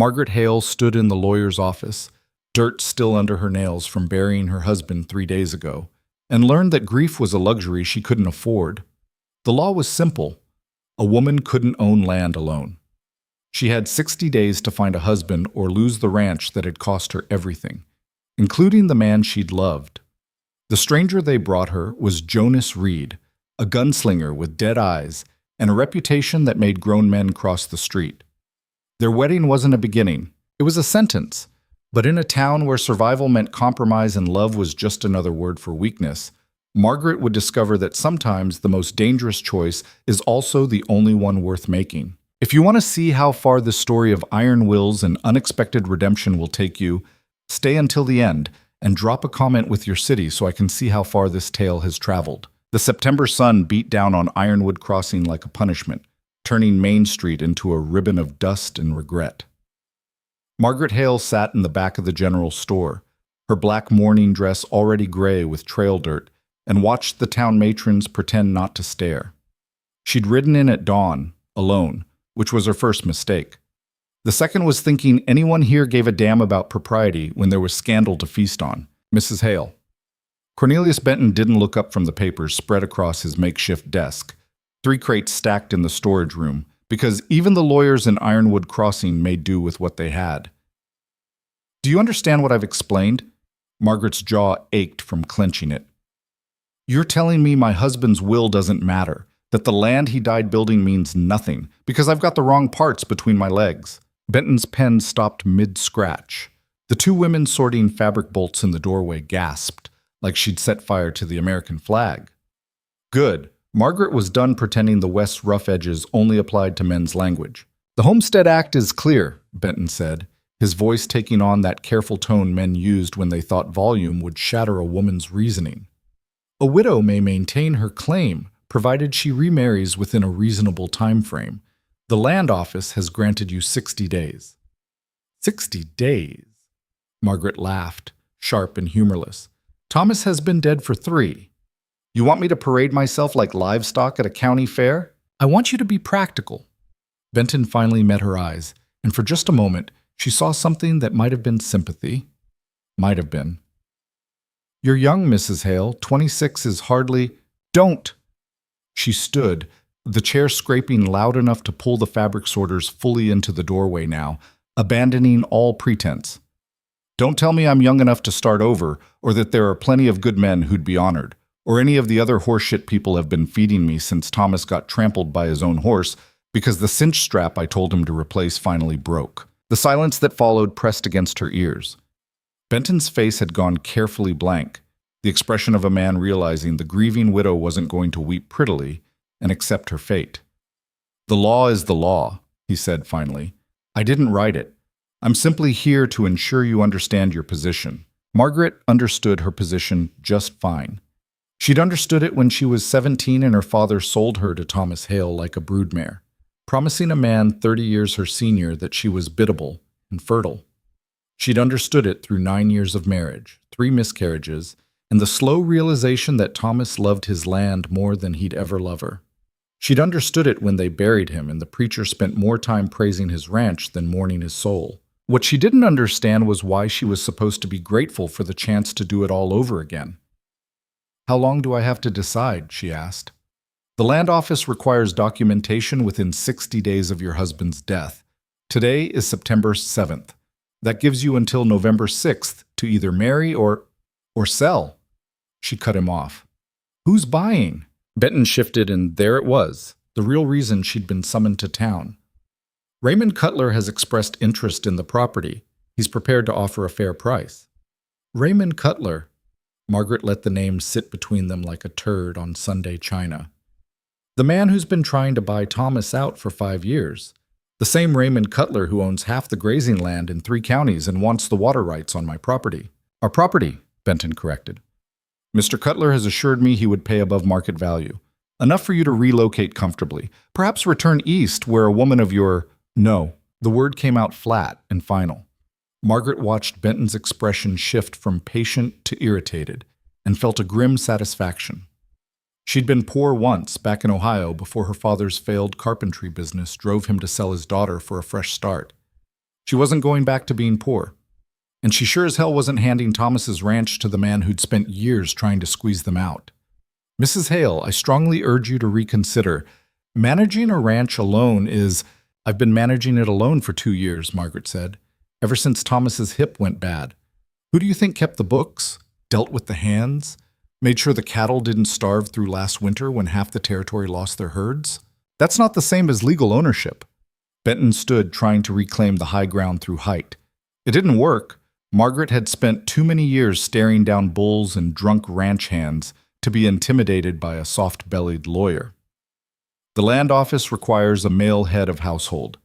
Margaret Hale stood in the lawyer's office, dirt still under her nails from burying her husband 3 days ago, and learned that grief was a luxury she couldn't afford. The law was simple. A woman couldn't own land alone. She had 60 days to find a husband or lose the ranch that had cost her everything, including the man she'd loved. The stranger they brought her was Jonas Reed, a gunslinger with dead eyes and a reputation that made grown men cross the street. Their wedding wasn't a beginning, it was a sentence. But in a town where survival meant compromise and love was just another word for weakness, Margaret would discover that sometimes the most dangerous choice is also the only one worth making. If you want to see how far the story of iron wills and unexpected redemption will take you, stay until the end and drop a comment with your city so I can see how far this tale has traveled. The September sun beat down on Ironwood Crossing like a punishment, turning Main Street into a ribbon of dust and regret. Margaret Hale sat in the back of the general store, her black mourning dress already gray with trail dirt, and watched the town matrons pretend not to stare. She'd ridden in at dawn, alone, which was her first mistake. The second was thinking anyone here gave a damn about propriety when there was scandal to feast on. Mrs. Hale. Cornelius Benton didn't look up from the papers spread across his makeshift desk, 3 crates stacked in the storage room, because even the lawyers in Ironwood Crossing made do with what they had. Do you understand what I've explained? Margaret's jaw ached from clenching it. You're telling me my husband's will doesn't matter, that the land he died building means nothing, because I've got the wrong parts between my legs. Benton's pen stopped mid-scratch. The 2 women sorting fabric bolts in the doorway gasped, like she'd set fire to the American flag. Good. Margaret was done pretending the West's rough edges only applied to men's language. The Homestead Act is clear, Benton said, his voice taking on that careful tone men used when they thought volume would shatter a woman's reasoning. A widow may maintain her claim, provided she remarries within a reasonable time frame. The land office has granted you 60 days. 60 days? Margaret laughed, sharp and humorless. Thomas has been dead for 3. You want me to parade myself like livestock at a county fair? I want you to be practical. Benton finally met her eyes, and for just a moment, she saw something that might have been sympathy. Might have been. You're young, Mrs. Hale. 26 is hardly— Don't! She stood, the chair scraping loud enough to pull the fabric sorters fully into the doorway now, abandoning all pretense. Don't tell me I'm young enough to start over, or that there are plenty of good men who'd be honored, or any of the other horseshit people have been feeding me since Thomas got trampled by his own horse because the cinch strap I told him to replace finally broke. The silence that followed pressed against her ears. Benton's face had gone carefully blank, the expression of a man realizing the grieving widow wasn't going to weep prettily and accept her fate. The law is the law, he said finally. I didn't write it. I'm simply here to ensure you understand your position. Margaret understood her position just fine. She'd understood it when she was 17 and her father sold her to Thomas Hale like a broodmare, promising a man 30 years her senior that she was biddable and fertile. She'd understood it through 9 years of marriage, 3 miscarriages, and the slow realization that Thomas loved his land more than he'd ever love her. She'd understood it when they buried him and the preacher spent more time praising his ranch than mourning his soul. What she didn't understand was why she was supposed to be grateful for the chance to do it all over again. How long do I have to decide? She asked. The land office requires documentation within 60 days of your husband's death. Today is September 7th. That gives you until November 6th to either marry or sell. She cut him off. Who's buying? Benton shifted, and there it was, the real reason she'd been summoned to town. Raymond Cutler has expressed interest in the property. He's prepared to offer a fair price. Raymond Cutler. Margaret let the name sit between them like a turd on Sunday china. The man who's been trying to buy Thomas out for 5 years. The same Raymond Cutler who owns half the grazing land in 3 counties and wants the water rights on my property. Our property, Benton corrected. Mr. Cutler has assured me he would pay above market value. Enough for you to relocate comfortably. Perhaps return east where a woman of your— No. The word came out flat and final. Margaret watched Benton's expression shift from patient to irritated and felt a grim satisfaction. She'd been poor once, back in Ohio, before her father's failed carpentry business drove him to sell his daughter for a fresh start. She wasn't going back to being poor. And she sure as hell wasn't handing Thomas's ranch to the man who'd spent years trying to squeeze them out. Mrs. Hale, I strongly urge you to reconsider. Managing a ranch alone is— I've been managing it alone for 2 years, Margaret said, ever since Thomas's hip went bad. Who do you think kept the books, dealt with the hands, made sure the cattle didn't starve through last winter when half the territory lost their herds? That's not the same as legal ownership. Benton stood trying to reclaim the high ground through height. It didn't work. Margaret had spent too many years staring down bulls and drunk ranch hands to be intimidated by a soft-bellied lawyer. The land office requires a male head of household.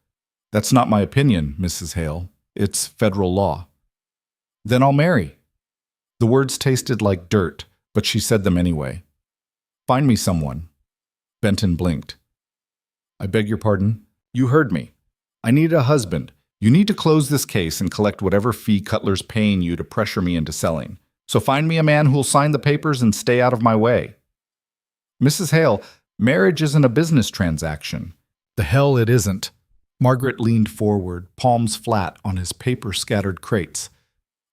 That's not my opinion, Mrs. Hale. It's federal law. Then I'll marry. The words tasted like dirt, but she said them anyway. Find me someone. Benton blinked. I beg your pardon? You heard me. I need a husband. You need to close this case and collect whatever fee Cutler's paying you to pressure me into selling. So find me a man who'll sign the papers and stay out of my way. Mrs. Hale, marriage isn't a business transaction. The hell it isn't. Margaret leaned forward, palms flat on his paper-scattered crates.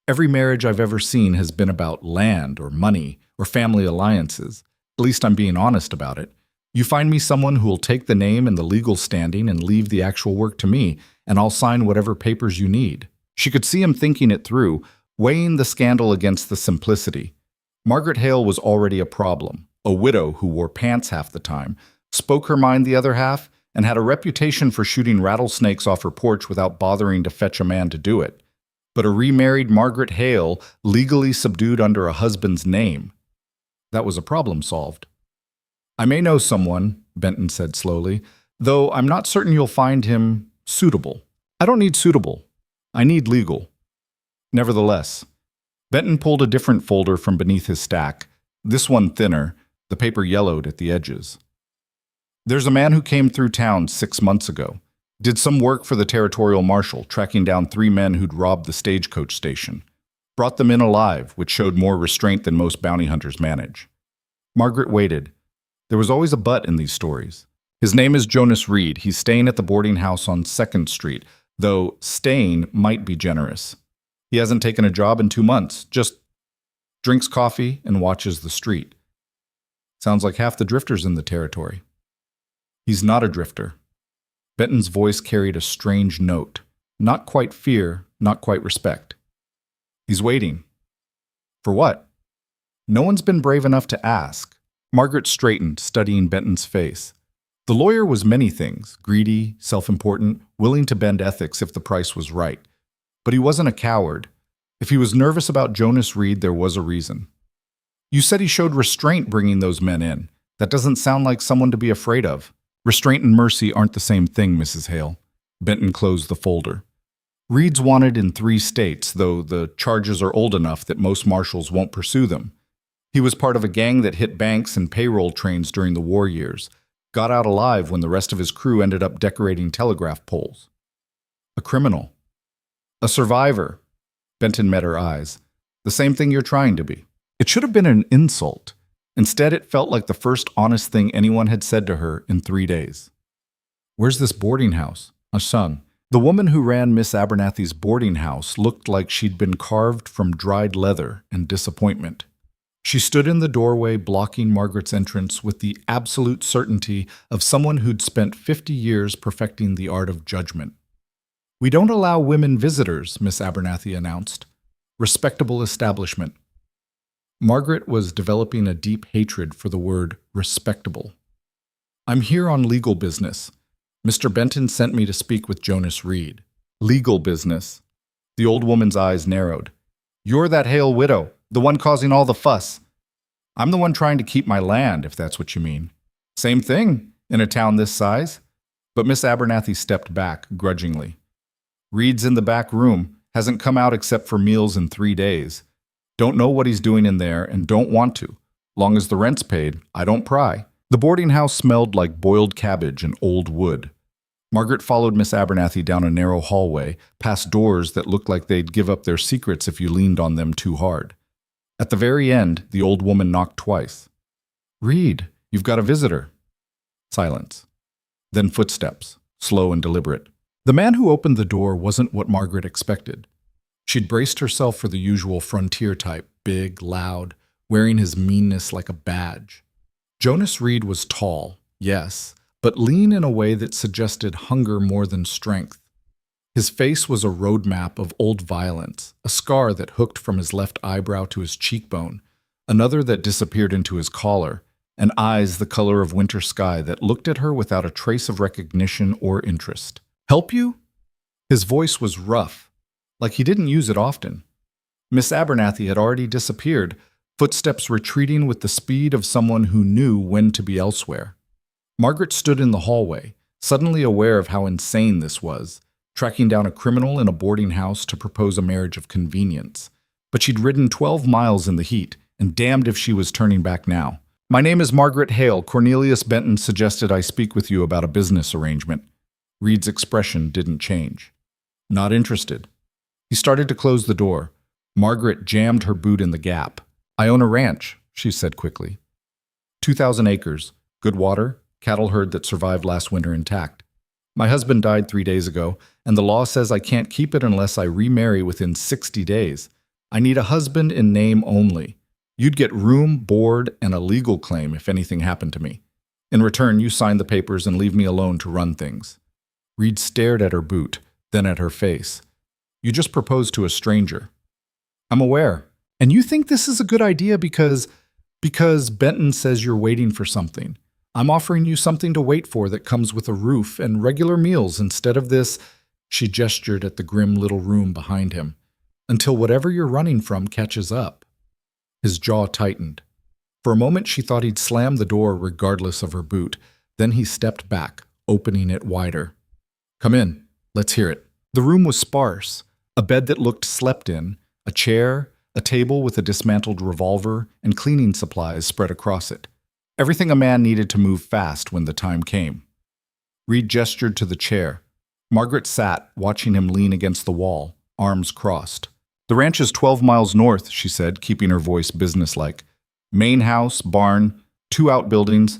Every marriage I've ever seen has been about land or money or family alliances. At least I'm being honest about it. You find me someone who'll take the name and the legal standing and leave the actual work to me, and I'll sign whatever papers you need. She could see him thinking it through, weighing the scandal against the simplicity. Margaret Hale was already a problem, a widow who wore pants half the time, spoke her mind the other half, and had a reputation for shooting rattlesnakes off her porch without bothering to fetch a man to do it. But a remarried Margaret Hale, legally subdued under a husband's name. That was a problem solved. I may know someone, Benton said slowly, though I'm not certain you'll find him suitable. I don't need suitable. I need legal. Nevertheless, Benton pulled a different folder from beneath his stack, this one thinner, the paper yellowed at the edges. There's a man who came through town 6 months ago. Did some work for the territorial marshal, tracking down 3 men who'd robbed the stagecoach station. Brought them in alive, which showed more restraint than most bounty hunters manage. Margaret waited. There was always a but in these stories. His name is Jonas Reed. He's staying at the boarding house on 2nd Street, though staying might be generous. He hasn't taken a job in 2 months, just drinks coffee and watches the street. Sounds like half the drifters in the territory. He's not a drifter. Benton's voice carried a strange note. Not quite fear, not quite respect. He's waiting. For what? No one's been brave enough to ask. Margaret straightened, studying Benton's face. The lawyer was many things, greedy, self-important, willing to bend ethics if the price was right. But he wasn't a coward. If he was nervous about Jonas Reed, there was a reason. You said he showed restraint bringing those men in. That doesn't sound like someone to be afraid of. Restraint and mercy aren't the same thing, Mrs. Hale. Benton closed the folder. Reed's wanted in 3 states, though the charges are old enough that most marshals won't pursue them. He was part of a gang that hit banks and payroll trains during the war years, got out alive when the rest of his crew ended up decorating telegraph poles. A criminal. A survivor. Benton met her eyes. The same thing you're trying to be. It should have been an insult. Instead, it felt like the first honest thing anyone had said to her in 3 days. Where's this boarding house? Son. The woman who ran Miss Abernathy's boarding house looked like she'd been carved from dried leather and disappointment. She stood in the doorway blocking Margaret's entrance with the absolute certainty of someone who'd spent 50 years perfecting the art of judgment. We don't allow women visitors, Miss Abernathy announced. Respectable establishment. Margaret was developing a deep hatred for the word respectable. I'm here on legal business. Mr. Benton sent me to speak with Jonas Reed. Legal business. The old woman's eyes narrowed. You're that Hale widow, the one causing all the fuss. I'm the one trying to keep my land, if that's what you mean. Same thing, in a town this size. But Miss Abernathy stepped back, grudgingly. Reed's in the back room, hasn't come out except for meals in 3 days. Don't know what he's doing in there and don't want to. Long as the rent's paid, I don't pry. The boarding house smelled like boiled cabbage and old wood. Margaret followed Miss Abernathy down a narrow hallway, past doors that looked like they'd give up their secrets if you leaned on them too hard. At the very end, the old woman knocked twice. Reed, you've got a visitor. Silence. Then footsteps, slow and deliberate. The man who opened the door wasn't what Margaret expected. She'd braced herself for the usual frontier type, big, loud, wearing his meanness like a badge. Jonas Reed was tall, yes, but lean in a way that suggested hunger more than strength. His face was a roadmap of old violence, a scar that hooked from his left eyebrow to his cheekbone, another that disappeared into his collar, and eyes the color of winter sky that looked at her without a trace of recognition or interest. "Help you?" His voice was rough, like he didn't use it often. Miss Abernathy had already disappeared, footsteps retreating with the speed of someone who knew when to be elsewhere. Margaret stood in the hallway, suddenly aware of how insane this was, tracking down a criminal in a boarding house to propose a marriage of convenience. But she'd ridden 12 miles in the heat, and damned if she was turning back now. "My name is Margaret Hale. Cornelius Benton suggested I speak with you about a business arrangement." Reed's expression didn't change. "Not interested." He started to close the door. Margaret jammed her boot in the gap. "I own a ranch," she said quickly. 2,000 acres, good water, cattle herd that survived last winter intact. My husband died 3 days ago, and the law says I can't keep it unless I remarry within 60 days. I need a husband in name only. You'd get room, board, and a legal claim if anything happened to me. In return, you sign the papers and leave me alone to run things." Reed stared at her boot, then at her face. "You just proposed to a stranger." "I'm aware. And you think this is a good idea because Benton says you're waiting for something. I'm offering you something to wait for that comes with a roof and regular meals instead of this." She gestured at the grim little room behind him. "Until whatever you're running from catches up." His jaw tightened. For a moment she thought he'd slam the door regardless of her boot. Then he stepped back, opening it wider. "Come in. Let's hear it." The room was sparse. A bed that looked slept in, a chair, a table with a dismantled revolver, and cleaning supplies spread across it. Everything a man needed to move fast when the time came. Reed gestured to the chair. Margaret sat, watching him lean against the wall, arms crossed. "The ranch is 12 miles north," she said, keeping her voice businesslike. "Main house, barn, 2 outbuildings.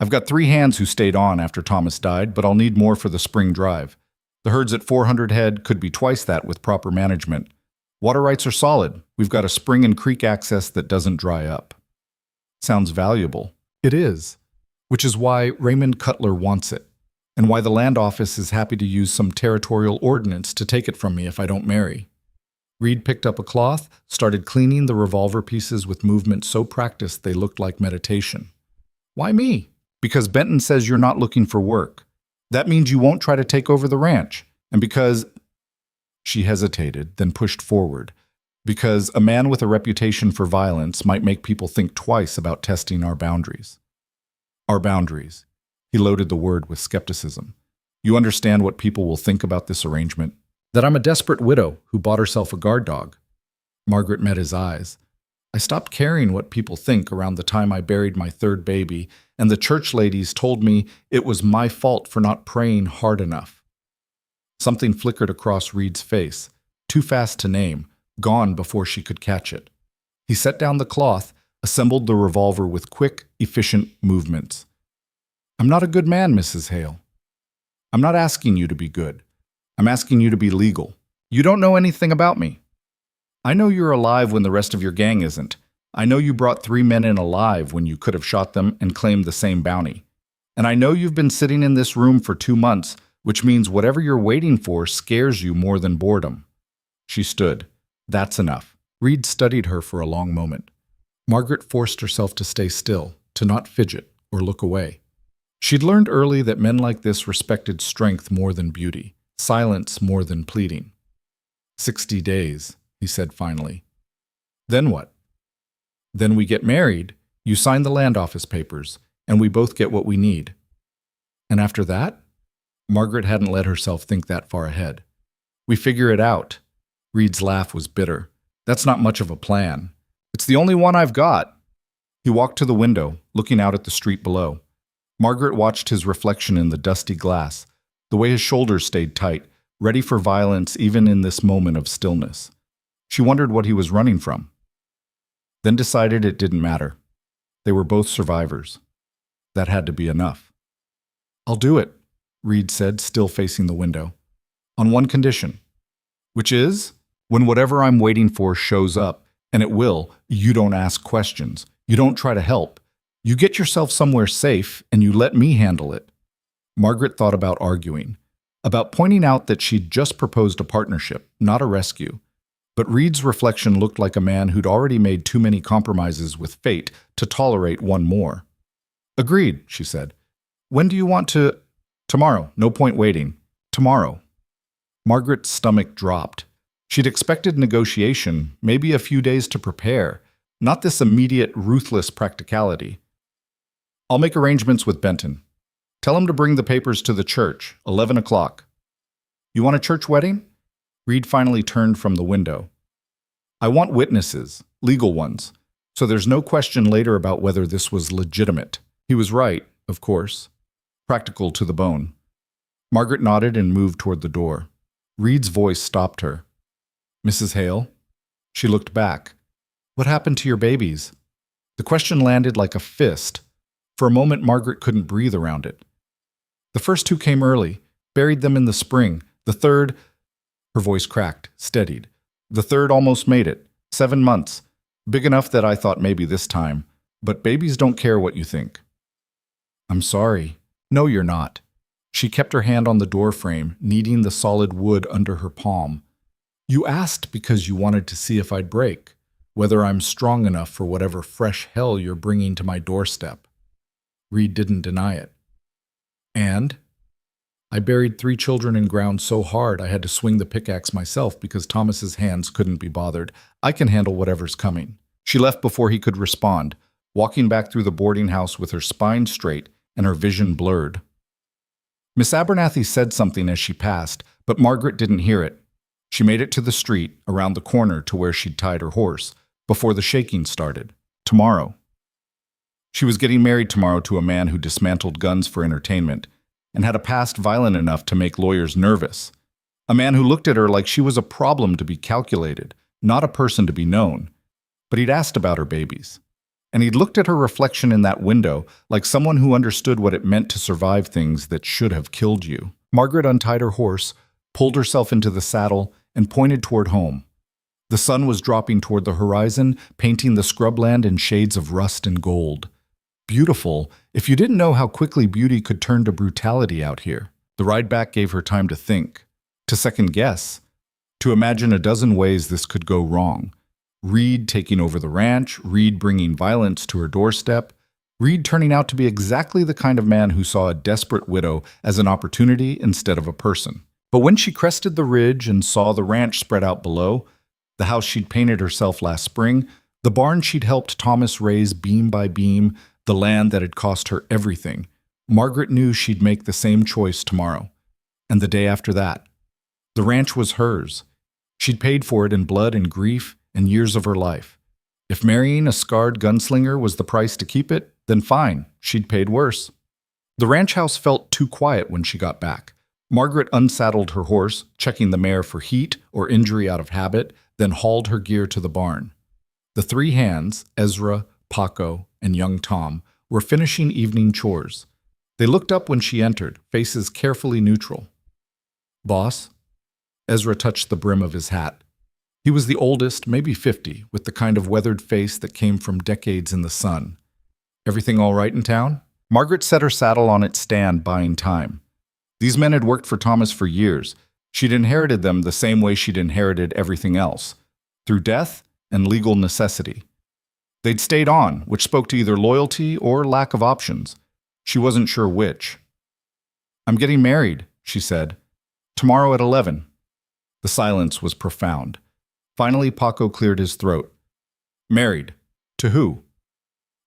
I've got 3 hands who stayed on after Thomas died, but I'll need more for the spring drive. The herd's at 400 head, could be twice that with proper management. Water rights are solid. We've got a spring and creek access that doesn't dry up." Sounds valuable. It is. Which is why Raymond Cutler wants it, and why the land office is happy to use some territorial ordinance to take it from me if I don't marry. Reed picked up a cloth, started cleaning the revolver pieces with movement so practiced they looked like meditation. "Why me?" "Because Benton says you're not looking for work. That means you won't try to take over the ranch. And because—" She hesitated, then pushed forward. "Because a man with a reputation for violence might make people think twice about testing our boundaries." "Our boundaries." He loaded the word with skepticism. "You understand what people will think about this arrangement? That I'm a desperate widow who bought herself a guard dog." Margaret met his eyes. "I stopped caring what people think around the time I buried my 3rd baby, and the church ladies told me it was my fault for not praying hard enough." Something flickered across Reed's face, too fast to name, gone before she could catch it. He set down the cloth, assembled the revolver with quick, efficient movements. "I'm not a good man, Mrs. Hale. I'm not asking you to be good. I'm asking you to be legal. You don't know anything about me. I know you're alive when the rest of your gang isn't. I know you brought 3 men in alive when you could have shot them and claimed the same bounty. And I know you've been sitting in this room for 2 months, which means whatever you're waiting for scares you more than boredom." She stood. "That's enough." Reed studied her for a long moment. Margaret forced herself to stay still, to not fidget or look away. She'd learned early that men like this respected strength more than beauty, silence more than pleading. 60 days, he said finally. "Then what?" "Then we get married, you sign the land office papers, and we both get what we need." "And after that?" Margaret hadn't let herself think that far ahead. "We figure it out." Reed's laugh was bitter. "That's not much of a plan. It's the only one I've got." He walked to the window, looking out at the street below. Margaret watched his reflection in the dusty glass, the way his shoulders stayed tight, ready for violence even in this moment of stillness. She wondered what he was running from, then decided it didn't matter. They were both survivors. That had to be enough. "I'll do it," Reed said, still facing the window. on one condition, which is when whatever I'm waiting for shows up, and it will, you don't ask questions. You don't try to help. You get yourself somewhere safe and you let me handle it. Margaret thought about arguing, about pointing out that she'd just proposed a partnership, not a rescue. But Reed's reflection looked like a man who'd already made too many compromises with fate to tolerate one more. Agreed, she said. When do you want to? Tomorrow. No point waiting. Tomorrow. Margaret's stomach dropped. She'd expected negotiation, maybe a few days to prepare, not this immediate, ruthless practicality. I'll make arrangements with Benton. Tell him to bring the papers to the church, 11 o'clock. You want a church wedding? Reed finally turned from the window. I want witnesses, legal ones, so there's no question later about whether this was legitimate. He was right, of course. Practical to the bone. Margaret nodded and moved toward the door. Reed's voice stopped her. Mrs. Hale? She looked back. What happened to your babies? The question landed like a fist. For a moment, Margaret couldn't breathe around it. The first two came early, buried them in the spring. The third, her voice cracked, steadied. The third almost made it. 7 months. Big enough that I thought maybe this time. But babies don't care what you think. I'm sorry. No, you're not. She kept her hand on the door frame, kneading the solid wood under her palm. You asked because you wanted to see if I'd break, whether I'm strong enough for whatever fresh hell you're bringing to my doorstep. Reed didn't deny it. And? I buried 3 children in ground so hard I had to swing the pickaxe myself because Thomas's hands couldn't be bothered. I can handle whatever's coming. She left before he could respond, walking back through the boarding house with her spine straight and her vision blurred. Miss Abernathy said something as she passed, but Margaret didn't hear it. She made it to the street, around the corner to where she'd tied her horse, before the shaking started. Tomorrow. She was getting married tomorrow to a man who dismantled guns for entertainment and had a past violent enough to make lawyers nervous. A man who looked at her like she was a problem to be calculated, not a person to be known. But he'd asked about her babies. And he'd looked at her reflection in that window like someone who understood what it meant to survive things that should have killed you. Margaret untied her horse, pulled herself into the saddle, and pointed toward home. The sun was dropping toward the horizon, painting the scrubland in shades of rust and gold. Beautiful, if you didn't know how quickly beauty could turn to brutality out here. The ride back gave her time to think, to second guess, to imagine a dozen ways this could go wrong. Reed taking over the ranch, Reed bringing violence to her doorstep, Reed turning out to be exactly the kind of man who saw a desperate widow as an opportunity instead of a person. But when she crested the ridge and saw the ranch spread out below, the house she'd painted herself last spring, the barn she'd helped Thomas raise beam by beam, the land that had cost her everything, Margaret knew she'd make the same choice tomorrow, and the day after that. The ranch was hers. She'd paid for it in blood and grief and years of her life. If marrying a scarred gunslinger was the price to keep it, then fine, she'd paid worse. The ranch house felt too quiet when she got back. Margaret unsaddled her horse, checking the mare for heat or injury out of habit, then hauled her gear to the barn. The 3 hands, Ezra, Paco, and young Tom, were finishing evening chores. They looked up when she entered, faces carefully neutral. Boss? Ezra touched the brim of his hat. He was the oldest, maybe 50, with the kind of weathered face that came from decades in the sun. Everything all right in town? Margaret set her saddle on its stand, buying time. These men had worked for Thomas for years. She'd inherited them the same way she'd inherited everything else, through death and legal necessity. They'd stayed on, which spoke to either loyalty or lack of options. She wasn't sure which. I'm getting married, she said. Tomorrow at 11. The silence was profound. Finally, Paco cleared his throat. Married. To who?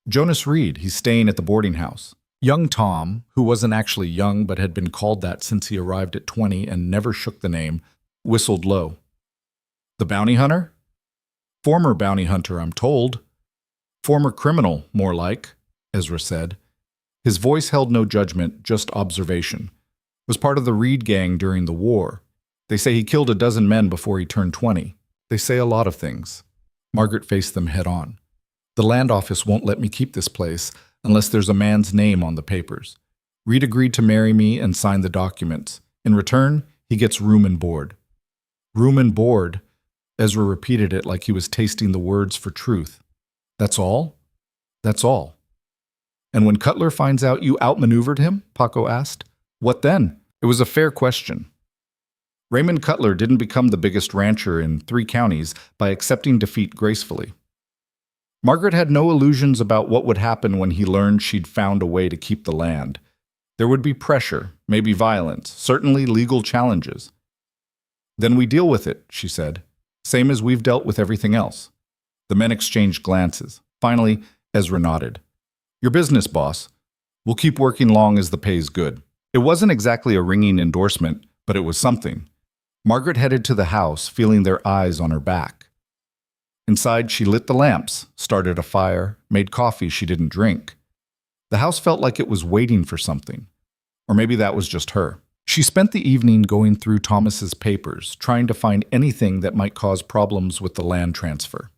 Jonas Reed. He's staying at the boarding house. Young Tom, who wasn't actually young but had been called that since he arrived at 20 and never shook the name, whistled low. The bounty hunter? Former bounty hunter, I'm told. Former criminal, more like, Ezra said. His voice held no judgment, just observation. Was part of the Reed gang during the war. They say he killed a dozen men before he turned 20. They say a lot of things. Margaret faced them head on. The land office won't let me keep this place unless there's a man's name on the papers. Reed agreed to marry me and sign the documents. In return, He gets room and board. Room and board. Ezra repeated it like he was tasting the words for truth. That's all? That's all. And when Cutler finds out you outmaneuvered him? Paco asked. What then? It was a fair question. Raymond Cutler didn't become the biggest rancher in 3 counties by accepting defeat gracefully. Margaret had no illusions about what would happen when he learned she'd found a way to keep the land. There would be pressure, maybe violence, certainly legal challenges. Then we deal with it, she said, same as we've dealt with everything else. The men exchanged glances. Finally, Ezra nodded. Your business, boss. We'll keep working long as the pay's good. It wasn't exactly a ringing endorsement, but it was something. Margaret headed to the house, feeling their eyes on her back. Inside, she lit the lamps, started a fire, made coffee she didn't drink. The house felt like it was waiting for something. Or maybe that was just her. She spent the evening going through Thomas's papers, trying to find anything that might cause problems with the land transfer.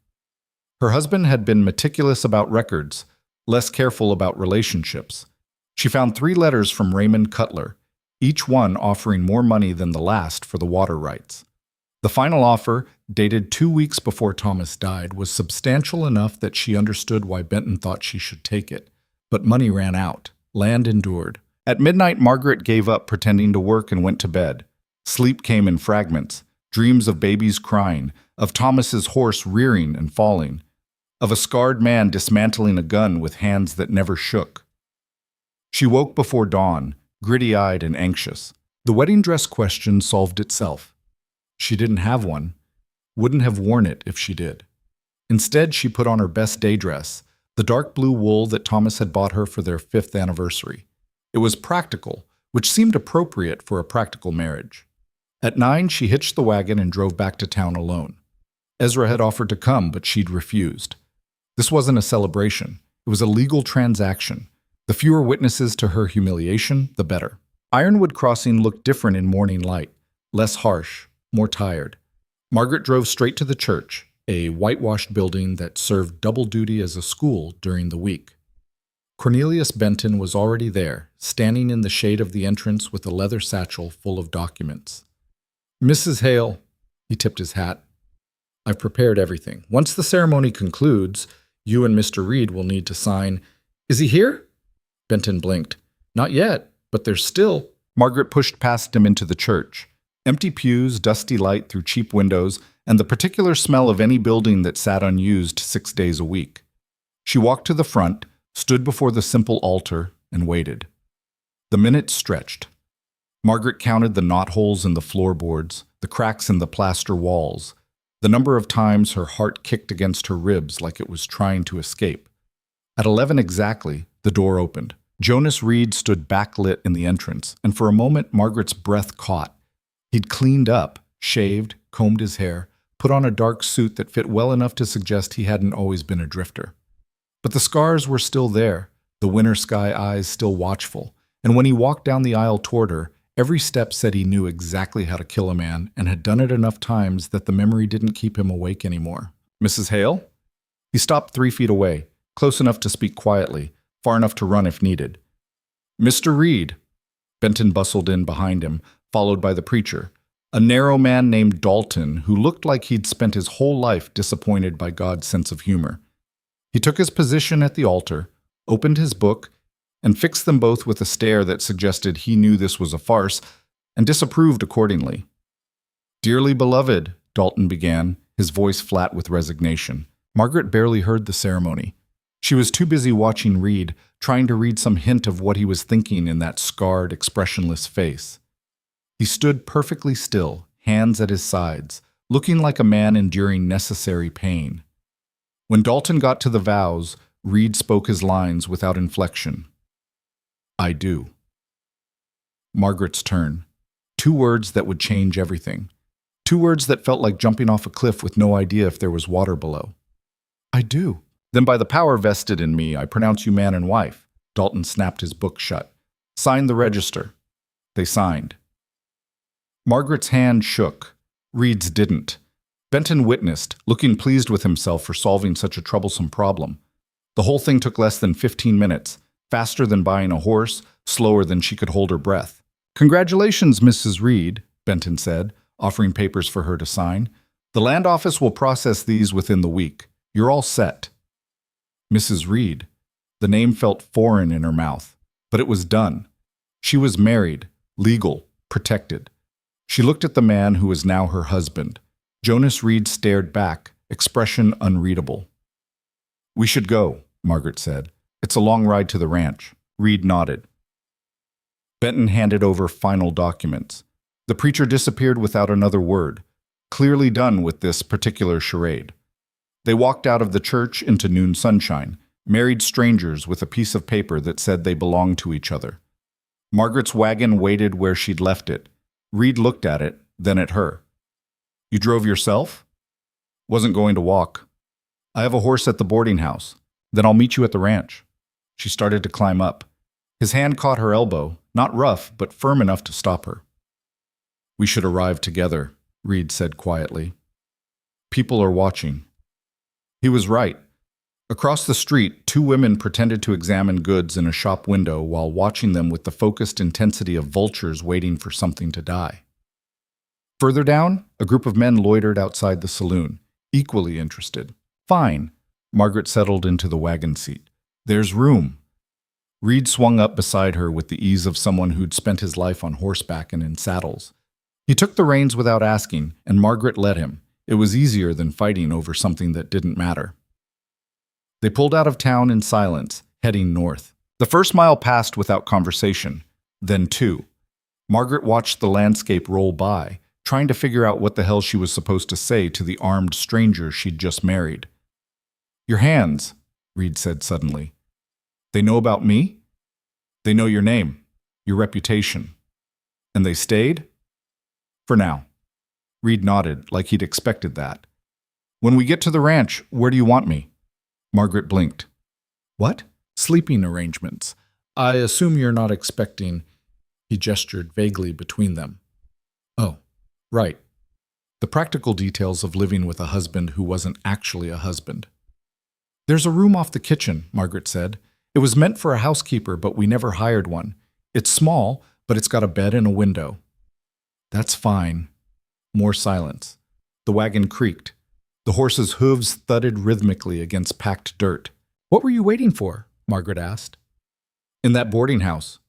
Her husband had been meticulous about records, less careful about relationships. She found 3 letters from Raymond Cutler, each one offering more money than the last for the water rights. The final offer, dated 2 weeks before Thomas died, was substantial enough that she understood why Benton thought she should take it. But money ran out. Land endured. At midnight, Margaret gave up pretending to work and went to bed. Sleep came in fragments, dreams of babies crying, of Thomas's horse rearing and falling, of a scarred man dismantling a gun with hands that never shook. She woke before dawn, gritty-eyed and anxious. The wedding dress question solved itself. She didn't have one, wouldn't have worn it if she did. Instead, she put on her best day dress, the dark blue wool that Thomas had bought her for their 5th anniversary. It was practical, which seemed appropriate for a practical marriage. At 9, she hitched the wagon and drove back to town alone. Ezra had offered to come, but she'd refused. This wasn't a celebration. It was a legal transaction. The fewer witnesses to her humiliation, the better. Ironwood Crossing looked different in morning light, less harsh, more tired. Margaret drove straight to the church, a whitewashed building that served double duty as a school during the week. Cornelius Benton was already there, standing in the shade of the entrance with a leather satchel full of documents. Mrs. Hale, he tipped his hat. I've prepared everything. Once the ceremony concludes, you and Mr. Reed will need to sign. Is he here? Benton blinked. Not yet, but there's still. Margaret pushed past him into the church. Empty pews, dusty light through cheap windows, and the particular smell of any building that sat unused 6 days a week. She walked to the front, stood before the simple altar, and waited. The minutes stretched. Margaret counted the knotholes in the floorboards, the cracks in the plaster walls, the number of times her heart kicked against her ribs like it was trying to escape. At 11 exactly, the door opened. Jonas Reed stood backlit in the entrance, and for a moment Margaret's breath caught. He'd cleaned up, shaved, combed his hair, put on a dark suit that fit well enough to suggest he hadn't always been a drifter. But the scars were still there, the winter sky eyes still watchful, and when he walked down the aisle toward her, every step said he knew exactly how to kill a man and had done it enough times that the memory didn't keep him awake anymore. Mrs. Hale? He stopped 3 feet away, close enough to speak quietly, far enough to run if needed. Mr. Reed. Benton bustled in behind him, followed by the preacher, a narrow man named Dalton who looked like he'd spent his whole life disappointed by God's sense of humor. He took his position at the altar, opened his book, and fixed them both with a stare that suggested he knew this was a farce and disapproved accordingly. Dearly beloved, Dalton began, his voice flat with resignation. Margaret barely heard the ceremony. She was too busy watching Reed, trying to read some hint of what he was thinking in that scarred, expressionless face. He stood perfectly still, hands at his sides, looking like a man enduring necessary pain. When Dalton got to the vows, Reed spoke his lines without inflection. I do. Margaret's turn. 2 words that would change everything. 2 words that felt like jumping off a cliff with no idea if there was water below. I do. Then by the power vested in me, I pronounce you man and wife. Dalton snapped his book shut. Sign the register. They signed. Margaret's hand shook. Reed's didn't. Benton witnessed, looking pleased with himself for solving such a troublesome problem. The whole thing took less than 15 minutes, faster than buying a horse, slower than she could hold her breath. Congratulations, Mrs. Reed, Benton said, offering papers for her to sign. "The land office will process these within the week. You're all set." Mrs. Reed. The name felt foreign in her mouth, but it was done. She was married, legal, protected. She looked at the man who was now her husband. Jonas Reed stared back, expression unreadable. "We should go," Margaret said. "It's a long ride to the ranch." Reed nodded. Benton handed over final documents. The preacher disappeared without another word, clearly done with this particular charade. They walked out of the church into noon sunshine, married strangers with a piece of paper that said they belonged to each other. Margaret's wagon waited where she'd left it. Reed looked at it, then at her. "You drove yourself?" "Wasn't going to walk. I have a horse at the boarding house. Then I'll meet you at the ranch." She started to climb up. His hand caught her elbow, not rough, but firm enough to stop her. "We should arrive together," Reed said quietly. "People are watching." He was right. Across the street, two women pretended to examine goods in a shop window while watching them with the focused intensity of vultures waiting for something to die. Further down, a group of men loitered outside the saloon, equally interested. "Fine." Margaret settled into the wagon seat. "There's room." Reed swung up beside her with the ease of someone who'd spent his life on horseback and in saddles. He took the reins without asking, and Margaret let him. It was easier than fighting over something that didn't matter. They pulled out of town in silence, heading north. The first mile passed without conversation, then two. Margaret watched the landscape roll by, trying to figure out what the hell she was supposed to say to the armed stranger she'd just married. "Your hands," Reed said suddenly. "They know about me? They know your name, your reputation. And they stayed?" "For now." Reed nodded, like he'd expected that. "When we get to the ranch, where do you want me?" Margaret blinked. "What?" "Sleeping arrangements. I assume you're not expecting—" He gestured vaguely between them. "Oh, right. The practical details of living with a husband who wasn't actually a husband." "There's a room off the kitchen," Margaret said. "It was meant for a housekeeper, but we never hired one. It's small, but it's got a bed and a window." "That's fine." More silence. The wagon creaked. The horse's hooves thudded rhythmically against packed dirt. "What were you waiting for?" Margaret asked. "In that boarding house."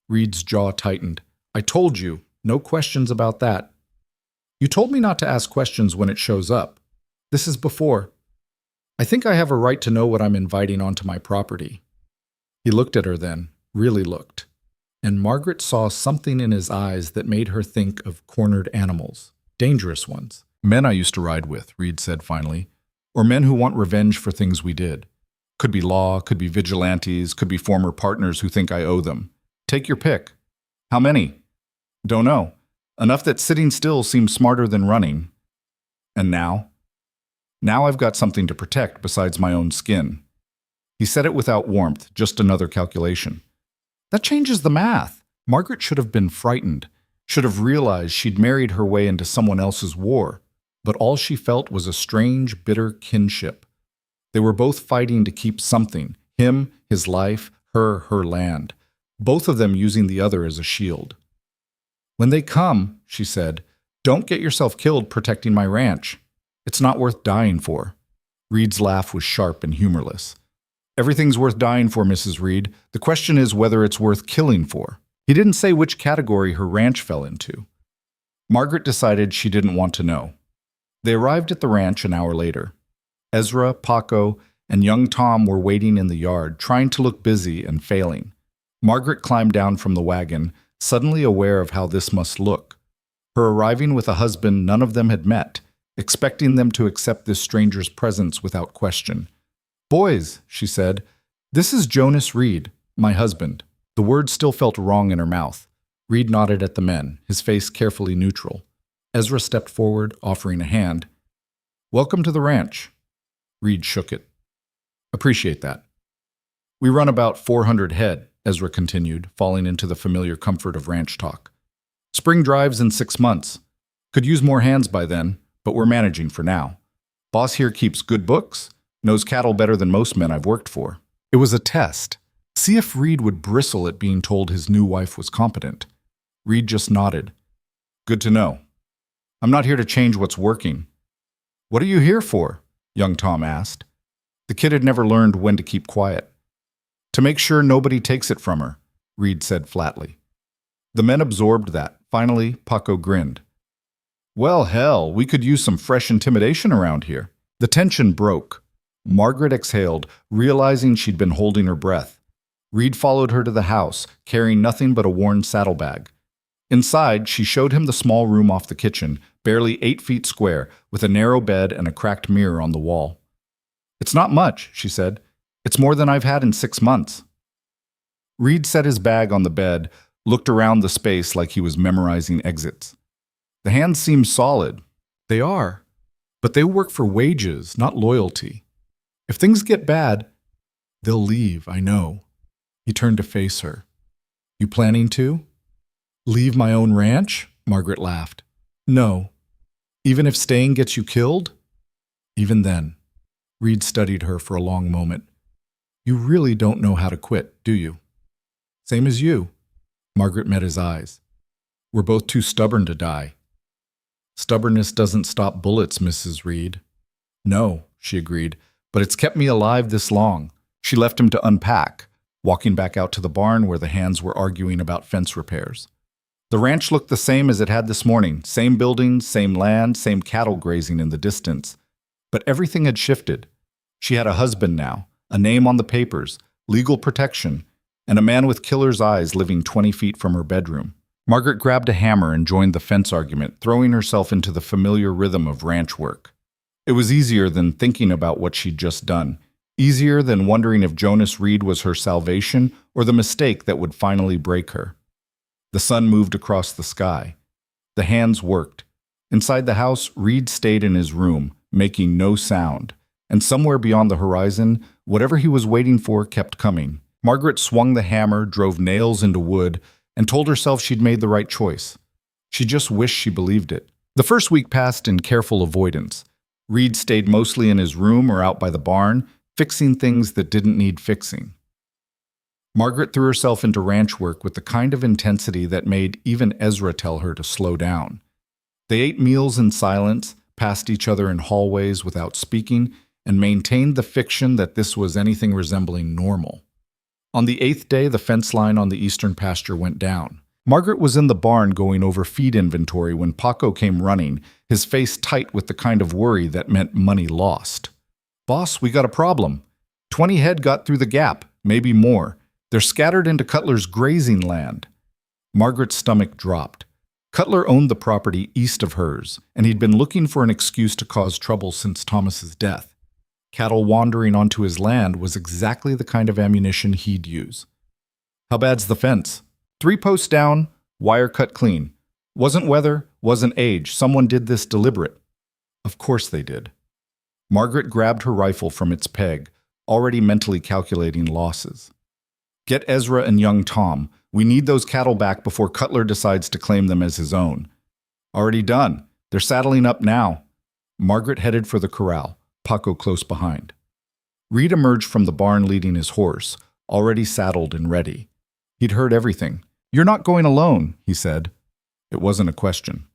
Reed's jaw tightened. "I told you, no questions about that." "You told me not to ask questions when it shows up. This is before. I think I have a right to know what I'm inviting onto my property." He looked at her then, really looked. And Margaret saw something in his eyes that made her think of cornered animals, dangerous ones. "Men I used to ride with," Reed said finally, "or men who want revenge for things we did. Could be law, could be vigilantes, could be former partners who think I owe them. Take your pick." "How many?" "Don't know. Enough that sitting still seems smarter than running." "And now?" "Now I've got something to protect besides my own skin." He said it without warmth, just another calculation. That changes the math. Margaret should have been frightened, should have realized she'd married her way into someone else's war, but all she felt was a strange, bitter kinship. They were both fighting to keep something, him, his life, her land, both of them using the other as a shield. "When they come," she said, "don't get yourself killed protecting my ranch. It's not worth dying for." Reed's laugh was sharp and humorless. "Everything's worth dying for, Mrs. Reed. The question is whether it's worth killing for." He didn't say which category her ranch fell into. Margaret decided she didn't want to know. They arrived at the ranch an hour later. Ezra, Paco, and young Tom were waiting in the yard, trying to look busy and failing. Margaret climbed down from the wagon, suddenly aware of how this must look. Her arriving with a husband none of them had met, expecting them to accept this stranger's presence without question. "Boys," she said, "this is Jonas Reed, my husband." The word still felt wrong in her mouth. Reed nodded at the men, his face carefully neutral. Ezra stepped forward, offering a hand. "Welcome to the ranch." Reed shook it. "Appreciate that." "We run about 400 head," Ezra continued, falling into the familiar comfort of ranch talk. "Spring drives in 6 months. Could use more hands by then, but we're managing for now. Boss here keeps good books, knows cattle better than most men I've worked for." It was a test. See if Reed would bristle at being told his new wife was competent. Reed just nodded. Good to know. I'm not here to change what's working. What are you here for? Young Tom asked. The kid had never learned when to keep quiet. To make sure nobody takes it from her, Reed said flatly. The men absorbed that. Finally, Paco grinned. Well, hell, we could use some fresh intimidation around here. The tension broke. Margaret exhaled, realizing she'd been holding her breath. Reed followed her to the house, carrying nothing but a worn saddlebag. Inside, she showed him the small room off the kitchen, barely 8 feet square, with a narrow bed and a cracked mirror on the wall. It's not much, she said. It's more than I've had in 6 months. Reed set his bag on the bed, looked around the space like he was memorizing exits. The hands seem solid. They are. But they work for wages, not loyalty. If things get bad, they'll leave, I know. He turned to face her. You planning to? Leave my own ranch? Margaret laughed. No. Even if staying gets you killed? Even then. Reed studied her for a long moment. You really don't know how to quit, do you? Same as you. Margaret met his eyes. We're both too stubborn to die. Stubbornness doesn't stop bullets, Mrs. Reed. No, she agreed, but it's kept me alive this long. She left him to unpack, walking back out to the barn where the hands were arguing about fence repairs. The ranch looked the same as it had this morning, same buildings, same land, same cattle grazing in the distance. But everything had shifted. She had a husband now, a name on the papers, legal protection, and a man with killer's eyes living 20 feet from her bedroom. Margaret grabbed a hammer and joined the fence argument, throwing herself into the familiar rhythm of ranch work. It was easier than thinking about what she'd just done, easier than wondering if Jonas Reed was her salvation or the mistake that would finally break her. The sun moved across the sky. The hands worked. Inside the house, Reed stayed in his room, making no sound, and somewhere beyond the horizon, whatever he was waiting for kept coming. Margaret swung the hammer, drove nails into wood, and told herself she'd made the right choice. She just wished she believed it. The first week passed in careful avoidance. Reed stayed mostly in his room or out by the barn, fixing things that didn't need fixing. Margaret threw herself into ranch work with the kind of intensity that made even Ezra tell her to slow down. They ate meals in silence, passed each other in hallways without speaking, and maintained the fiction that this was anything resembling normal. On the 8th day, the fence line on the eastern pasture went down. Margaret was in the barn going over feed inventory when Paco came running, his face tight with the kind of worry that meant money lost. Boss, we got a problem. 20 head got through the gap, maybe more. They're scattered into Cutler's grazing land. Margaret's stomach dropped. Cutler owned the property east of hers, and he'd been looking for an excuse to cause trouble since Thomas's death. Cattle wandering onto his land was exactly the kind of ammunition he'd use. How bad's the fence? 3 posts down, wire cut clean. Wasn't weather, wasn't age. Someone did this deliberate. Of course they did. Margaret grabbed her rifle from its peg, already mentally calculating losses. Get Ezra and young Tom. We need those cattle back before Cutler decides to claim them as his own. Already done. They're saddling up now. Margaret headed for the corral, Paco close behind. Reed emerged from the barn leading his horse, already saddled and ready. He'd heard everything. You're not going alone, he said. It wasn't a question.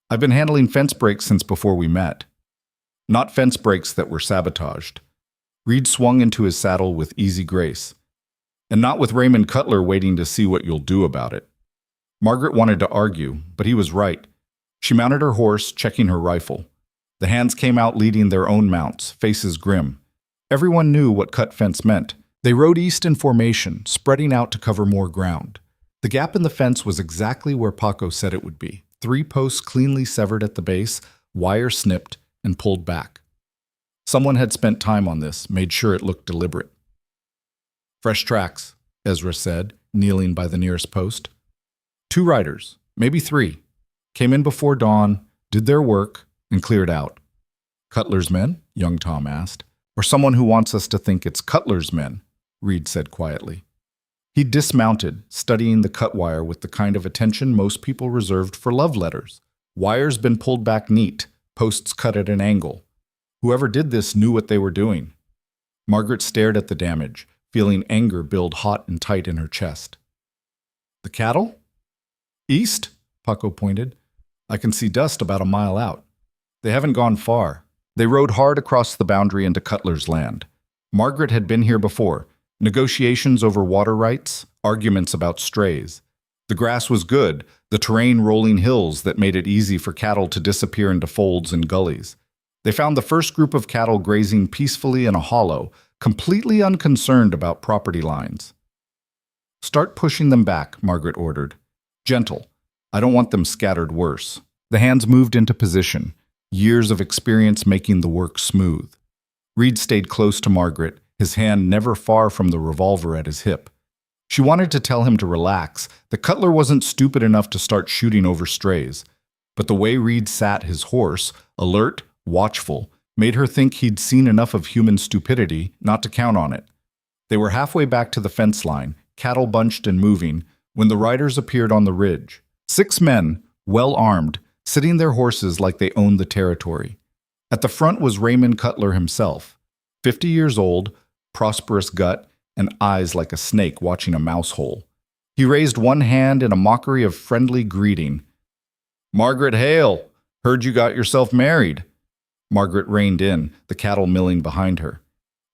I've been handling fence breaks since before we met. Not fence breaks that were sabotaged. Reed swung into his saddle with easy grace. And not with Raymond Cutler waiting to see what you'll do about it. Margaret wanted to argue, but he was right. She mounted her horse, checking her rifle. The hands came out leading their own mounts, faces grim. Everyone knew what cut fence meant. They rode east in formation, spreading out to cover more ground. The gap in the fence was exactly where Paco said it would be. 3 posts cleanly severed at the base, wire snipped, and pulled back. Someone had spent time on this, made sure it looked deliberate. Fresh tracks, Ezra said, kneeling by the nearest post. 2 riders, maybe 3, came in before dawn, did their work, and cleared out. Cutler's men? Young Tom asked. Or someone who wants us to think it's Cutler's men, Reed said quietly. He dismounted, studying the cut wire with the kind of attention most people reserved for love letters. Wires been pulled back neat, posts cut at an angle. Whoever did this knew what they were doing. Margaret stared at the damage, feeling anger build hot and tight in her chest. The cattle? East? Paco pointed. I can see dust about a mile out. They haven't gone far. They rode hard across the boundary into Cutler's land. Margaret had been here before. Negotiations over water rights, arguments about strays. The grass was good, the terrain rolling hills that made it easy for cattle to disappear into folds and gullies. They found the first group of cattle grazing peacefully in a hollow, completely unconcerned about property lines. "Start pushing them back," Margaret ordered. "Gentle. I don't want them scattered worse." The hands moved into position, years of experience making the work smooth. Reed stayed close to Margaret, his hand never far from the revolver at his hip. She wanted to tell him to relax. The Cutler wasn't stupid enough to start shooting over strays. But the way Reed sat his horse, alert, watchful, made her think he'd seen enough of human stupidity not to count on it. They were halfway back to the fence line, cattle bunched and moving, when the riders appeared on the ridge. 6 men, well armed, sitting their horses like they owned the territory. At the front was Raymond Cutler himself, 50 years old, prosperous gut, and eyes like a snake watching a mouse hole. He raised one hand in a mockery of friendly greeting. "Margaret Hale, heard you got yourself married." Margaret reined in, the cattle milling behind her.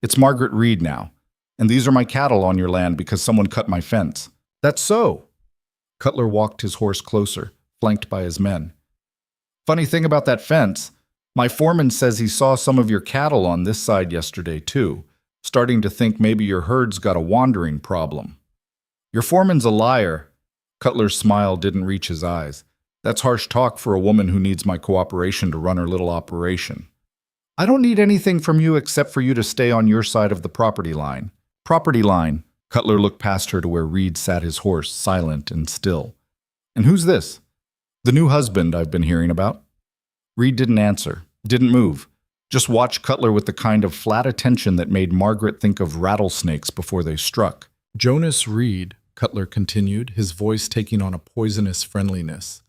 "It's Margaret Reed now, and these are my cattle on your land because someone cut my fence." "That's so." Cutler walked his horse closer, flanked by his men. "Funny thing about that fence, my foreman says he saw some of your cattle on this side yesterday too. Starting to think maybe your herd's got a wandering problem." "Your foreman's a liar." Cutler's smile didn't reach his eyes. "That's harsh talk for a woman who needs my cooperation to run her little operation." "I don't need anything from you except for you to stay on your side of the property line." "Property line." Cutler looked past her to where Reed sat his horse, silent and still. "And who's this?" "The new husband I've been hearing about." Reed didn't answer, didn't move. Just watched Cutler with the kind of flat attention that made Margaret think of rattlesnakes before they struck. "Jonas Reed," Cutler continued, his voice taking on a poisonous friendliness,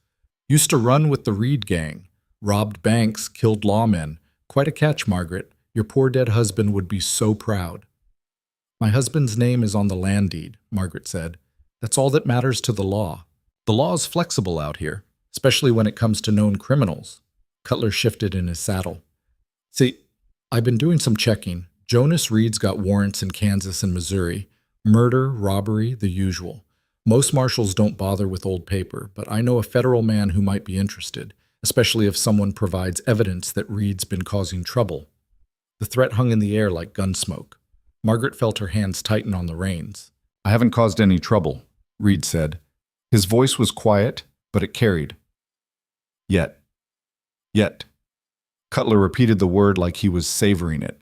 "used to run with the Reed gang. Robbed banks, killed lawmen. Quite a catch, Margaret. Your poor dead husband would be so proud." "My husband's name is on the land deed," Margaret said. "That's all that matters to the law. The law is flexible out here, especially when it comes to known criminals." Cutler shifted in his saddle. "See, I've been doing some checking. Jonas Reed's got warrants in Kansas and Missouri. Murder, robbery, the usual. Most marshals don't bother with old paper, but I know a federal man who might be interested, especially if someone provides evidence that Reed's been causing trouble." The threat hung in the air like gun smoke. Margaret felt her hands tighten on the reins. "I haven't caused any trouble," Reed said. His voice was quiet, but it carried. Yet. Cutler repeated the word like he was savoring it.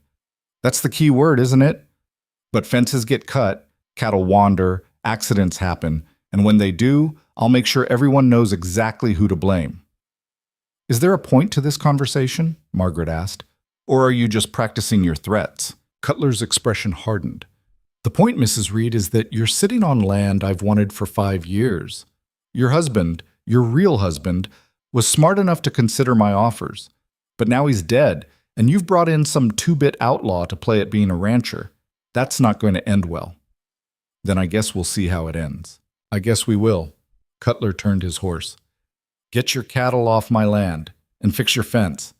"That's the key word, isn't it? But fences get cut, cattle wander, accidents happen, and when they do, I'll make sure everyone knows exactly who to blame." "Is there a point to this conversation?" Margaret asked. "Or are you just practicing your threats?" Cutler's expression hardened. "The point, Mrs. Reed, is that you're sitting on land I've wanted for 5 years. Your husband, your real husband, was smart enough to consider my offers. But now he's dead, and you've brought in some 2-bit outlaw to play at being a rancher. That's not going to end well." "Then I guess we'll see how it ends." "I guess we will." Cutler turned his horse. "Get your cattle off my land, and fix your fence.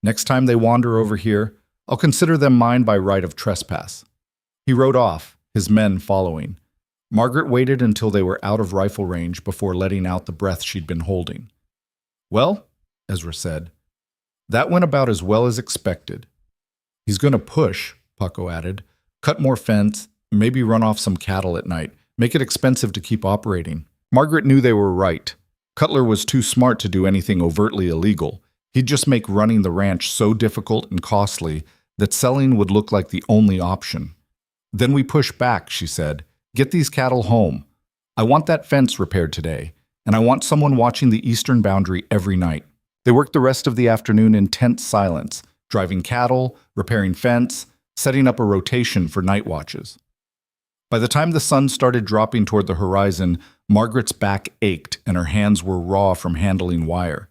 Next time they wander over here, I'll consider them mine by right of trespass." He rode off, his men following. Margaret waited until they were out of rifle range before letting out the breath she'd been holding. "Well," Ezra said, "that went about as well as expected." "He's going to push," Paco added. "Cut more fence, maybe run off some cattle at night, make it expensive to keep operating." Margaret knew they were right. Cutler was too smart to do anything overtly illegal. He'd just make running the ranch so difficult and costly that selling would look like the only option. "Then we push back," she said. "Get these cattle home. I want that fence repaired today, and I want someone watching the eastern boundary every night." They worked the rest of the afternoon in tense silence, driving cattle, repairing fence, setting up a rotation for night watches. By the time the sun started dropping toward the horizon, Margaret's back ached and her hands were raw from handling wire.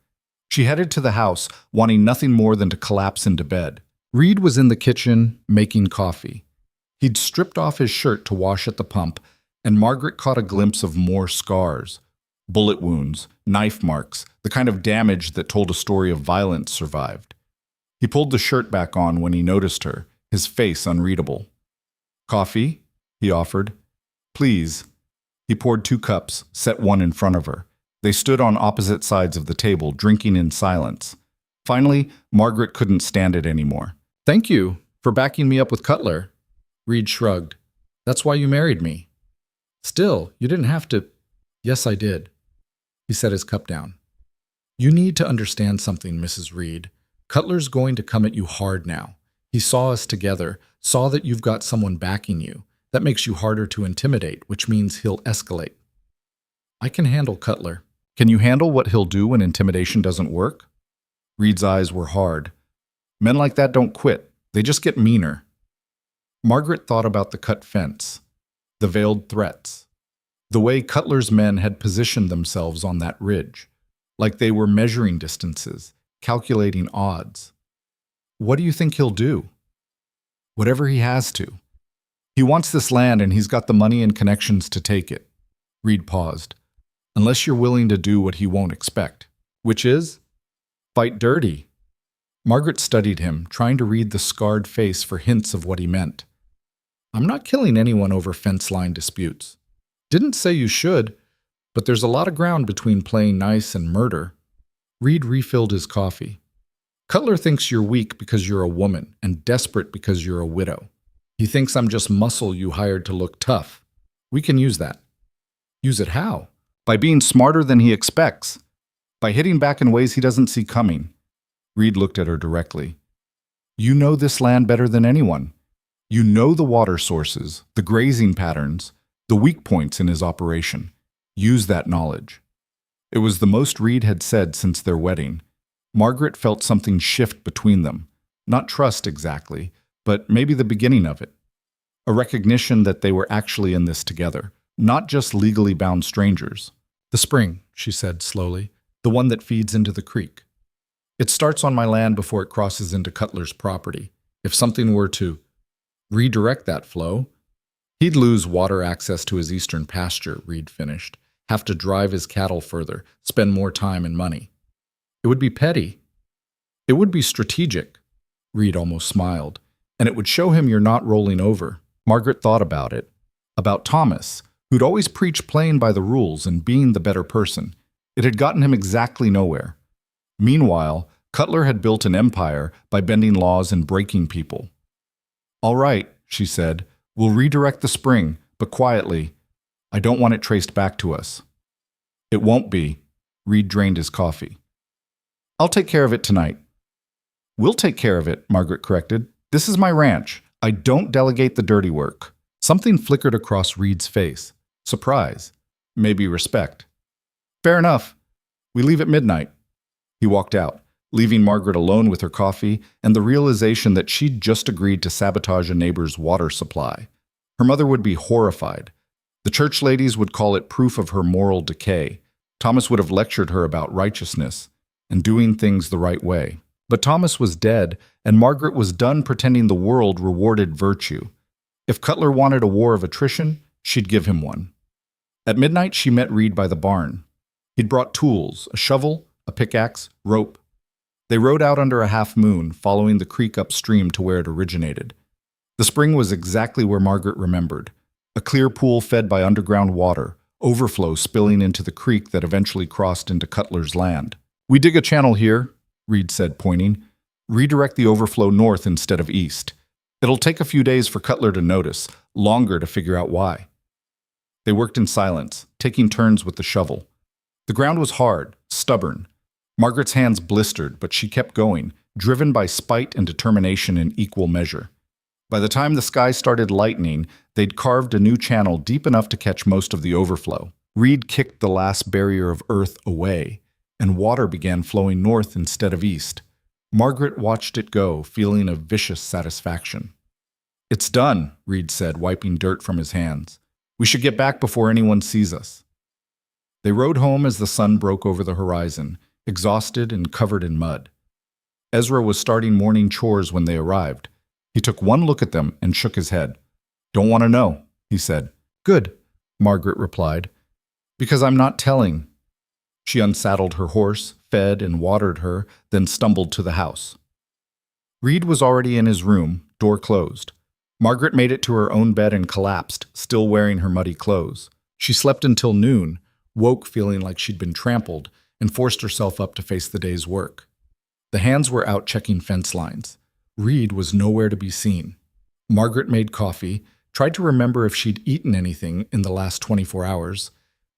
She headed to the house, wanting nothing more than to collapse into bed. Reed was in the kitchen, making coffee. He'd stripped off his shirt to wash at the pump, and Margaret caught a glimpse of more scars. Bullet wounds, knife marks, the kind of damage that told a story of violence survived. He pulled the shirt back on when he noticed her, his face unreadable. "Coffee?" he offered. "Please." He poured 2 cups, set one in front of her. They stood on opposite sides of the table, drinking in silence. Finally, Margaret couldn't stand it anymore. "Thank you for backing me up with Cutler." Reed shrugged. "That's why you married me." "Still, you didn't have to." "Yes, I did." He set his cup down. "You need to understand something, Mrs. Reed. Cutler's going to come at you hard now. He saw us together, saw that you've got someone backing you. That makes you harder to intimidate, which means he'll escalate." "I can handle Cutler." "Can you handle what he'll do when intimidation doesn't work?" Reed's eyes were hard. "Men like that don't quit. They just get meaner." Margaret thought about the cut fence, the veiled threats, the way Cutler's men had positioned themselves on that ridge, like they were measuring distances, calculating odds. "What do you think he'll do?" "Whatever he has to. He wants this land and he's got the money and connections to take it." Reed paused. "Unless you're willing to do what he won't expect." "Which is?" "Fight dirty." Margaret studied him, trying to read the scarred face for hints of what he meant. "I'm not killing anyone over fence line disputes." "Didn't say you should, but there's a lot of ground between playing nice and murder." Reed refilled his coffee. "Cutler thinks you're weak because you're a woman and desperate because you're a widow. He thinks I'm just muscle you hired to look tough. We can use that." "Use it how?" "By being smarter than he expects. By hitting back in ways he doesn't see coming." Reed looked at her directly. "You know this land better than anyone. You know the water sources, the grazing patterns, the weak points in his operation. Use that knowledge." It was the most Reed had said since their wedding. Margaret felt something shift between them. Not trust exactly, but maybe the beginning of it. A recognition that they were actually in this together, not just legally bound strangers. "The spring," she said slowly, "the one that feeds into the creek. It starts on my land before it crosses into Cutler's property. If something were to redirect that flow, he'd lose water access to his eastern pasture," Reed finished. "Have to drive his cattle further, spend more time and money. It would be petty. It would be strategic." Reed almost smiled. "And it would show him you're not rolling over." Margaret thought about it. About Thomas, who'd always preached playing by the rules and being the better person. It had gotten him exactly nowhere. Meanwhile, Cutler had built an empire by bending laws and breaking people. "All right," she said, "we'll redirect the spring, but quietly. I don't want it traced back to us." "It won't be." Reed drained his coffee. "I'll take care of it tonight." "We'll take care of it," Margaret corrected. "This is my ranch. I don't delegate the dirty work." Something flickered across Reed's face. Surprise. Maybe respect. "Fair enough. We leave at midnight." He walked out, leaving Margaret alone with her coffee and the realization that she'd just agreed to sabotage a neighbor's water supply. Her mother would be horrified. The church ladies would call it proof of her moral decay. Thomas would have lectured her about righteousness and doing things the right way. But Thomas was dead, and Margaret was done pretending the world rewarded virtue. If Cutler wanted a war of attrition, she'd give him one. At midnight, she met Reed by the barn. He'd brought tools, a shovel, a pickaxe, rope. They rode out under a half moon, following the creek upstream to where it originated. The spring was exactly where Margaret remembered. A clear pool fed by underground water, overflow spilling into the creek that eventually crossed into Cutler's land. "We dig a channel here," Reed said, pointing. "Redirect the overflow north instead of east. It'll take a few days for Cutler to notice, longer to figure out why." They worked in silence, taking turns with the shovel. The ground was hard, stubborn. Margaret's hands blistered, but she kept going, driven by spite and determination in equal measure. By the time the sky started lightening, they'd carved a new channel deep enough to catch most of the overflow. Reed kicked the last barrier of earth away, and water began flowing north instead of east. Margaret watched it go, feeling a vicious satisfaction. "It's done," Reed said, wiping dirt from his hands. "We should get back before anyone sees us." They rode home as the sun broke over the horizon, exhausted and covered in mud. Ezra was starting morning chores when they arrived. He took one look at them and shook his head. "Don't want to know," he said. "Good," Margaret replied. "Because I'm not telling." She unsaddled her horse, fed and watered her, then stumbled to the house. Reed was already in his room, door closed. Margaret made it to her own bed and collapsed, still wearing her muddy clothes. She slept until noon, woke feeling like she'd been trampled, and forced herself up to face the day's work. The hands were out checking fence lines. Reed was nowhere to be seen. Margaret made coffee, tried to remember if she'd eaten anything in the last 24 hours,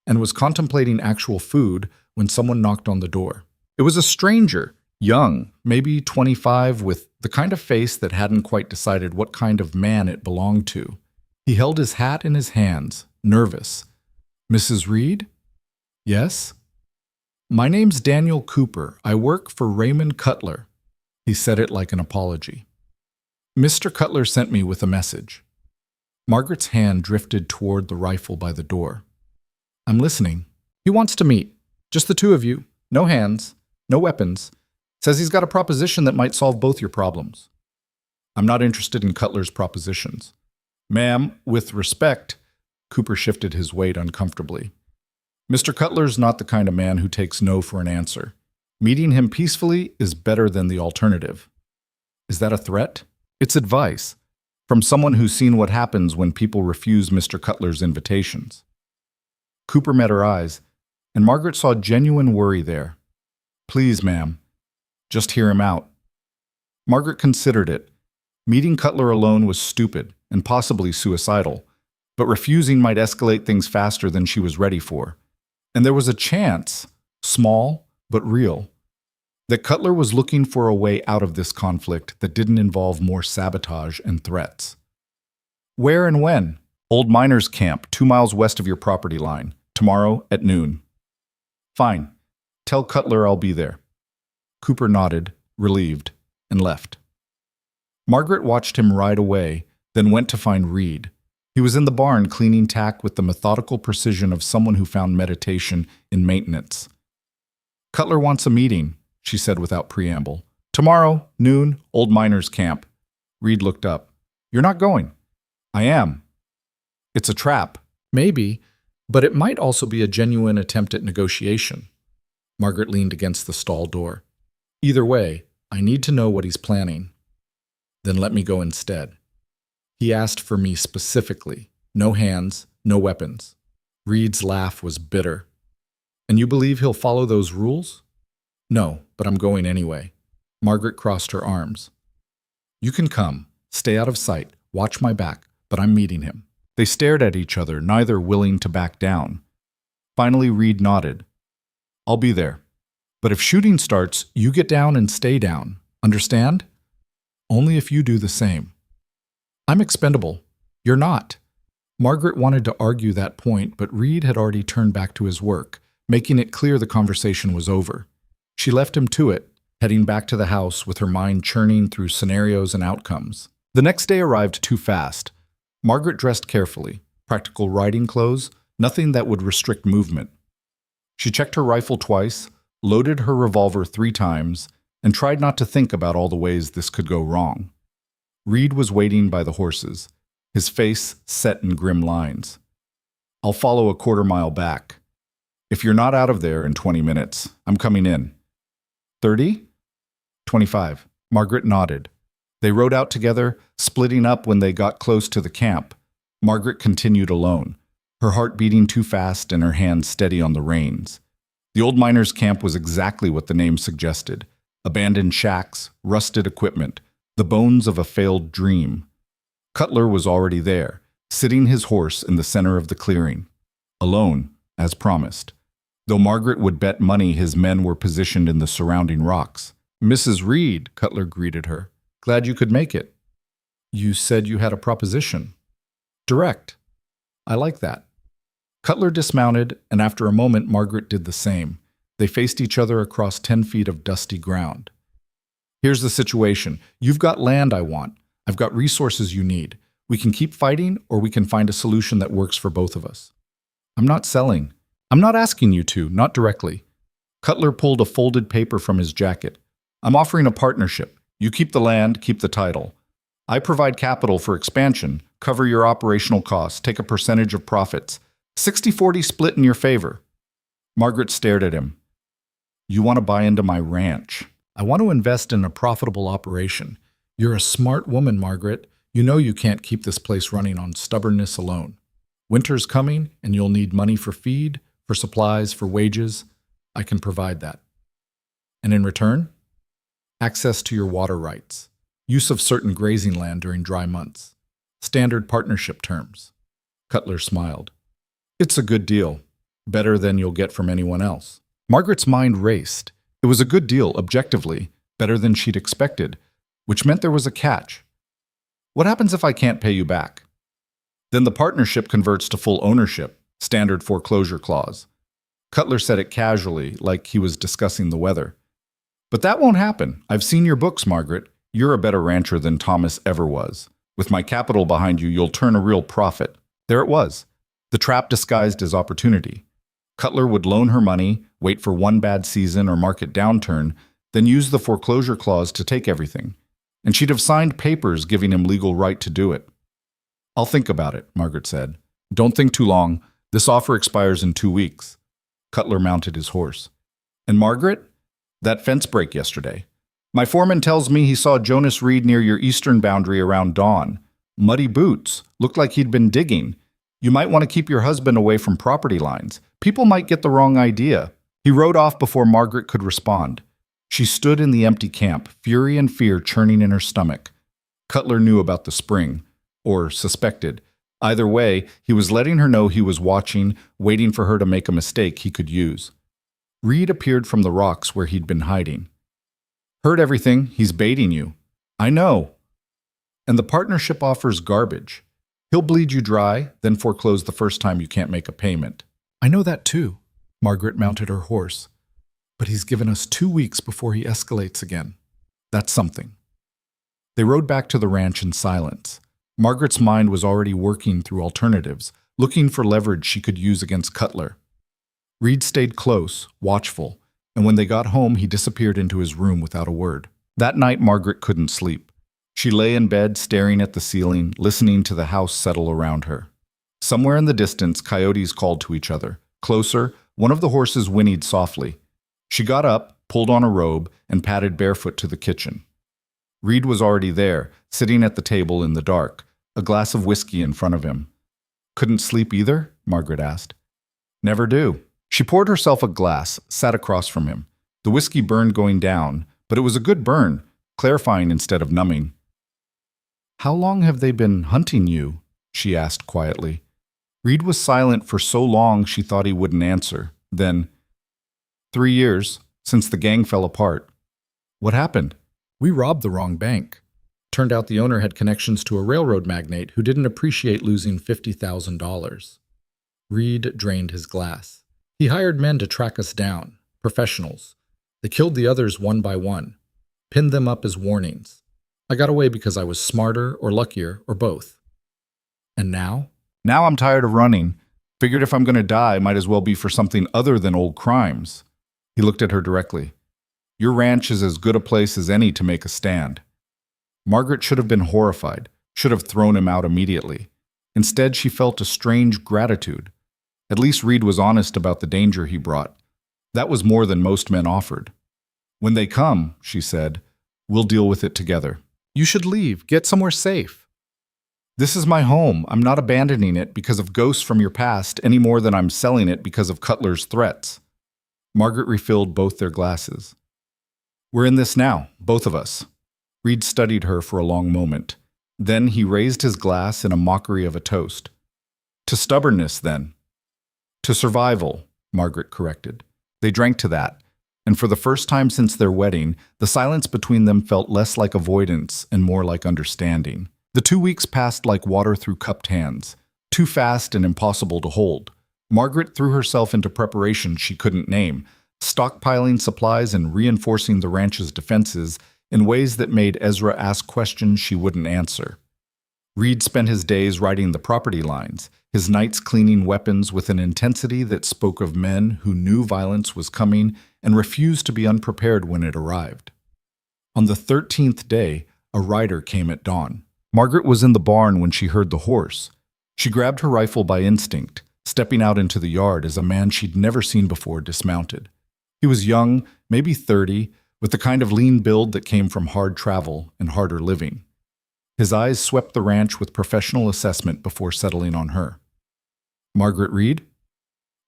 and was contemplating actual food when someone knocked on the door. It was a stranger, young, maybe 25, with the kind of face that hadn't quite decided what kind of man it belonged to. He held his hat in his hands, nervous. "Mrs. Reed?" "Yes?" "My name's Daniel Cooper. I work for Raymond Cutler." He said it like an apology. "Mr. Cutler sent me with a message." Margaret's hand drifted toward the rifle by the door. "I'm listening. He wants to meet. Just the two of you. No hands. No weapons. Says he's got a proposition that might solve both your problems." "I'm not interested in Cutler's propositions." "Ma'am, with respect," Cooper shifted his weight uncomfortably. "Mr. Cutler's not the kind of man who takes no for an answer. Meeting him peacefully is better than the alternative." "Is that a threat?" "It's advice. From someone who's seen what happens when people refuse Mr. Cutler's invitations." Cooper met her eyes, and Margaret saw genuine worry there. "Please, ma'am. Just hear him out." Margaret considered it. Meeting Cutler alone was stupid and possibly suicidal, but refusing might escalate things faster than she was ready for. And there was a chance, small but real, that Cutler was looking for a way out of this conflict that didn't involve more sabotage and threats. "Where and when?" "Old Miners' Camp, 2 miles west of your property line. Tomorrow at noon." "Fine. Tell Cutler I'll be there." Cooper nodded, relieved, and left. Margaret watched him ride away, then went to find Reed. He was in the barn cleaning tack with the methodical precision of someone who found meditation in maintenance. "Cutler wants a meeting," she said without preamble. "Tomorrow, noon, Old Miners' Camp." Reed looked up. "You're not going." "I am." "It's a trap." "Maybe, but it might also be a genuine attempt at negotiation." Margaret leaned against the stall door. "Either way, I need to know what he's planning." "Then let me go instead." "He asked for me specifically. No hands, no weapons." Reed's laugh was bitter. "And you believe he'll follow those rules?" "No, but I'm going anyway." Margaret crossed her arms. "You can come. Stay out of sight. Watch my back, but I'm meeting him." They stared at each other, neither willing to back down. Finally, Reed nodded. "I'll be there. But if shooting starts, you get down and stay down. Understand?" "Only if you do the same." "I'm expendable." "You're not." Margaret wanted to argue that point, but Reed had already turned back to his work, making it clear the conversation was over. She left him to it, heading back to the house with her mind churning through scenarios and outcomes. The next day arrived too fast. Margaret dressed carefully, practical riding clothes, nothing that would restrict movement. She checked her rifle twice, loaded her revolver 3 times, and tried not to think about all the ways this could go wrong. Reed was waiting by the horses, his face set in grim lines. "I'll follow a 1/4 mile back. If you're not out of there in 20 minutes, I'm coming in." 30? 25. Margaret nodded. They rode out together, splitting up when they got close to the camp. Margaret continued alone, her heart beating too fast and her hands steady on the reins. The Old Miners' Camp was exactly what the name suggested. Abandoned shacks, rusted equipment, the bones of a failed dream. Cutler was already there, sitting his horse in the center of the clearing. Alone, as promised. Though Margaret would bet money his men were positioned in the surrounding rocks. "Mrs. Reed," Cutler greeted her. "Glad you could make it." "You said you had a proposition." "Direct." "I like that." Cutler dismounted, and after a moment Margaret did the same. They faced each other across 10 feet of dusty ground. "Here's the situation. You've got land I want. I've got resources you need. We can keep fighting, or we can find a solution that works for both of us." "I'm not selling." "I'm not asking you to, not directly." Cutler pulled a folded paper from his jacket. "I'm offering a partnership. You keep the land, keep the title. I provide capital for expansion, cover your operational costs, take a percentage of profits. 60-40 split in your favor." Margaret stared at him. You want to buy into my ranch. I want to invest in a profitable operation. You're a smart woman, Margaret. You know you can't keep this place running on stubbornness alone. Winter's coming, and you'll need money for feed, for supplies, for wages. I can provide that. And in return, access to your water rights, use of certain grazing land during dry months, standard partnership terms. Cutler smiled. It's a good deal, better than you'll get from anyone else. Margaret's mind raced. It was a good deal, objectively, better than she'd expected, which meant there was a catch. What happens if I can't pay you back? Then the partnership converts to full ownership, standard foreclosure clause. Cutler said it casually, like he was discussing the weather. But that won't happen. I've seen your books, Margaret. You're a better rancher than Thomas ever was. With my capital behind you, you'll turn a real profit. There it was. The trap disguised as opportunity. Cutler would loan her money, wait for one bad season or market downturn, then use the foreclosure clause to take everything. And she'd have signed papers giving him legal right to do it. I'll think about it, Margaret said. Don't think too long. This offer expires in 2 weeks. Cutler mounted his horse. And Margaret? That fence break yesterday. My foreman tells me he saw Jonas Reed near your eastern boundary around dawn. Muddy boots. Looked like he'd been digging. You might want to keep your husband away from property lines. People might get the wrong idea. He rode off before Margaret could respond. She stood in the empty camp, fury and fear churning in her stomach. Cutler knew about the spring, or suspected. Either way, he was letting her know he was watching, waiting for her to make a mistake he could use. Reed appeared from the rocks where he'd been hiding. Heard everything. He's baiting you. I know. And the partnership offers garbage. He'll bleed you dry, then foreclose the first time you can't make a payment. I know that too. Margaret mounted her horse. But he's given us 2 weeks before he escalates again. That's something. They rode back to the ranch in silence. Margaret's mind was already working through alternatives, looking for leverage she could use against Cutler. Reed stayed close, watchful, and when they got home, he disappeared into his room without a word. That night, Margaret couldn't sleep. She lay in bed, staring at the ceiling, listening to the house settle around her. Somewhere in the distance, coyotes called to each other. Closer, one of the horses whinnied softly. She got up, pulled on a robe, and padded barefoot to the kitchen. Reed was already there, sitting at the table in the dark, a glass of whiskey in front of him. Couldn't sleep either? Margaret asked. Never do. She poured herself a glass, sat across from him. The whiskey burned going down, but it was a good burn, clarifying instead of numbing. How long have they been hunting you? She asked quietly. Reed was silent for so long she thought he wouldn't answer. Then, 3 years, since the gang fell apart. What happened? We robbed the wrong bank. Turned out the owner had connections to a railroad magnate who didn't appreciate losing $50,000. Reed drained his glass. He hired men to track us down, professionals. They killed the others one by one, pinned them up as warnings. I got away because I was smarter or luckier or both. And now? Now I'm tired of running. Figured if I'm going to die, might as well be for something other than old crimes. He looked at her directly. Your ranch is as good a place as any to make a stand. Margaret should have been horrified, should have thrown him out immediately. Instead, she felt a strange gratitude. At least Reed was honest about the danger he brought. That was more than most men offered. When they come, she said, we'll deal with it together. You should leave, get somewhere safe. This is my home. I'm not abandoning it because of ghosts from your past any more than I'm selling it because of Cutler's threats. Margaret refilled both their glasses. We're in this now, both of us. Reed studied her for a long moment. Then he raised his glass in a mockery of a toast. To stubbornness, then. To survival, Margaret corrected. They drank to that, and for the first time since their wedding, the silence between them felt less like avoidance and more like understanding. The 2 weeks passed like water through cupped hands, too fast and impossible to hold. Margaret threw herself into preparations she couldn't name, stockpiling supplies and reinforcing the ranch's defenses in ways that made Ezra ask questions she wouldn't answer. Reed spent his days writing the property lines, his nights cleaning weapons with an intensity that spoke of men who knew violence was coming and refused to be unprepared when it arrived. On the 13th day, a rider came at dawn. Margaret was in the barn when she heard the horse. She grabbed her rifle by instinct, stepping out into the yard as a man she'd never seen before dismounted. He was young, maybe 30, with the kind of lean build that came from hard travel and harder living. His eyes swept the ranch with professional assessment before settling on her. Margaret Reed?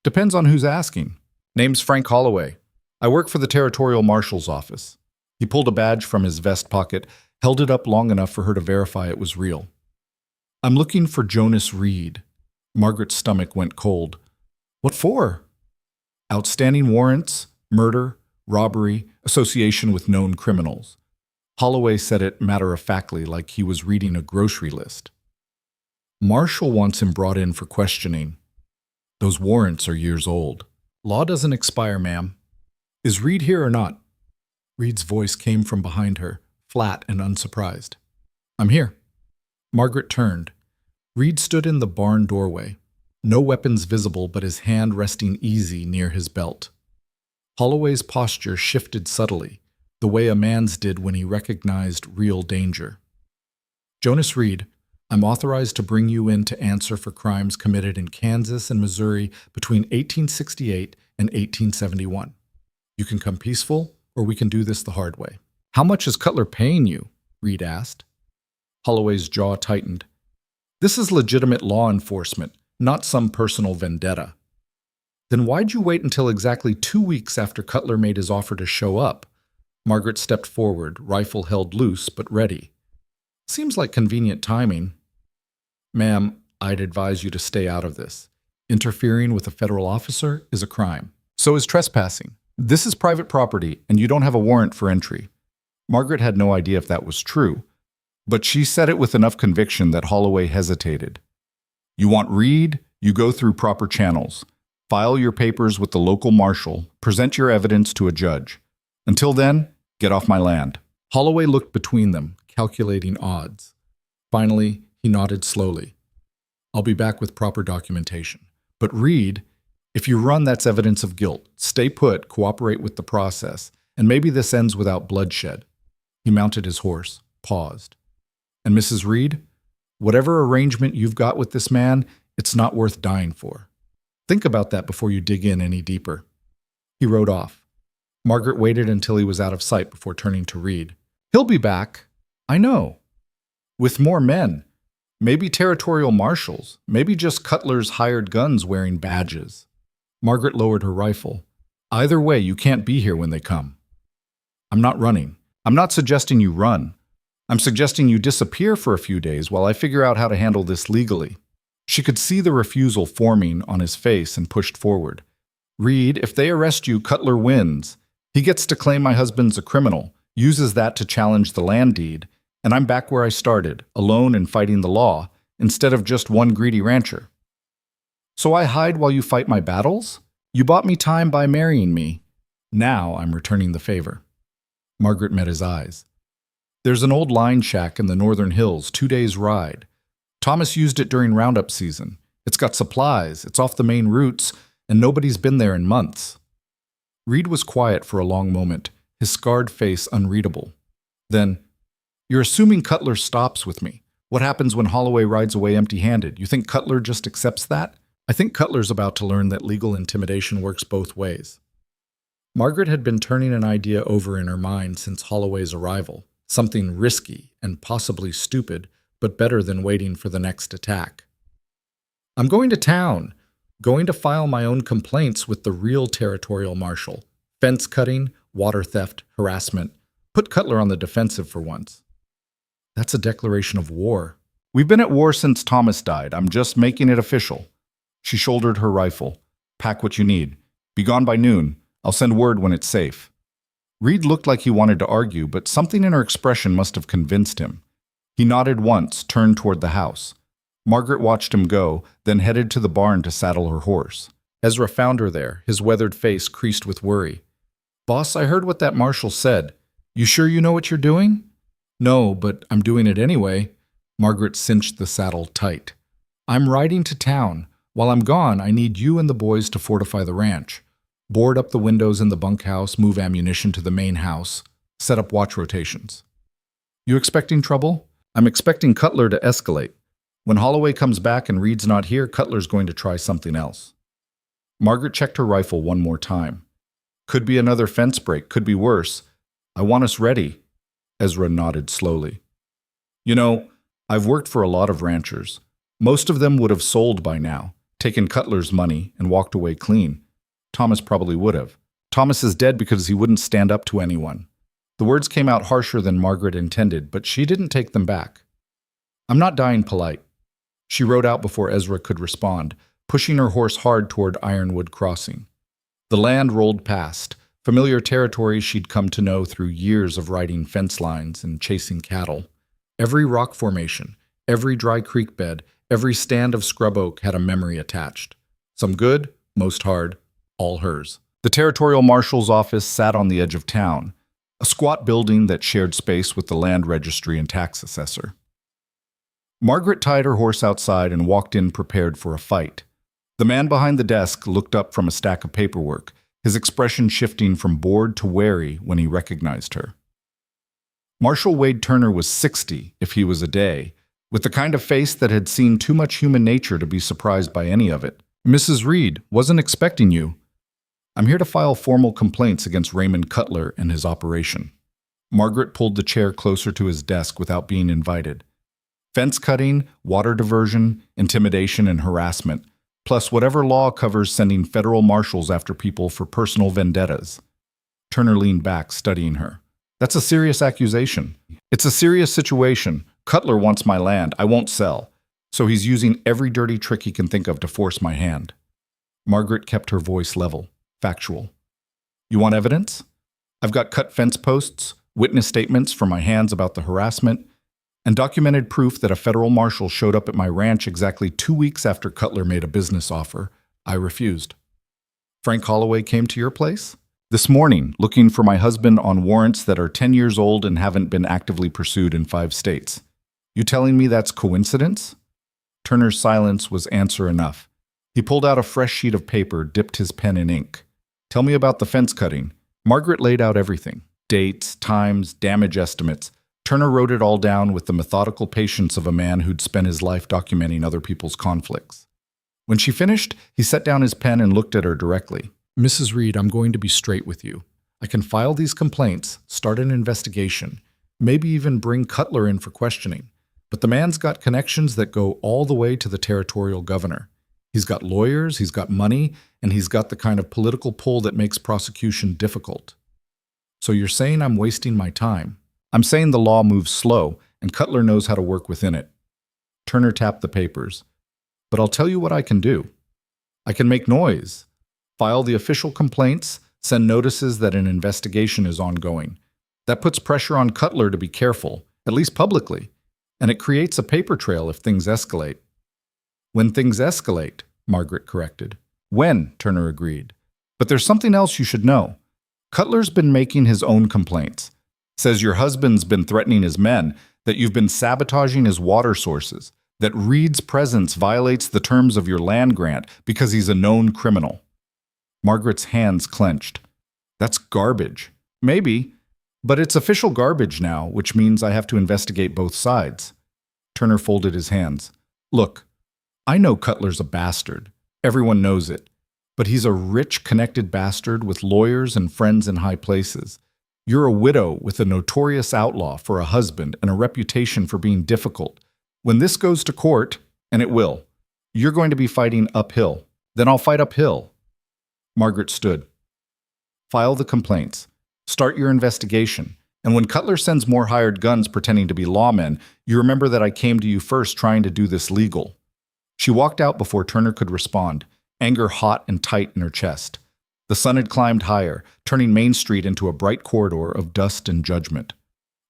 Depends on who's asking. Name's Frank Holloway. I work for the Territorial Marshal's office. He pulled a badge from his vest pocket, held it up long enough for her to verify it was real. I'm looking for Jonas Reed. Margaret's stomach went cold. What for? Outstanding warrants, murder, robbery, association with known criminals. Holloway said it matter-of-factly, like he was reading a grocery list. Marshall wants him brought in for questioning. Those warrants are years old. Law doesn't expire, ma'am. Is Reed here or not? Reed's voice came from behind her, flat and unsurprised. I'm here. Margaret turned. Reed stood in the barn doorway, no weapons visible but his hand resting easy near his belt. Holloway's posture shifted subtly, the way a man's did when he recognized real danger. Jonas Reed, I'm authorized to bring you in to answer for crimes committed in Kansas and Missouri between 1868 and 1871. You can come peaceful, or we can do this the hard way. How much is Cutler paying you? Reed asked. Holloway's jaw tightened. This is legitimate law enforcement, not some personal vendetta. Then why'd you wait until exactly 2 weeks after Cutler made his offer to show up? Margaret stepped forward, rifle held loose but ready. Seems like convenient timing. Ma'am, I'd advise you to stay out of this. Interfering with a federal officer is a crime. So is trespassing. This is private property, and you don't have a warrant for entry. Margaret had no idea if that was true, but she said it with enough conviction that Holloway hesitated. You want Reed? You go through proper channels. File your papers with the local marshal. Present your evidence to a judge. Until then, get off my land. Holloway looked between them, calculating odds. Finally, he nodded slowly. I'll be back with proper documentation. But Reed, if you run, that's evidence of guilt. Stay put, cooperate with the process, and maybe this ends without bloodshed. He mounted his horse, paused. And Mrs. Reed, whatever arrangement you've got with this man, it's not worth dying for. Think about that before you dig in any deeper. He rode off. Margaret waited until he was out of sight before turning to Reed. He'll be back. I know. With more men. Maybe territorial marshals. Maybe just Cutler's hired guns wearing badges. Margaret lowered her rifle. Either way, you can't be here when they come. I'm not running. I'm not suggesting you run. I'm suggesting you disappear for a few days while I figure out how to handle this legally. She could see the refusal forming on his face and pushed forward. Reed, if they arrest you, Cutler wins. He gets to claim my husband's a criminal, uses that to challenge the land deed, and I'm back where I started, alone and fighting the law, instead of just one greedy rancher. So I hide while you fight my battles? You bought me time by marrying me. Now I'm returning the favor. Margaret met his eyes. There's an old line shack in the northern hills, 2 days' ride. Thomas used it during roundup season. It's got supplies, it's off the main routes, and nobody's been there in months. Reed was quiet for a long moment, his scarred face unreadable. Then, you're assuming Cutler stops with me. What happens when Holloway rides away empty-handed? You think Cutler just accepts that? I think Cutler's about to learn that legal intimidation works both ways. Margaret had been turning an idea over in her mind since Holloway's arrival, something risky and possibly stupid, but better than waiting for the next attack. I'm going to town, going to file my own complaints with the real territorial marshal. Fence cutting, water theft, harassment. Put Cutler on the defensive for once. That's a declaration of war. We've been at war since Thomas died. I'm just making it official. She shouldered her rifle. Pack what you need. Be gone by noon. I'll send word when it's safe. Reed looked like he wanted to argue, but something in her expression must have convinced him. He nodded once, turned toward the house. Margaret watched him go, then headed to the barn to saddle her horse. Ezra found her there, his weathered face creased with worry. Boss, I heard what that marshal said. You sure you know what you're doing? No, but I'm doing it anyway. Margaret cinched the saddle tight. I'm riding to town. While I'm gone, I need you and the boys to fortify the ranch. Board up the windows in the bunkhouse, move ammunition to the main house, set up watch rotations. You expecting trouble? I'm expecting Cutler to escalate. When Holloway comes back and Reed's not here, Cutler's going to try something else. Margaret checked her rifle one more time. Could be another fence break, could be worse. I want us ready. Ezra nodded slowly. You know, I've worked for a lot of ranchers. Most of them would have sold by now, taken Cutler's money, and walked away clean. Thomas probably would have. Thomas is dead because he wouldn't stand up to anyone. The words came out harsher than Margaret intended, but she didn't take them back. I'm not dying polite. She rode out before Ezra could respond, pushing her horse hard toward Ironwood Crossing. The land rolled past, familiar territory she'd come to know through years of riding fence lines and chasing cattle. Every rock formation, every dry creek bed, every stand of scrub oak had a memory attached. Some good, most hard, all hers. The territorial marshal's office sat on the edge of town, a squat building that shared space with the land registry and tax assessor. Margaret tied her horse outside and walked in prepared for a fight. The man behind the desk looked up from a stack of paperwork, his expression shifting from bored to wary when he recognized her. Marshal Wade Turner was 60 if he was a day, with the kind of face that had seen too much human nature to be surprised by any of it. Mrs. Reed, wasn't expecting you. I'm here to file formal complaints against Raymond Cutler and his operation. Margaret pulled the chair closer to his desk without being invited. Fence cutting, water diversion, intimidation, and harassment, plus whatever law covers sending federal marshals after people for personal vendettas. Turner leaned back, studying her. That's a serious accusation. It's a serious situation. Cutler wants my land. I won't sell. So he's using every dirty trick he can think of to force my hand. Margaret kept her voice level, factual. You want evidence? I've got cut fence posts, witness statements from my hands about the harassment, and documented proof that a federal marshal showed up at my ranch exactly 2 weeks after Cutler made a business offer. I refused. Frank Holloway came to your place? This morning, looking for my husband on warrants that are 10 years old and haven't been actively pursued in 5 states. You telling me that's coincidence? Turner's silence was answer enough. He pulled out a fresh sheet of paper, dipped his pen in ink. Tell me about the fence cutting. Margaret laid out everything. Dates, times, damage estimates. Turner wrote it all down with the methodical patience of a man who'd spent his life documenting other people's conflicts. When she finished, he set down his pen and looked at her directly. Mrs. Reed, I'm going to be straight with you. I can file these complaints, start an investigation, maybe even bring Cutler in for questioning. But the man's got connections that go all the way to the territorial governor. He's got lawyers, he's got money, and he's got the kind of political pull that makes prosecution difficult. So you're saying I'm wasting my time? I'm saying the law moves slow, and Cutler knows how to work within it. Turner tapped the papers. But I'll tell you what I can do. I can make noise, file the official complaints, send notices that an investigation is ongoing. That puts pressure on Cutler to be careful, at least publicly, and it creates a paper trail if things escalate. When things escalate, Margaret corrected. When, Turner agreed. But there's something else you should know. Cutler's been making his own complaints. Says your husband's been threatening his men, that you've been sabotaging his water sources, that Reed's presence violates the terms of your land grant because he's a known criminal. Margaret's hands clenched. That's garbage. Maybe, but it's official garbage now, which means I have to investigate both sides. Turner folded his hands. Look, I know Cutler's a bastard. Everyone knows it. But he's a rich, connected bastard with lawyers and friends in high places. You're a widow with a notorious outlaw for a husband and a reputation for being difficult. When this goes to court, and it will, you're going to be fighting uphill. Then I'll fight uphill. Margaret stood. File the complaints. Start your investigation. And when Cutler sends more hired guns pretending to be lawmen, you remember that I came to you first trying to do this legal. She walked out before Turner could respond, anger hot and tight in her chest. The sun had climbed higher, turning Main Street into a bright corridor of dust and judgment.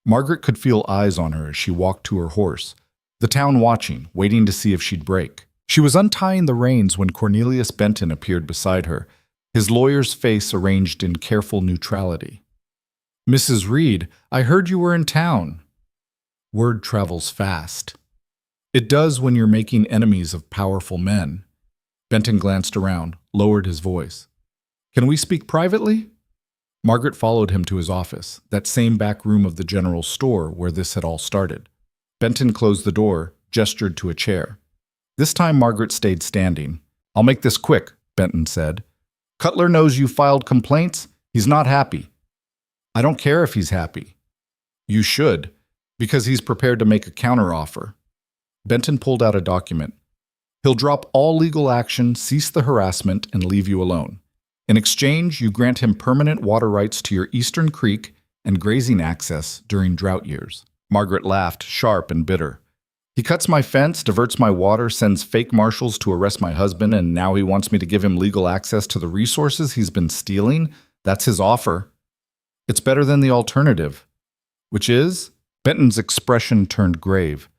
Margaret could feel eyes on her as she walked to her horse, the town watching, waiting to see if she'd break. She was untying the reins when Cornelius Benton appeared beside her, his lawyer's face arranged in careful neutrality. Mrs. Reed, I heard you were in town. Word travels fast. It does when you're making enemies of powerful men. Benton glanced around, lowered his voice. Can we speak privately? Margaret followed him to his office, that same back room of the general store where this had all started. Benton closed the door, gestured to a chair. This time Margaret stayed standing. I'll make this quick, Benton said. Cutler knows you filed complaints, He's not happy. I don't care if he's happy. You should, because he's prepared to make a counteroffer. Benton pulled out a document. He'll drop all legal action, cease the harassment, and leave you alone. In exchange, you grant him permanent water rights to your eastern creek and grazing access during drought years. Margaret laughed, sharp and bitter. He cuts my fence, diverts my water, sends fake marshals to arrest my husband, and now he wants me to give him legal access to the resources he's been stealing? That's his offer. It's better than the alternative. Which is? Benton's expression turned grave.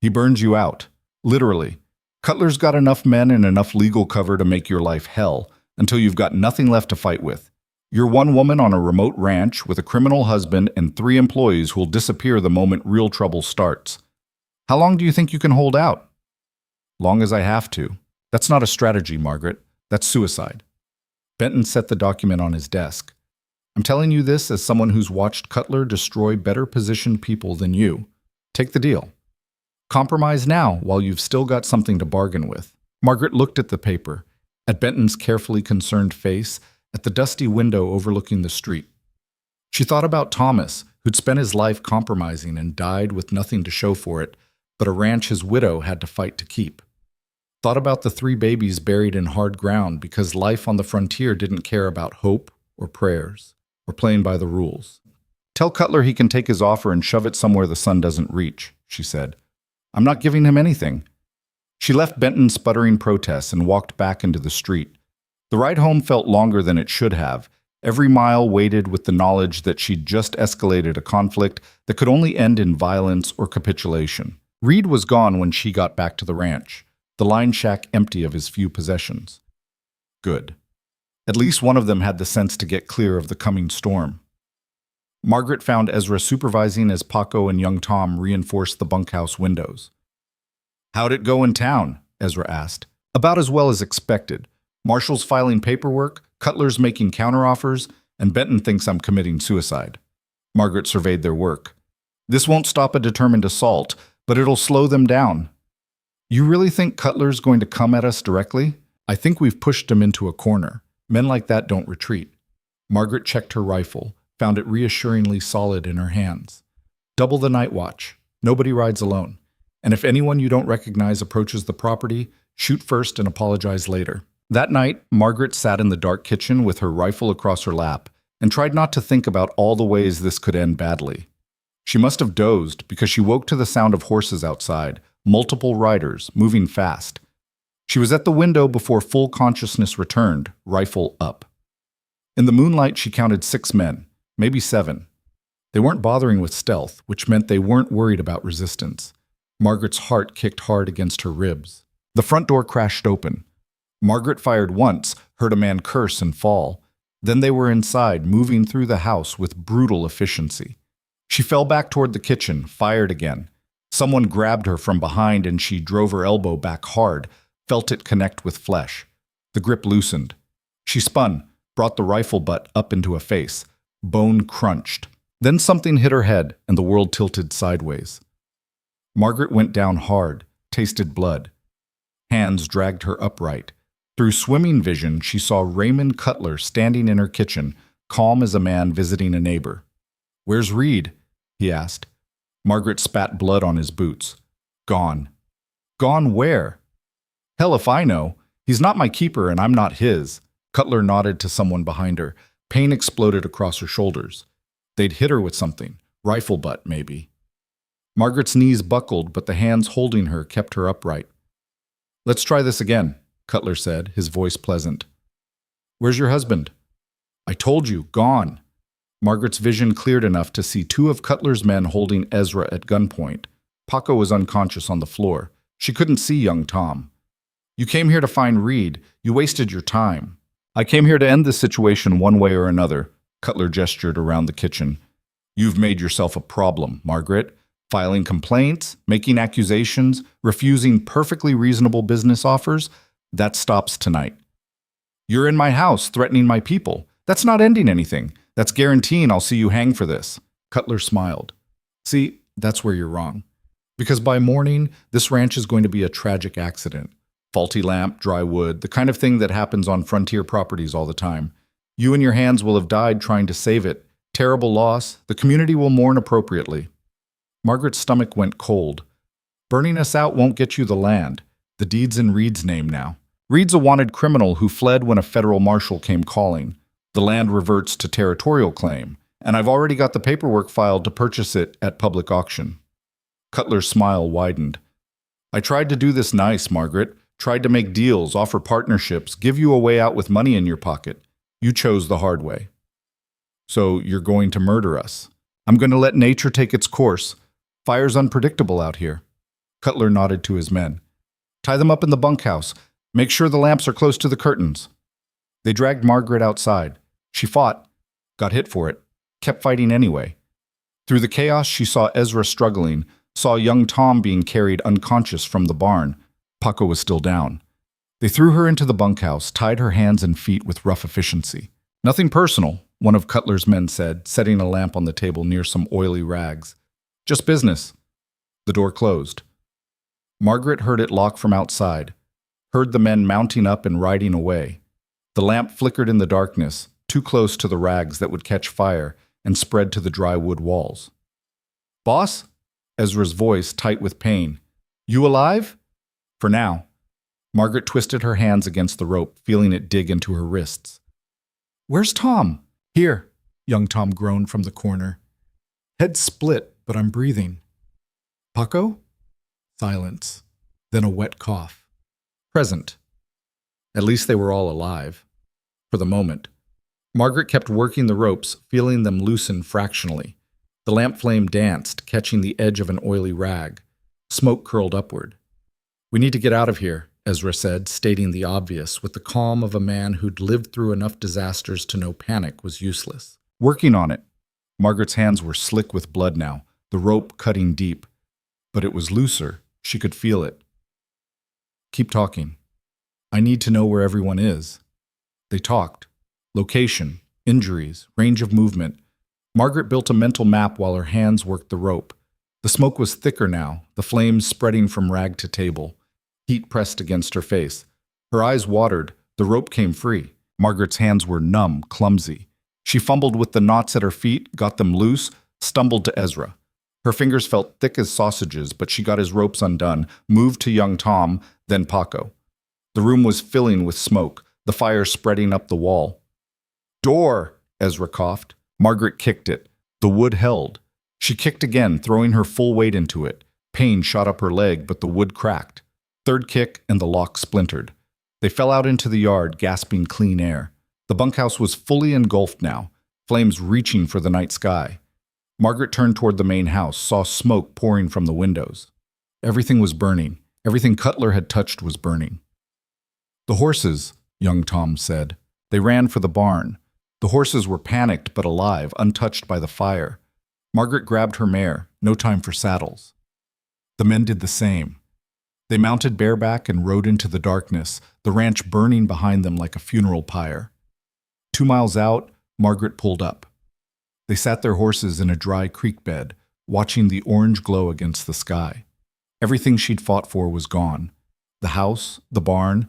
He burns you out. Literally. Cutler's got enough men and enough legal cover to make your life hell, until you've got nothing left to fight with. You're one woman on a remote ranch with a criminal husband and 3 employees who'll disappear the moment real trouble starts. How long do you think you can hold out? Long as I have to. That's not a strategy, Margaret. That's suicide. Benton set the document on his desk. I'm telling you this as someone who's watched Cutler destroy better-positioned people than you. Take the deal. Compromise now while you've still got something to bargain with. Margaret looked at the paper, at Benton's carefully concerned face, at the dusty window overlooking the street. She thought about Thomas, who'd spent his life compromising and died with nothing to show for it, but a ranch his widow had to fight to keep. Thought about the 3 babies buried in hard ground because life on the frontier didn't care about hope or prayers or playing by the rules. Tell Cutler he can take his offer and shove it somewhere the sun doesn't reach, she said. I'm not giving him anything. She left Benton's sputtering protests and walked back into the street. The ride home felt longer than it should have. Every mile weighted with the knowledge that she'd just escalated a conflict that could only end in violence or capitulation. Reed was gone when she got back to the ranch, the line shack empty of his few possessions. Good. At least one of them had the sense to get clear of the coming storm. Margaret found Ezra supervising as Paco and young Tom reinforced the bunkhouse windows. How'd it go in town? Ezra asked. About as well as expected. Marshall's filing paperwork, Cutler's making counteroffers, and Benton thinks I'm committing suicide. Margaret surveyed their work. This won't stop a determined assault, but it'll slow them down. You really think Cutler's going to come at us directly? I think we've pushed him into a corner. Men like that don't retreat. Margaret checked her rifle, found it reassuringly solid in her hands. Double the night watch. Nobody rides alone. And if anyone you don't recognize approaches the property, shoot first and apologize later. That night, Margaret sat in the dark kitchen with her rifle across her lap and tried not to think about all the ways this could end badly. She must have dozed because she woke to the sound of horses outside, multiple riders, moving fast. She was at the window before full consciousness returned, rifle up. In the moonlight, she counted 6 men, maybe 7. They weren't bothering with stealth, which meant they weren't worried about resistance. Margaret's heart kicked hard against her ribs. The front door crashed open. Margaret fired once, heard a man curse and fall. Then they were inside, moving through the house with brutal efficiency. She fell back toward the kitchen, fired again. Someone grabbed her from behind and she drove her elbow back hard, felt it connect with flesh. The grip loosened. She spun, brought the rifle butt up into a face. Bone crunched. Then something hit her head and the world tilted sideways. Margaret went down hard, tasted blood. Hands dragged her upright. Through swimming vision, she saw Raymond Cutler standing in her kitchen, calm as a man visiting a neighbor. "Where's Reed?" he asked. Margaret spat blood on his boots. "Gone." "Gone where?" "Hell if I know. He's not my keeper and I'm not his." Cutler nodded to someone behind her. Pain exploded across her shoulders. They'd hit her with something. Rifle butt, maybe. Margaret's knees buckled, but the hands holding her kept her upright. "Let's try this again," Cutler said, his voice pleasant. "Where's your husband?" "I told you, gone." Margaret's vision cleared enough to see 2 of Cutler's men holding Ezra at gunpoint. Paco was unconscious on the floor. She couldn't see young Tom. "You came here to find Reed. You wasted your time." "I came here to end this situation one way or another," Cutler gestured around the kitchen. "You've made yourself a problem, Margaret. Filing complaints, making accusations, refusing perfectly reasonable business offers. That stops tonight. You're in my house, threatening my people. That's not ending anything. That's guaranteeing I'll see you hang for this." Cutler smiled. "See, that's where you're wrong. Because by morning, this ranch is going to be a tragic accident. Faulty lamp, dry wood, the kind of thing that happens on frontier properties all the time. You and your hands will have died trying to save it. Terrible loss. The community will mourn appropriately. Margaret's stomach went cold. Burning us out won't get you the land. The deed's in Reed's name now. Reed's a wanted criminal who fled when a federal marshal came calling. The land reverts to territorial claim, and I've already got the paperwork filed to purchase it at public auction. Cutler's smile widened. I tried to do this nice, Margaret. Tried to make deals, offer partnerships, give you a way out with money in your pocket. You chose the hard way. So you're going to murder us. I'm going to let nature take its course. Fire's unpredictable out here. Cutler nodded to his men. Tie them up in the bunkhouse. Make sure the lamps are close to the curtains. They dragged Margaret outside. She fought, got hit for it, kept fighting anyway. Through the chaos, she saw Ezra struggling, saw young Tom being carried unconscious from the barn. Paco was still down. They threw her into the bunkhouse, tied her hands and feet with rough efficiency. Nothing personal, one of Cutler's men said, setting a lamp on the table near some oily rags. Just business. The door closed. Margaret heard it lock from outside, heard the men mounting up and riding away. The lamp flickered in the darkness, too close to the rags that would catch fire, and spread to the dry wood walls. Boss? Ezra's voice tight with pain. You alive? For now. Margaret twisted her hands against the rope, feeling it dig into her wrists. Where's Tom? Here, young Tom groaned from the corner. Head split, but I'm breathing. Paco? Silence. Then a wet cough. Present. At least they were all alive. For the moment. Margaret kept working the ropes, feeling them loosen fractionally. The lamp flame danced, catching the edge of an oily rag. Smoke curled upward. We need to get out of here, Ezra said, stating the obvious with the calm of a man who'd lived through enough disasters to know panic was useless. Working on it. Margaret's hands were slick with blood now, the rope cutting deep. But it was looser. She could feel it. Keep talking. I need to know where everyone is. They talked. Location, injuries, range of movement. Margaret built a mental map while her hands worked the rope. The smoke was thicker now, the flames spreading from rag to table. Heat pressed against her face. Her eyes watered. The rope came free. Margaret's hands were numb, clumsy. She fumbled with the knots at her feet, got them loose, stumbled to Ezra. Her fingers felt thick as sausages, but she got his ropes undone, moved to young Tom, then Paco. The room was filling with smoke, the fire spreading up the wall. Door! Ezra coughed. Margaret kicked it. The wood held. She kicked again, throwing her full weight into it. Pain shot up her leg, but the wood cracked. Third kick, and the lock splintered. They fell out into the yard, gasping clean air. The bunkhouse was fully engulfed now, flames reaching for the night sky. Margaret turned toward the main house, saw smoke pouring from the windows. Everything was burning. Everything Cutler had touched was burning. The horses, young Tom said. They ran for the barn. The horses were panicked but alive, untouched by the fire. Margaret grabbed her mare, no time for saddles. The men did the same. They mounted bareback and rode into the darkness, the ranch burning behind them like a funeral pyre. 2 miles out, Margaret pulled up. They sat their horses in a dry creek bed, watching the orange glow against the sky. Everything she'd fought for was gone. The house, the barn,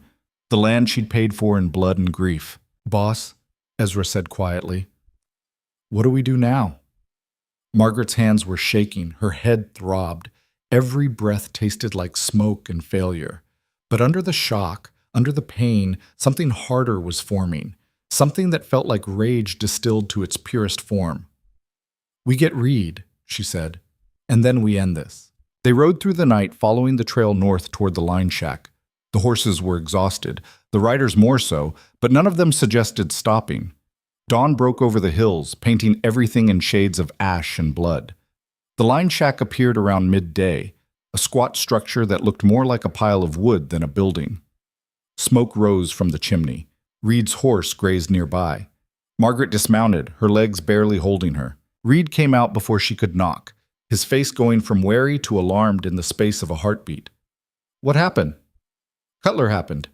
the land she'd paid for in blood and grief. Boss, Ezra said quietly, what do we do now? Margaret's hands were shaking, her head throbbed. Every breath tasted like smoke and failure. But under the shock, under the pain, something harder was forming, something that felt like rage distilled to its purest form. We get Reed, she said, and then we end this. They rode through the night, following the trail north toward the line shack. The horses were exhausted, the riders more so, but none of them suggested stopping. Dawn broke over the hills, painting everything in shades of ash and blood. The line shack appeared around midday, a squat structure that looked more like a pile of wood than a building. Smoke rose from the chimney. Reed's horse grazed nearby. Margaret dismounted, her legs barely holding her. Reed came out before she could knock, his face going from wary to alarmed in the space of a heartbeat. What happened? Cutler happened.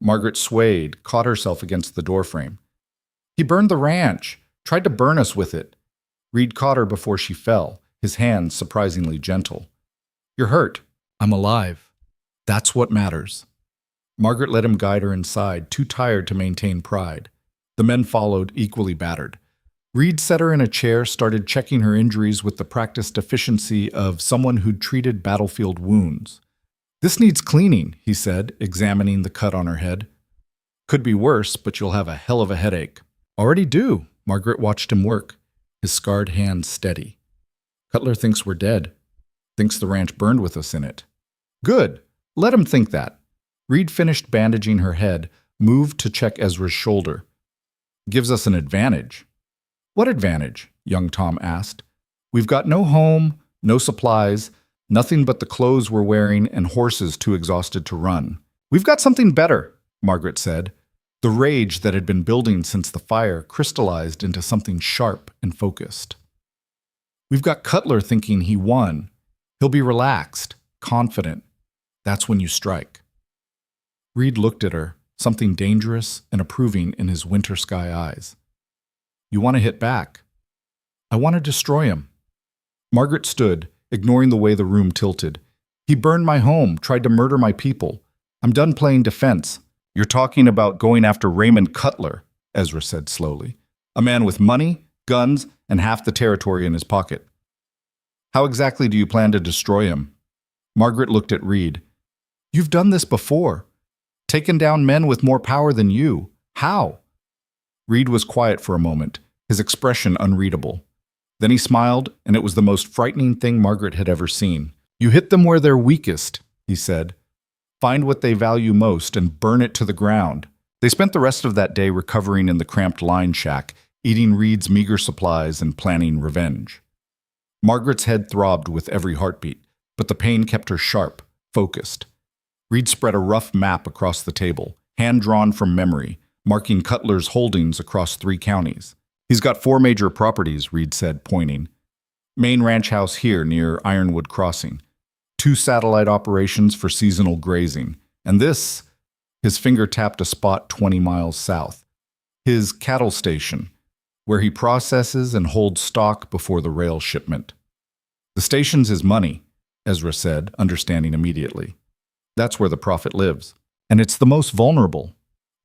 Margaret swayed, caught herself against the doorframe. He burned the ranch, tried to burn us with it. Reed caught her before she fell, his hands surprisingly gentle. You're hurt. I'm alive. That's what matters. Margaret let him guide her inside, too tired to maintain pride. The men followed, equally battered. Reed set her in a chair, started checking her injuries with the practiced efficiency of someone who'd treated battlefield wounds. "This needs cleaning," he said, examining the cut on her head. "Could be worse, but you'll have a hell of a headache." "Already do." Margaret watched him work, his scarred hands steady. "Cutler thinks we're dead. Thinks the ranch burned with us in it." "Good. Let him think that." Reed finished bandaging her head, moved to check Ezra's shoulder. "Gives us an advantage." "What advantage?" young Tom asked. "We've got no home, no supplies, nothing but the clothes we're wearing and horses too exhausted to run." "We've got something better," Margaret said. The rage that had been building since the fire crystallized into something sharp and focused. "We've got Cutler thinking he won. He'll be relaxed, confident. That's when you strike." Reed looked at her, something dangerous and approving in his winter sky eyes. "You want to hit back?" "I want to destroy him." Margaret stood, ignoring the way the room tilted. "He burned my home, tried to murder my people. I'm done playing defense." "You're talking about going after Raymond Cutler," Ezra said slowly. "A man with money, guns, and half the territory in his pocket. How exactly do you plan to destroy him?" Margaret looked at Reed. "You've done this before. Taken down men with more power than you. How?" Reed was quiet for a moment, his expression unreadable. Then he smiled, and it was the most frightening thing Margaret had ever seen. "You hit them where they're weakest," he said. "Find what they value most and burn it to the ground." They spent the rest of that day recovering in the cramped line shack, eating Reed's meager supplies and planning revenge. Margaret's head throbbed with every heartbeat, but the pain kept her sharp, focused. Reed spread a rough map across the table, hand-drawn from memory, marking Cutler's holdings across 3 counties. "He's got 4 major properties," Reed said, pointing. "Main ranch house here near Ironwood Crossing. 2 satellite operations for seasonal grazing. And this," his finger tapped a spot 20 miles south, "his cattle station, where he processes and holds stock before the rail shipment." "The station's his money," Ezra said, understanding immediately. "That's where the profit lives. And it's the most vulnerable."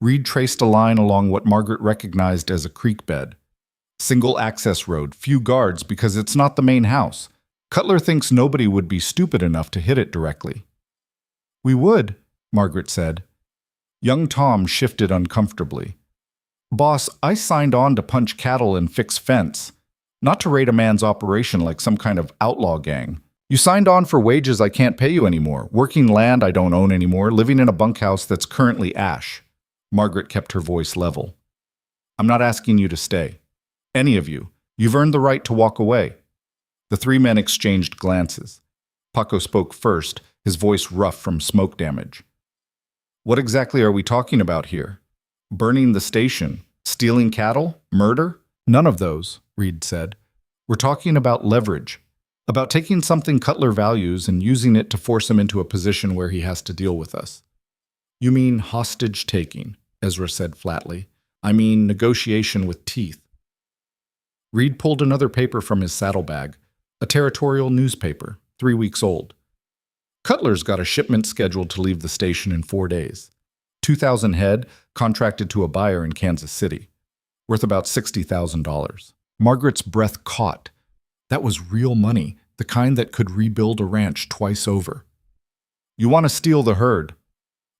Reed traced a line along what Margaret recognized as a creek bed. "Single access road, few guards because it's not the main house. Cutler thinks nobody would be stupid enough to hit it directly." "We would," Margaret said. Young Tom shifted uncomfortably. "Boss, I signed on to punch cattle and fix fence, not to raid a man's operation like some kind of outlaw gang. You signed on for wages I can't pay you anymore, working land I don't own anymore, living in a bunkhouse that's currently ash." Margaret kept her voice level. "I'm not asking you to stay. Any of you. You've earned the right to walk away." The 3 men exchanged glances. Paco spoke first, his voice rough from smoke damage. "What exactly are we talking about here? Burning the station? Stealing cattle? Murder?" "None of those," Reed said. "We're talking about leverage. About taking something Cutler values and using it to force him into a position where he has to deal with us." "You mean hostage-taking," Ezra said flatly. "I mean negotiation with teeth." Reed pulled another paper from his saddlebag, a territorial newspaper, 3 weeks old. "Cutler's got a shipment scheduled to leave the station in 4 days. 2,000 head, contracted to a buyer in Kansas City, worth about $60,000. Margaret's breath caught. That was real money, the kind that could rebuild a ranch twice over. "You want to steal the herd.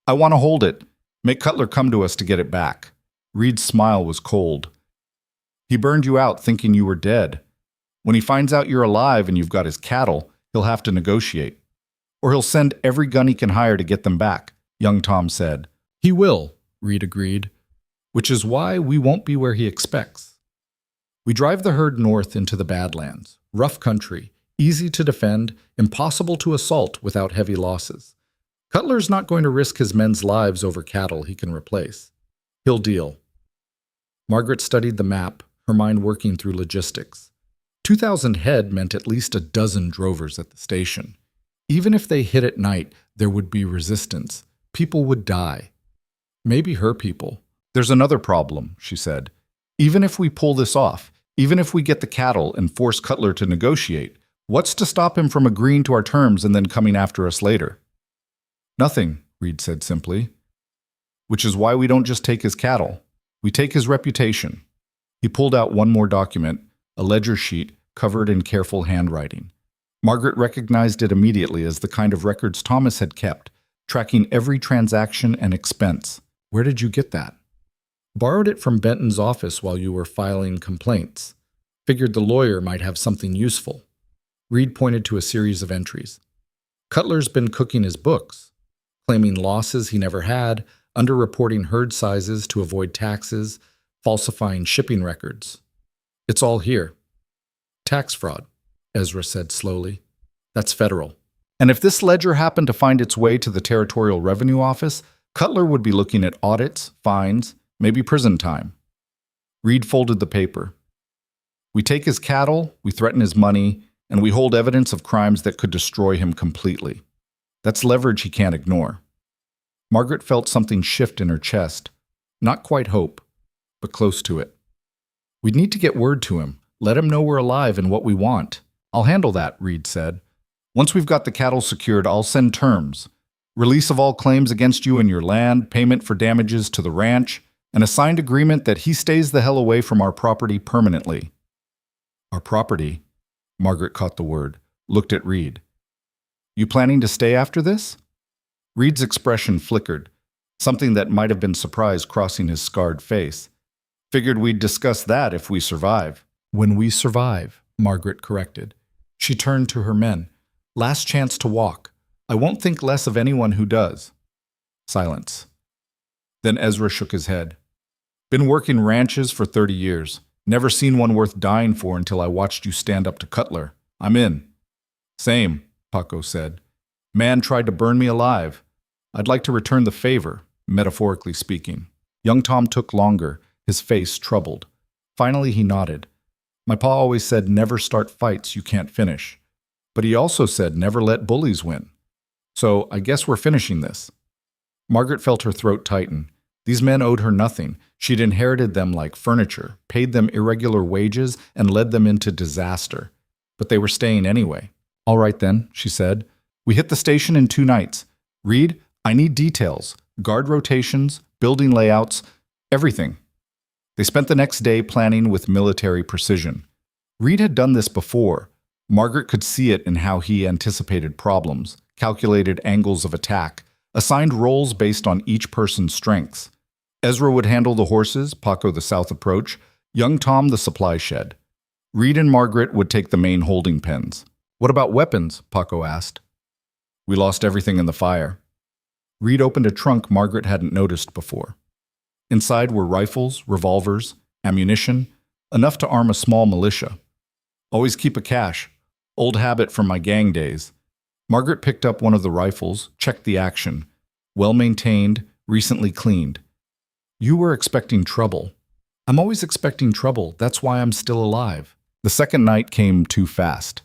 I want to hold it. Make Cutler come to us to get it back." Reed's smile was cold. "He burned you out thinking you were dead. When he finds out you're alive and you've got his cattle, he'll have to negotiate. Or he'll send every gun he can hire to get them back," young Tom said. "He will," Reed agreed, "which is why we won't be where he expects." We drive the herd north into the Badlands, rough country, easy to defend, impossible to assault without heavy losses. Cutler's not going to risk his men's lives over cattle he can replace. He'll deal. Margaret studied the map, her mind working through logistics. 2,000 head meant at least a dozen drovers at the station. Even if they hit at night, there would be resistance. People would die. Maybe her people. "There's another problem," she said. "Even if we pull this off, even if we get the cattle and force Cutler to negotiate, what's to stop him from agreeing to our terms and then coming after us later?" "Nothing," Reed said simply. "Which is why we don't just take his cattle. We take his reputation. He pulled out one more document, a ledger sheet covered in careful handwriting. Margaret recognized it immediately as the kind of records Thomas had kept, tracking every transaction and expense. Where did you get that? Borrowed it from Benton's office while you were filing complaints. Figured the lawyer might have something useful. Reed pointed to a series of entries. Cutler's been cooking his books, claiming losses he never had, underreporting herd sizes to avoid taxes, falsifying shipping records. It's all here. Tax fraud, Ezra said slowly. That's federal. And if this ledger happened to find its way to the Territorial Revenue Office, Cutler would be looking at audits, fines, maybe prison time. Reed folded the paper. We take his cattle, we threaten his money, and we hold evidence of crimes that could destroy him completely. That's leverage he can't ignore. Margaret felt something shift in her chest. Not quite hope, but close to it. We'd need to get word to him, let him know we're alive and what we want. I'll handle that, Reed said. Once we've got the cattle secured, I'll send terms. Release of all claims against you and your land, payment for damages to the ranch, and a signed agreement that he stays the hell away from our property permanently. Our property? Margaret caught the word, looked at Reed. You planning to stay after this? Reed's expression flickered, something that might have been surprise crossing his scarred face. Figured we'd discuss that if we survive. When we survive, Margaret corrected. She turned to her men. Last chance to walk. I won't think less of anyone who does. Silence. Then Ezra shook his head. Been working ranches for 30 years. Never seen one worth dying for until I watched you stand up to Cutler. I'm in. Same, Paco said. Man tried to burn me alive. I'd like to return the favor, metaphorically speaking. Young Tom took longer, his face troubled. Finally he nodded. My pa always said never start fights you can't finish. But he also said never let bullies win. So I guess we're finishing this. Margaret felt her throat tighten. These men owed her nothing. She'd inherited them like furniture, paid them irregular wages, and led them into disaster. But they were staying anyway. All right then, she said. We hit the station in 2 nights. Reed, I need details. Guard rotations, building layouts, everything. They spent the next day planning with military precision. Reed had done this before. Margaret could see it in how he anticipated problems, calculated angles of attack, assigned roles based on each person's strengths. Ezra would handle the horses, Paco the south approach, young Tom the supply shed. Reed and Margaret would take the main holding pens. What about weapons? Paco asked. We lost everything in the fire. Reed opened a trunk Margaret hadn't noticed before. Inside were rifles, revolvers, ammunition, enough to arm a small militia. Always keep a cache. Old habit from my gang days. Margaret picked up one of the rifles, checked the action. Well-maintained, recently cleaned. You were expecting trouble. I'm always expecting trouble. That's why I'm still alive. The second night came too fast.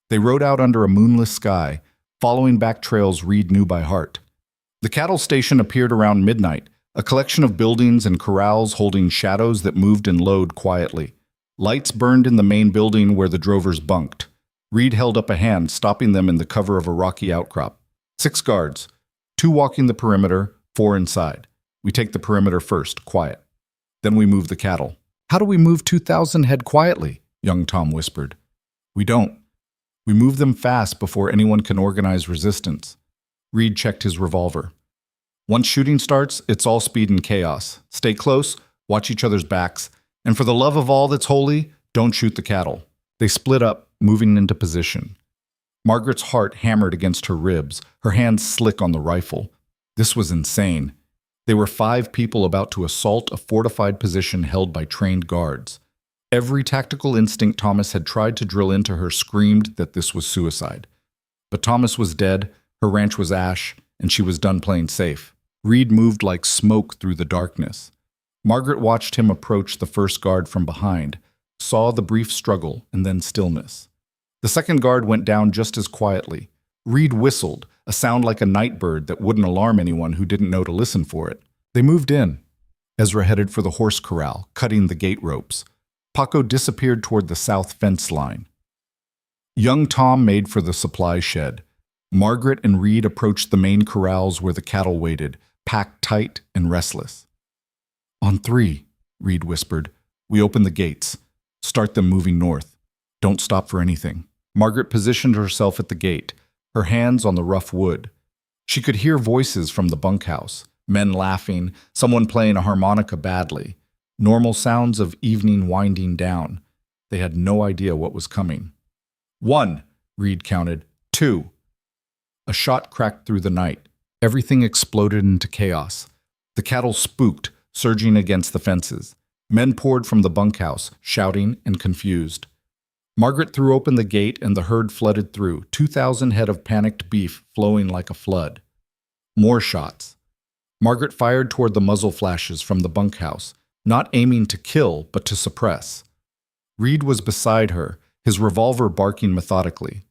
They rode out under a moonless sky, following back trails Reed knew by heart. The cattle station appeared around midnight, a collection of buildings and corrals holding shadows that moved and lowed quietly. Lights burned in the main building where the drovers bunked. Reed held up a hand, stopping them in the cover of a rocky outcrop. 6 guards, 2 walking the perimeter, 4 inside. We take the perimeter first, quiet. Then we move the cattle. How do we move 2,000 head quietly? Young Tom whispered. We don't. We move them fast before anyone can organize resistance. Reed checked his revolver. Once shooting starts, it's all speed and chaos. Stay close, watch each other's backs, and for the love of all that's holy, don't shoot the cattle. They split up, moving into position. Margaret's heart hammered against her ribs, her hands slick on the rifle. This was insane. They were 5 people about to assault a fortified position held by trained guards. Every tactical instinct Thomas had tried to drill into her screamed that this was suicide. But Thomas was dead, her ranch was ash, and she was done playing safe. Reed moved like smoke through the darkness. Margaret watched him approach the first guard from behind, saw the brief struggle, and then stillness. The second guard went down just as quietly. Reed whistled, a sound like a night bird that wouldn't alarm anyone who didn't know to listen for it. They moved in. Ezra headed for the horse corral, cutting the gate ropes. Paco disappeared toward the south fence line. Young Tom made for the supply shed. Margaret and Reed approached the main corrals where the cattle waited, packed tight and restless. On 3, Reed whispered. "We open the gates. Start them moving north. Don't stop for anything." Margaret positioned herself at the gate, her hands on the rough wood. She could hear voices from the bunkhouse, men laughing, someone playing a harmonica badly, normal sounds of evening winding down. They had no idea what was coming. 1, Reed counted. 2. A shot cracked through the night. Everything exploded into chaos. The cattle spooked, surging against the fences. Men poured from the bunkhouse, shouting and confused. Margaret threw open the gate and the herd flooded through, 2,000 head of panicked beef flowing like a flood. More shots. Margaret fired toward the muzzle flashes from the bunkhouse, not aiming to kill, but to suppress. Reed was beside her, his revolver barking methodically.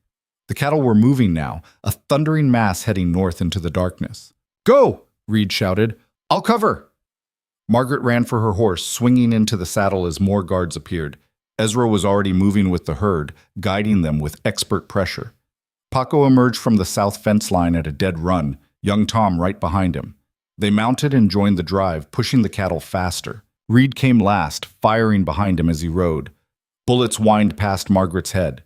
The cattle were moving now, a thundering mass heading north into the darkness. "Go!" Reed shouted. "I'll cover!" Margaret ran for her horse, swinging into the saddle as more guards appeared. Ezra was already moving with the herd, guiding them with expert pressure. Paco emerged from the south fence line at a dead run, young Tom right behind him. They mounted and joined the drive, pushing the cattle faster. Reed came last, firing behind him as he rode. Bullets whined past Margaret's head.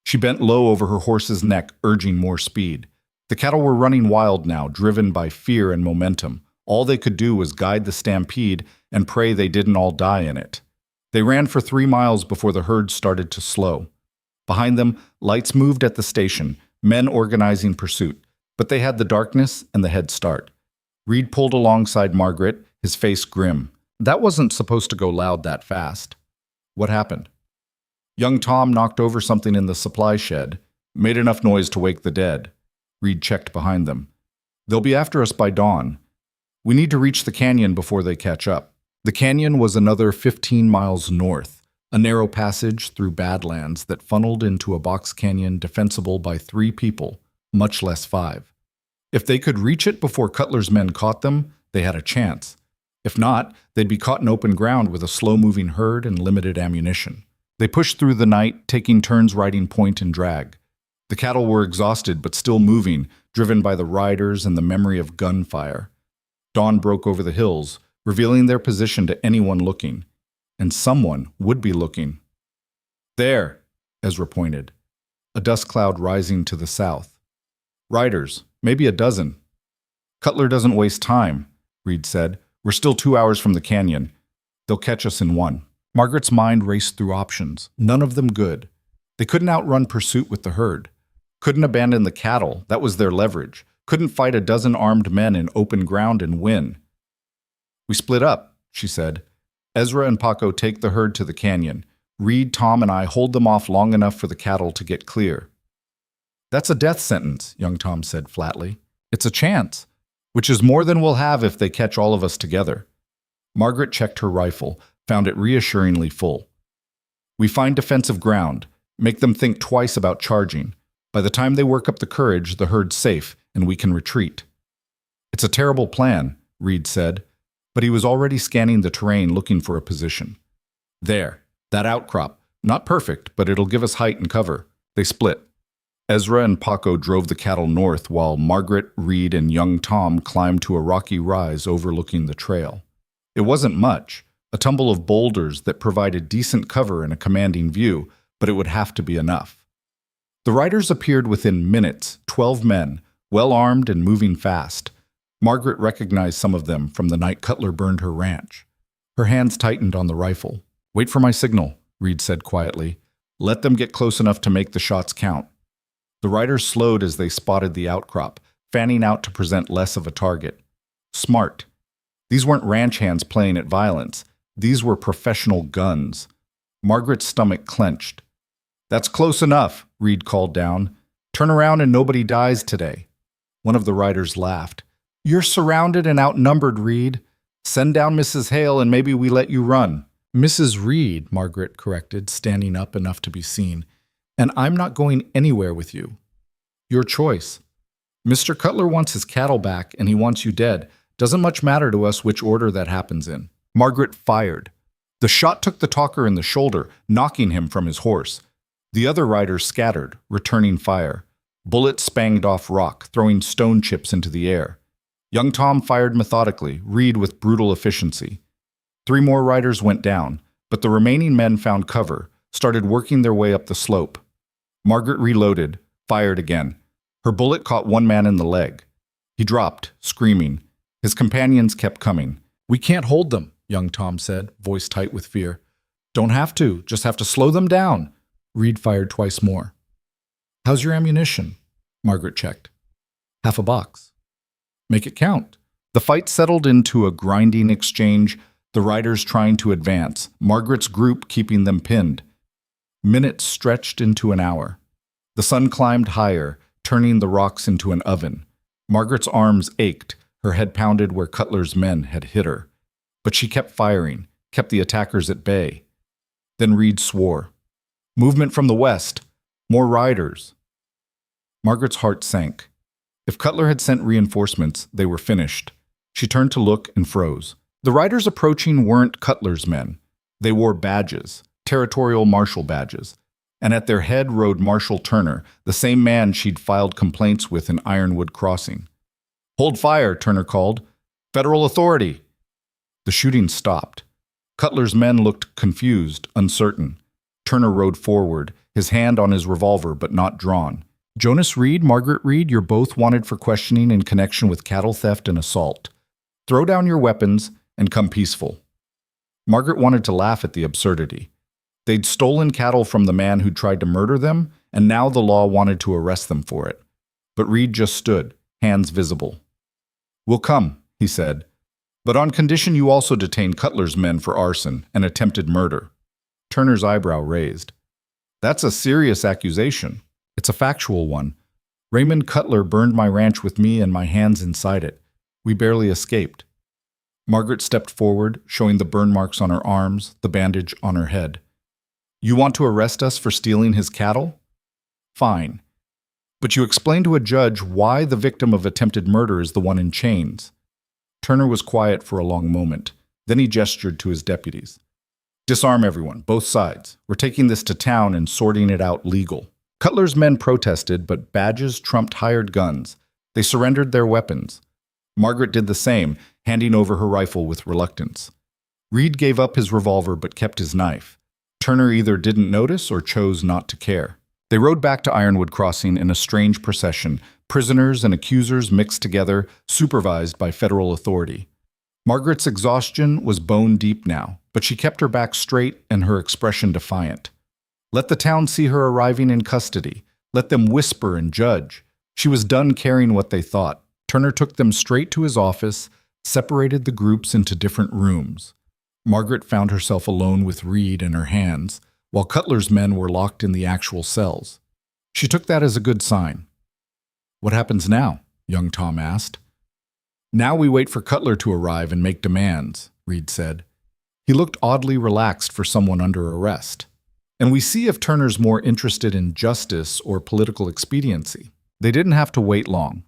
She bent low over her horse's neck, urging more speed. The cattle were running wild now, driven by fear and momentum. All they could do was guide the stampede and pray they didn't all die in it. They ran for 3 miles before the herd started to slow. Behind them, lights moved at the station, men organizing pursuit, but they had the darkness and the head start. Reed pulled alongside Margaret, his face grim. That wasn't supposed to go loud that fast. What happened? Young Tom knocked over something in the supply shed, made enough noise to wake the dead. Reed checked behind them. They'll be after us by dawn. We need to reach the canyon before they catch up. The canyon was another 15 miles north, a narrow passage through badlands that funneled into a box canyon defensible by 3 people, much less 5. If they could reach it before Cutler's men caught them, they had a chance. If not, they'd be caught in open ground with a slow-moving herd and limited ammunition. They pushed through the night, taking turns riding point and drag. The cattle were exhausted but still moving, driven by the riders and the memory of gunfire. Dawn broke over the hills, revealing their position to anyone looking. And someone would be looking. "There," Ezra pointed. A dust cloud rising to the south. "Riders, maybe a dozen." "Cutler doesn't waste time," Reed said. "We're still 2 hours from the canyon. They'll catch us in 1. Margaret's mind raced through options, none of them good. They couldn't outrun pursuit with the herd. Couldn't abandon the cattle, that was their leverage. Couldn't fight a dozen armed men in open ground and win. "We split up," she said. "Ezra and Paco take the herd to the canyon. Reed, Tom, and I hold them off long enough for the cattle to get clear." "That's a death sentence," young Tom said flatly. "It's a chance, which is more than we'll have if they catch all of us together." Margaret checked her rifle, found it reassuringly full. "We find defensive ground, make them think twice about charging. By the time they work up the courage, the herd's safe, and we can retreat." "It's a terrible plan," Reed said, but he was already scanning the terrain looking for a position. "There, that outcrop. Not perfect, but it'll give us height and cover." They split. Ezra and Paco drove the cattle north while Margaret, Reed, and young Tom climbed to a rocky rise overlooking the trail. It wasn't much, a tumble of boulders that provided decent cover and a commanding view, but it would have to be enough. The riders appeared within minutes, 12 men, well-armed and moving fast. Margaret recognized some of them from the night Cutler burned her ranch. Her hands tightened on the rifle. "Wait for my signal," Reed said quietly. "Let them get close enough to make the shots count." The riders slowed as they spotted the outcrop, fanning out to present less of a target. Smart. These weren't ranch hands playing at violence. These were professional guns. Margaret's stomach clenched. "That's close enough," Reed called down. "Turn around and nobody dies today." One of the riders laughed. "You're surrounded and outnumbered, Reed. Send down Mrs. Hale and maybe we let you run." "Mrs. Reed," Margaret corrected, standing up enough to be seen. "And I'm not going anywhere with you." "Your choice. Mr. Cutler wants his cattle back and he wants you dead. Doesn't much matter to us which order that happens in." Margaret fired. The shot took the talker in the shoulder, knocking him from his horse. The other riders scattered, returning fire. Bullets spanged off rock, throwing stone chips into the air. Young Tom fired methodically, Reed with brutal efficiency. 3 more riders went down, but the remaining men found cover, started working their way up the slope. Margaret reloaded, fired again. Her bullet caught one man in the leg. He dropped, screaming. His companions kept coming. "We can't hold them," young Tom said, voice tight with fear. "Don't have to, just have to slow them down." Reed fired twice more. "How's your ammunition?" Margaret checked. "Half a box." "Make it count." The fight settled into a grinding exchange, the riders trying to advance, Margaret's group keeping them pinned. Minutes stretched into an hour. The sun climbed higher, turning the rocks into an oven. Margaret's arms ached, her head pounded where Cutler's men had hit her. But she kept firing, kept the attackers at bay. Then Reed swore. "Movement from the west. More riders." Margaret's heart sank. If Cutler had sent reinforcements, they were finished. She turned to look and froze. The riders approaching weren't Cutler's men. They wore badges, territorial marshal badges. And at their head rode Marshal Turner, the same man she'd filed complaints with in Ironwood Crossing. "Hold fire," Turner called. "Federal authority." The shooting stopped. Cutler's men looked confused, uncertain. Turner rode forward, his hand on his revolver but not drawn. "Jonas Reed, Margaret Reed, you're both wanted for questioning in connection with cattle theft and assault. Throw down your weapons and come peaceful." Margaret wanted to laugh at the absurdity. They'd stolen cattle from the man who'd tried to murder them, and now the law wanted to arrest them for it. But Reed just stood, hands visible. "We'll come," he said, "but on condition you also detain Cutler's men for arson and attempted murder." Turner's eyebrow raised. "That's a serious accusation." "It's a factual one. Raymond Cutler burned my ranch with me and my hands inside it. We barely escaped." Margaret stepped forward, showing the burn marks on her arms, the bandage on her head. "You want to arrest us for stealing his cattle? Fine. But you explain to a judge why the victim of attempted murder is the one in chains." Turner was quiet for a long moment. Then he gestured to his deputies. "Disarm everyone, both sides. We're taking this to town and sorting it out legal." Cutler's men protested, but badges trumped hired guns. They surrendered their weapons. Margaret did the same, handing over her rifle with reluctance. Reed gave up his revolver but kept his knife. Turner either didn't notice or chose not to care. They rode back to Ironwood Crossing in a strange procession, prisoners and accusers mixed together, supervised by federal authority. Margaret's exhaustion was bone deep now, but she kept her back straight and her expression defiant. Let the town see her arriving in custody. Let them whisper and judge. She was done caring what they thought. Turner took them straight to his office, separated the groups into different rooms. Margaret found herself alone with Reed in her hands, while Cutler's men were locked in the actual cells. She took that as a good sign. "What happens now?" young Tom asked. "Now we wait for Cutler to arrive and make demands," Reed said. He looked oddly relaxed for someone under arrest. "And we see if Turner's more interested in justice or political expediency." They didn't have to wait long.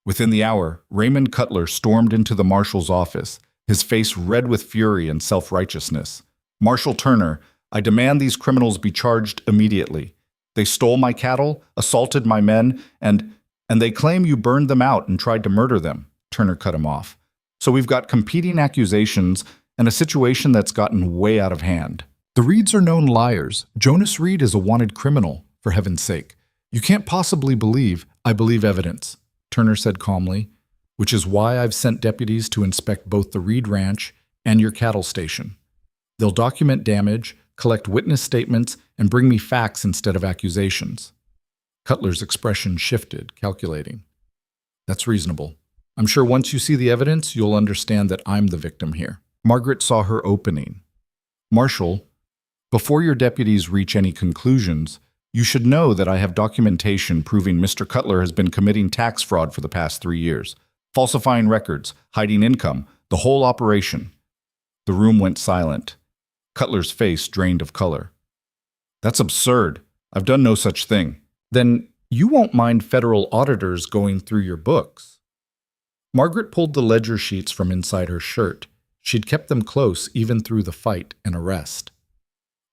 Within the hour, Raymond Cutler stormed into the marshal's office, his face red with fury and self-righteousness. "Marshal Turner, I demand these criminals be charged immediately. They stole my cattle, assaulted my men, and they claim you burned them out and tried to murder them." Turner cut him off. "So we've got competing accusations and a situation that's gotten way out of hand. The Reeds are known liars. Jonas Reed is a wanted criminal, for heaven's sake. You can't possibly believe." "I believe evidence," Turner said calmly, "which is why I've sent deputies to inspect both the Reed Ranch and your cattle station. They'll document damage, collect witness statements, and bring me facts instead of accusations." Cutler's expression shifted, calculating. "That's reasonable. I'm sure once you see the evidence, you'll understand that I'm the victim here." Margaret saw her opening. "Marshal, before your deputies reach any conclusions, you should know that I have documentation proving Mr. Cutler has been committing tax fraud for the past 3 years, falsifying records, hiding income, the whole operation." The room went silent. Cutler's face drained of color. "That's absurd. I've done no such thing." "Then you won't mind federal auditors going through your books." Margaret pulled the ledger sheets from inside her shirt. She'd kept them close even through the fight and arrest.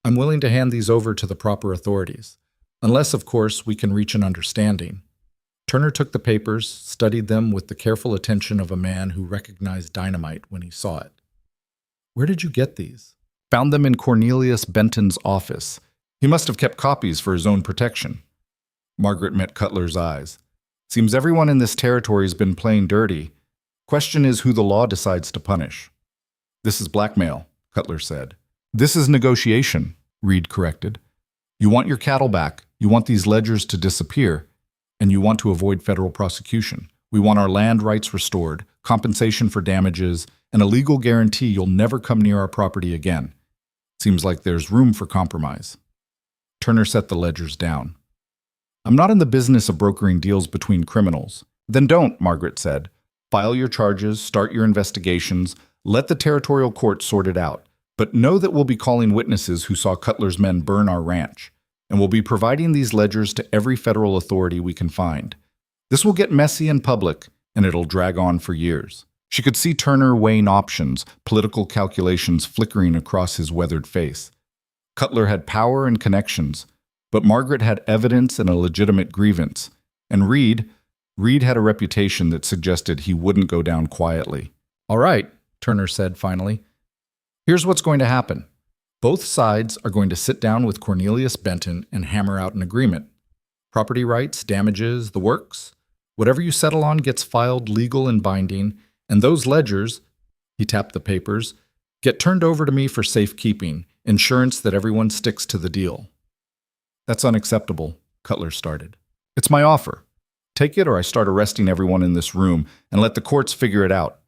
"I'm willing to hand these over to the proper authorities. Unless, of course, we can reach an understanding." Turner took the papers, studied them with the careful attention of a man who recognized dynamite when he saw it. Where did you get these? Found them in Cornelius Benton's office. He must have kept copies for his own protection. Margaret met Cutler's eyes. Seems everyone in this territory has been playing dirty. Question is who the law decides to punish. This is blackmail, Cutler said. This is negotiation, Reed corrected. You want your cattle back, you want these ledgers to disappear, and you want to avoid federal prosecution. We want our land rights restored, compensation for damages, and a legal guarantee you'll never come near our property again. Seems like there's room for compromise. Turner set the ledgers down. I'm not in the business of brokering deals between criminals. Then don't, Margaret said. File your charges, start your investigations, let the territorial court sort it out. But know that we'll be calling witnesses who saw Cutler's men burn our ranch, and we'll be providing these ledgers to every federal authority we can find. This will get messy in public, and it'll drag on for years. She could see Turner weighing options, political calculations flickering across his weathered face. Cutler had power and connections, but Margaret had evidence and a legitimate grievance, and Reed had a reputation that suggested he wouldn't go down quietly. All right, Turner said finally. Here's what's going to happen. Both sides are going to sit down with Cornelius Benton and hammer out an agreement. Property rights, damages, the works. Whatever you settle on gets filed legal and binding, and those ledgers, he tapped the papers, get turned over to me for safekeeping, insurance that everyone sticks to the deal. That's unacceptable, Cutler started. It's my offer. Take it or I start arresting everyone in this room and let the courts figure it out.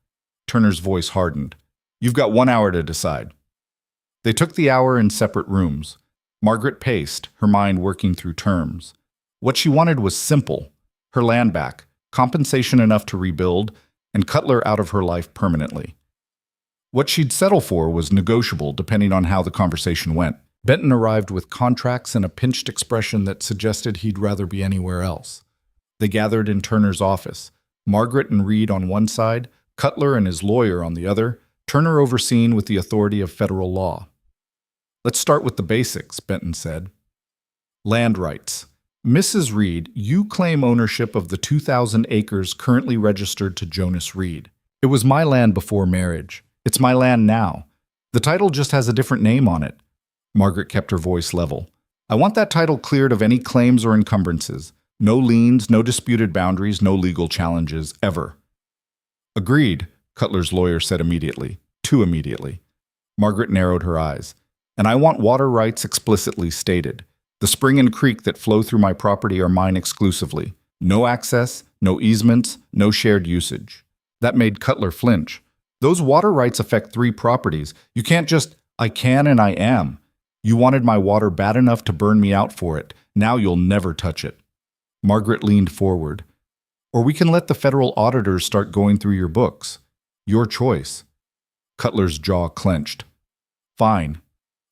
Turner's voice hardened. You've got 1 hour to decide. They took the hour in separate rooms. Margaret paced, her mind working through terms. What she wanted was simple. Her land back, compensation enough to rebuild, and Cutler out of her life permanently. What she'd settle for was negotiable depending on how the conversation went. Benton arrived with contracts and a pinched expression that suggested he'd rather be anywhere else. They gathered in Turner's office, Margaret and Reed on one side, Cutler and his lawyer on the other, Turner overseen with the authority of federal law. Let's start with the basics, Benton said. Land rights. Mrs. Reed, you claim ownership of the 2,000 acres currently registered to Jonas Reed. It was my land before marriage. It's my land now. The title just has a different name on it. Margaret kept her voice level. I want that title cleared of any claims or encumbrances. No liens, no disputed boundaries, no legal challenges, ever. Agreed, Cutler's lawyer said immediately. Too immediately. Margaret narrowed her eyes. And I want water rights explicitly stated. The spring and creek that flow through my property are mine exclusively. No access, no easements, no shared usage. That made Cutler flinch. Those water rights affect 3 properties. You can't just, I can and I am. You wanted my water bad enough to burn me out for it. Now you'll never touch it. Margaret leaned forward. Or we can let the federal auditors start going through your books. Your choice. Cutler's jaw clenched. Fine.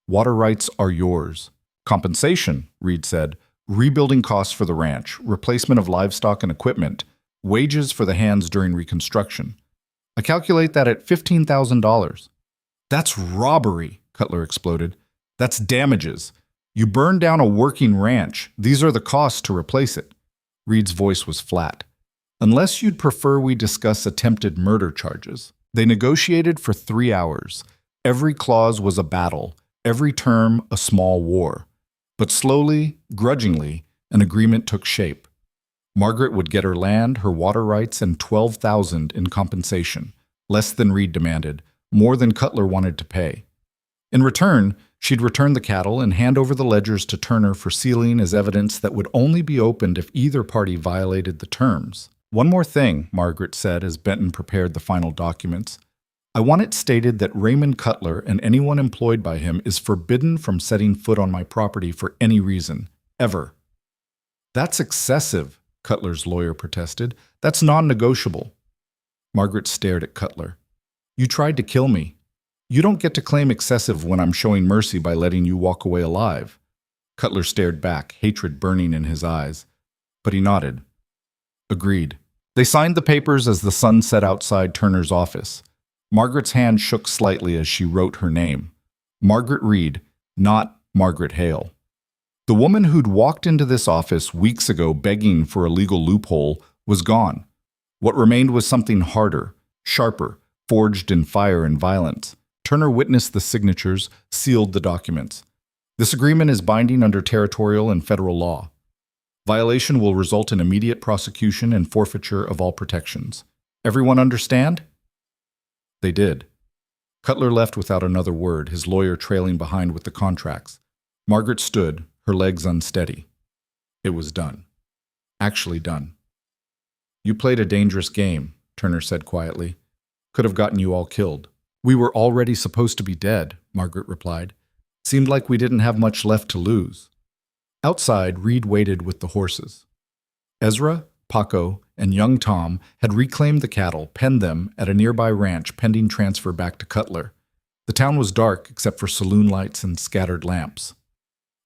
Water rights are yours. Compensation, Reed said. Rebuilding costs for the ranch, replacement of livestock and equipment, wages for the hands during reconstruction. I calculate that at $15,000. That's robbery, Cutler exploded. That's damages. You burned down a working ranch. These are the costs to replace it. Reed's voice was flat. Unless you'd prefer we discuss attempted murder charges. They negotiated for 3 hours. Every clause was a battle, every term a small war. But slowly, grudgingly, an agreement took shape. Margaret would get her land, her water rights, and $12,000 in compensation, less than Reed demanded, more than Cutler wanted to pay. In return, she'd return the cattle and hand over the ledgers to Turner for sealing as evidence that would only be opened if either party violated the terms. One more thing, Margaret said as Benton prepared the final documents. I want it stated that Raymond Cutler and anyone employed by him is forbidden from setting foot on my property for any reason, ever. That's excessive, Cutler's lawyer protested. That's non-negotiable. Margaret stared at Cutler. You tried to kill me. You don't get to claim excessive when I'm showing mercy by letting you walk away alive. Cutler stared back, hatred burning in his eyes. But he nodded. Agreed. They signed the papers as the sun set outside Turner's office. Margaret's hand shook slightly as she wrote her name. Margaret Reed, not Margaret Hale. The woman who'd walked into this office weeks ago begging for a legal loophole was gone. What remained was something harder, sharper, forged in fire and violence. Turner witnessed the signatures, sealed the documents. This agreement is binding under territorial and federal law. Violation will result in immediate prosecution and forfeiture of all protections. Everyone understand? They did. Cutler left without another word, his lawyer trailing behind with the contracts. Margaret stood, her legs unsteady. It was done. Actually done. You played a dangerous game, Turner said quietly. Could have gotten you all killed. We were already supposed to be dead, Margaret replied. Seemed like we didn't have much left to lose. Outside, Reed waited with the horses. Ezra, Paco, and young Tom had reclaimed the cattle, penned them at a nearby ranch pending transfer back to Cutler. The town was dark except for saloon lights and scattered lamps.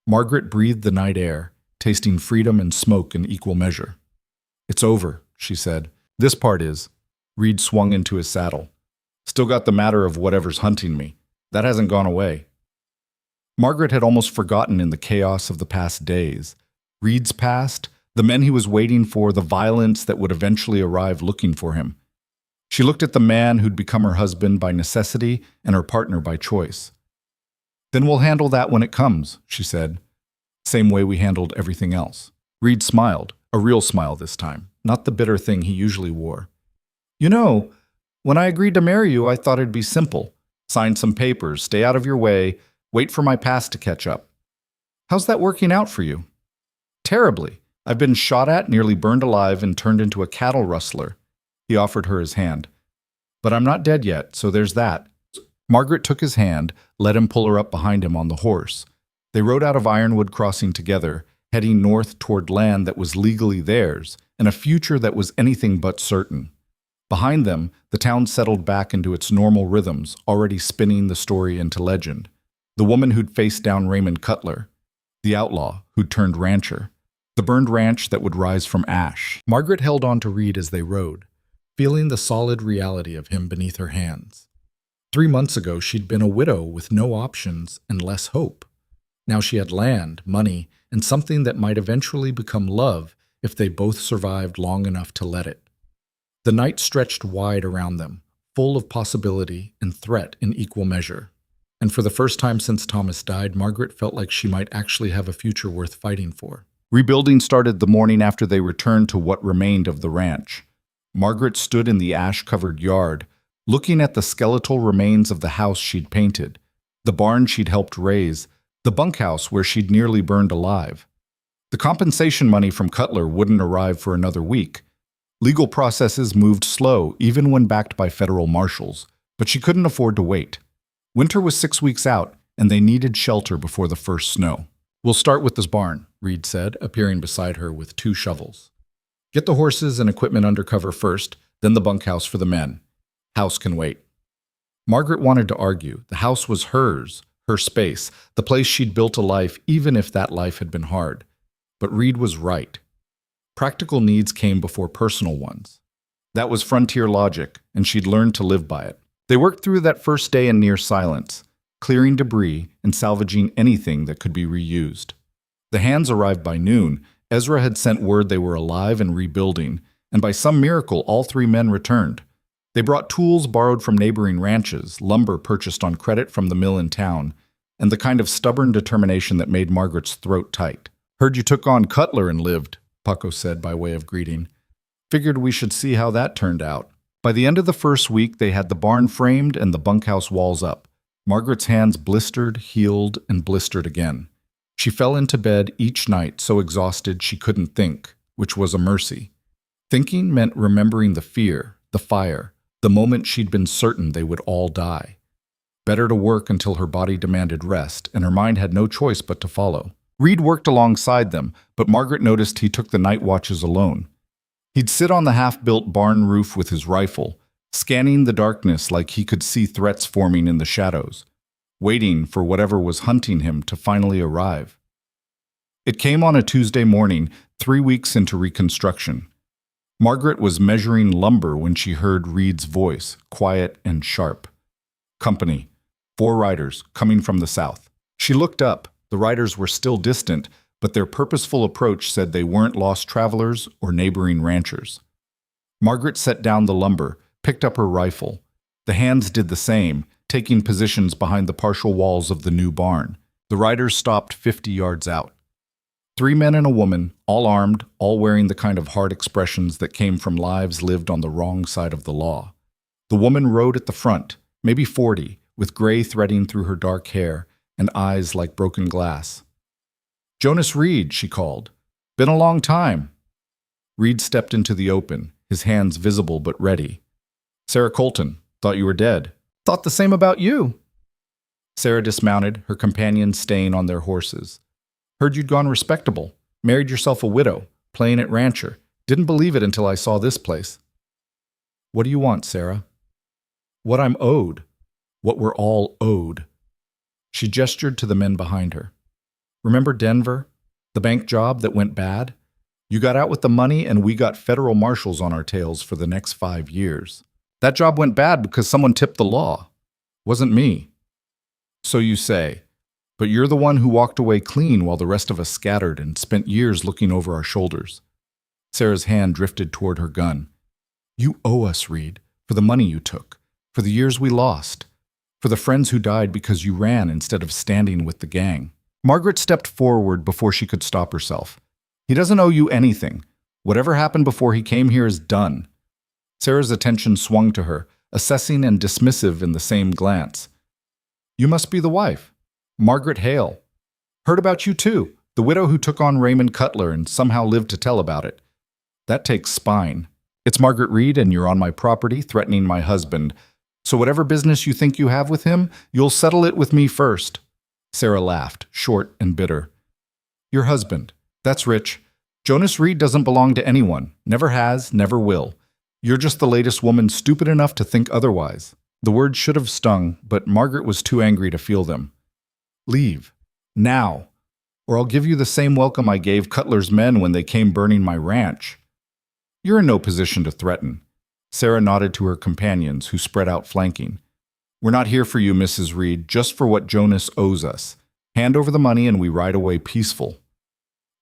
Margaret breathed the night air, tasting freedom and smoke in equal measure. It's over, she said. This part is. Reed swung into his saddle. Still got the matter of whatever's hunting me. That hasn't gone away. Margaret had almost forgotten in the chaos of the past days. Reed's past, the men he was waiting for, the violence that would eventually arrive looking for him. She looked at the man who'd become her husband by necessity and her partner by choice. Then we'll handle that when it comes, she said. Same way we handled everything else. Reed smiled, a real smile this time, not the bitter thing he usually wore. You know, when I agreed to marry you, I thought it'd be simple. Sign some papers, stay out of your way, wait for my past to catch up. How's that working out for you? Terribly. I've been shot at, nearly burned alive, and turned into a cattle rustler. He offered her his hand. But I'm not dead yet, so there's that. Margaret took his hand, let him pull her up behind him on the horse. They rode out of Ironwood Crossing together, heading north toward land that was legally theirs, and a future that was anything but certain. Behind them, the town settled back into its normal rhythms, already spinning the story into legend. The woman who'd faced down Raymond Cutler. The outlaw who'd turned rancher. The burned ranch that would rise from ash. Margaret held on to Reed as they rode, feeling the solid reality of him beneath her hands. 3 months ago, she'd been a widow with no options and less hope. Now she had land, money, and something that might eventually become love if they both survived long enough to let it. The night stretched wide around them, full of possibility and threat in equal measure. And for the first time since Thomas died, Margaret felt like she might actually have a future worth fighting for. Rebuilding started the morning after they returned to what remained of the ranch. Margaret stood in the ash-covered yard, looking at the skeletal remains of the house she'd painted, the barn she'd helped raise, the bunkhouse where she'd nearly burned alive. The compensation money from Cutler wouldn't arrive for another week. Legal processes moved slow, even when backed by federal marshals, but she couldn't afford to wait. Winter was 6 weeks out, and they needed shelter before the first snow. We'll start with this barn, Reed said, appearing beside her with 2 shovels. Get the horses and equipment under cover first, then the bunkhouse for the men. House can wait. Margaret wanted to argue. The house was hers, her space, the place she'd built a life, even if that life had been hard. But Reed was right. Practical needs came before personal ones. That was frontier logic, and she'd learned to live by it. They worked through that first day in near silence, clearing debris and salvaging anything that could be reused. The hands arrived by noon. Ezra had sent word they were alive and rebuilding, and by some miracle all 3 men returned. They brought tools borrowed from neighboring ranches, lumber purchased on credit from the mill in town, and the kind of stubborn determination that made Margaret's throat tight. Heard you took on Cutler and lived, Paco said by way of greeting. Figured we should see how that turned out. By the end of the first week, they had the barn framed and the bunkhouse walls up. Margaret's hands blistered, healed, and blistered again. She fell into bed each night so exhausted she couldn't think, which was a mercy. Thinking meant remembering the fear, the fire, the moment she'd been certain they would all die. Better to work until her body demanded rest, and her mind had no choice but to follow. Reed worked alongside them, but Margaret noticed he took the night watches alone. He'd sit on the half-built barn roof with his rifle, scanning the darkness like he could see threats forming in the shadows, waiting for whatever was hunting him to finally arrive. It came on a Tuesday morning, 3 weeks into reconstruction. Margaret was measuring lumber when she heard Reed's voice, quiet and sharp. Company, 4 riders, coming from the south. She looked up. The riders were still distant, but their purposeful approach said they weren't lost travelers or neighboring ranchers. Margaret set down the lumber, picked up her rifle. The hands did the same, taking positions behind the partial walls of the new barn. The riders stopped 50 yards out. 3 men and a woman, all armed, all wearing the kind of hard expressions that came from lives lived on the wrong side of the law. The woman rode at the front, maybe 40, with gray threading through her dark hair and eyes like broken glass. "Jonas Reed," she called. "Been a long time." Reed stepped into the open, his hands visible but ready. "Sarah Colton, thought you were dead." "Thought the same about you." Sarah dismounted, her companions staying on their horses. "Heard you'd gone respectable, married yourself a widow, playing at rancher. Didn't believe it until I saw this place." "What do you want, Sarah?" "What I'm owed. What we're all owed." She gestured to the men behind her. "Remember Denver? The bank job that went bad? You got out with the money and we got federal marshals on our tails for the next 5 years. That job went bad because someone tipped the law. Wasn't me." "So you say. But you're the one who walked away clean while the rest of us scattered and spent years looking over our shoulders." Sarah's hand drifted toward her gun. "You owe us, Reed, for the money you took, for the years we lost, for the friends who died because you ran instead of standing with the gang." Margaret stepped forward before she could stop herself. "He doesn't owe you anything. Whatever happened before he came here is done." Sarah's attention swung to her, assessing and dismissive in the same glance. "You must be the wife. Margaret Hale. Heard about you too, the widow who took on Raymond Cutler and somehow lived to tell about it. That takes spine. It's Margaret Reed and you're on my property threatening my husband. So whatever business you think you have with him, you'll settle it with me first." Sarah laughed, short and bitter. "Your husband. That's rich. Jonas Reed doesn't belong to anyone. Never has, never will. You're just the latest woman stupid enough to think otherwise." The words should have stung, but Margaret was too angry to feel them. "Leave. Now. Or I'll give you the same welcome I gave Cutler's men when they came burning my ranch." "You're in no position to threaten." Sarah nodded to her companions, who spread out flanking. "We're not here for you, Mrs. Reed, just for what Jonas owes us. Hand over the money and we ride away peaceful."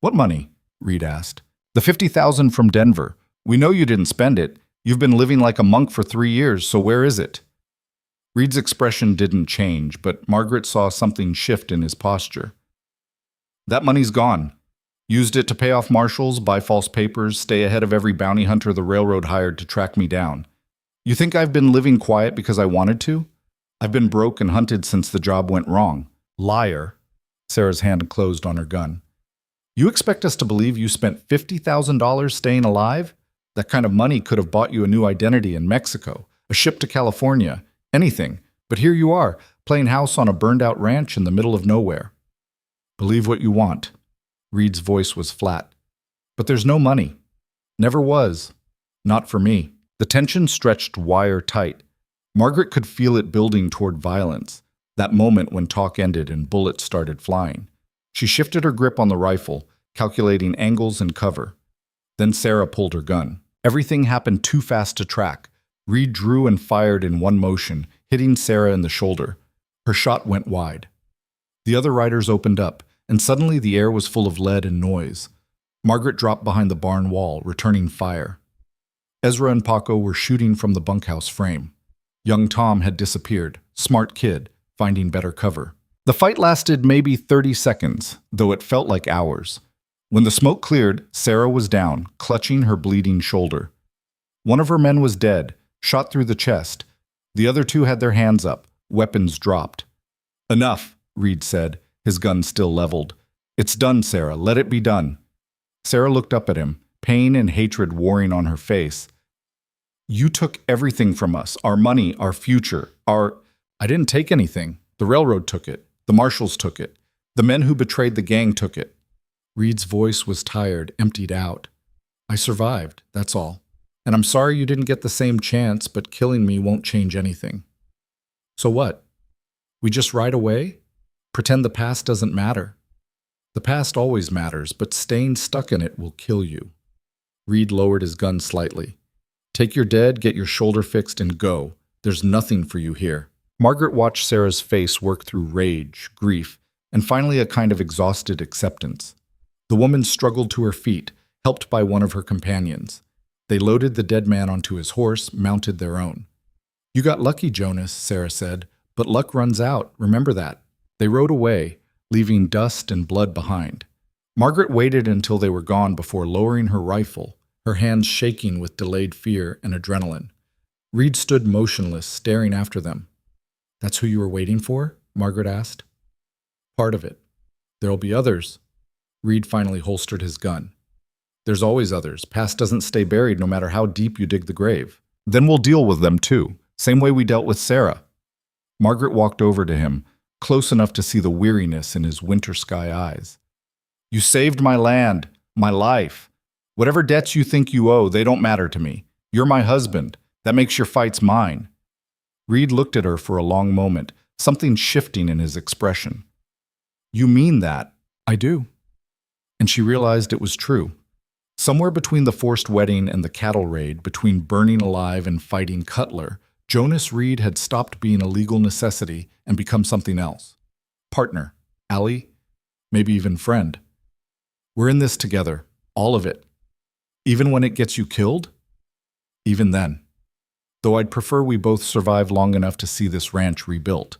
"What money?" Reed asked. "The $50,000 from Denver. We know you didn't spend it. You've been living like a monk for 3 years, so where is it?" Reed's expression didn't change, but Margaret saw something shift in his posture. "That money's gone. Used it to pay off marshals, buy false papers, stay ahead of every bounty hunter the railroad hired to track me down. You think I've been living quiet because I wanted to? I've been broke and hunted since the job went wrong. Liar." Sarah's hand closed on her gun. "You expect us to believe you spent $50,000 staying alive? That kind of money could have bought you a new identity in Mexico, a ship to California, anything. But here you are, playing house on a burned-out ranch in the middle of nowhere." "Believe what you want." Reed's voice was flat. "But there's no money. Never was. Not for me." The tension stretched wire-tight. Margaret could feel it building toward violence, that moment when talk ended and bullets started flying. She shifted her grip on the rifle, calculating angles and cover. Then Sarah pulled her gun. Everything happened too fast to track. Reed drew and fired in one motion, hitting Sarah in the shoulder. Her shot went wide. The other riders opened up, and suddenly the air was full of lead and noise. Margaret dropped behind the barn wall, returning fire. Ezra and Paco were shooting from the bunkhouse frame. Young Tom had disappeared, smart kid, finding better cover. The fight lasted maybe 30 seconds, though it felt like hours. When the smoke cleared, Sarah was down, clutching her bleeding shoulder. One of her men was dead, shot through the chest. The other 2 had their hands up, weapons dropped. "Enough," Reed said, his gun still leveled. "It's done, Sarah. Let it be done." Sarah looked up at him, pain and hatred warring on her face. "You took everything from us, our money, our future, our—" "I didn't take anything. The railroad took it. The marshals took it. The men who betrayed the gang took it." Reed's voice was tired, emptied out. "I survived, that's all. And I'm sorry you didn't get the same chance, but killing me won't change anything." "So what? We just ride away? Pretend the past doesn't matter?" "The past always matters, but staying stuck in it will kill you." Reed lowered his gun slightly. "Take your dead, get your shoulder fixed, and go. There's nothing for you here." Margaret watched Sarah's face work through rage, grief, and finally a kind of exhausted acceptance. The woman struggled to her feet, helped by one of her companions. They loaded the dead man onto his horse, mounted their own. "You got lucky, Jonas," Sarah said. But luck runs out, remember that. They rode away, leaving dust and blood behind. Margaret waited until they were gone before lowering her rifle, her hands shaking with delayed fear and adrenaline. Reed stood motionless, staring after them. "That's who you were waiting for?" Margaret asked. "Part of it. There'll be others." Reed finally holstered his gun. "There's always others. Past doesn't stay buried no matter how deep you dig the grave. Then we'll deal with them too, same way we dealt with Sarah." Margaret walked over to him, close enough to see the weariness in his winter sky eyes. "You saved my land, my life. Whatever debts you think you owe, they don't matter to me. You're my husband. That makes your fights mine." Reed looked at her for a long moment, something shifting in his expression. "You mean that?" "I do." And she realized it was true. Somewhere between the forced wedding and the cattle raid, between burning alive and fighting Cutler, Jonas Reed had stopped being a legal necessity and become something else. Partner, ally, maybe even friend. "We're in this together, all of it. Even when it gets you killed? Even then. Though I'd prefer we both survive long enough to see this ranch rebuilt."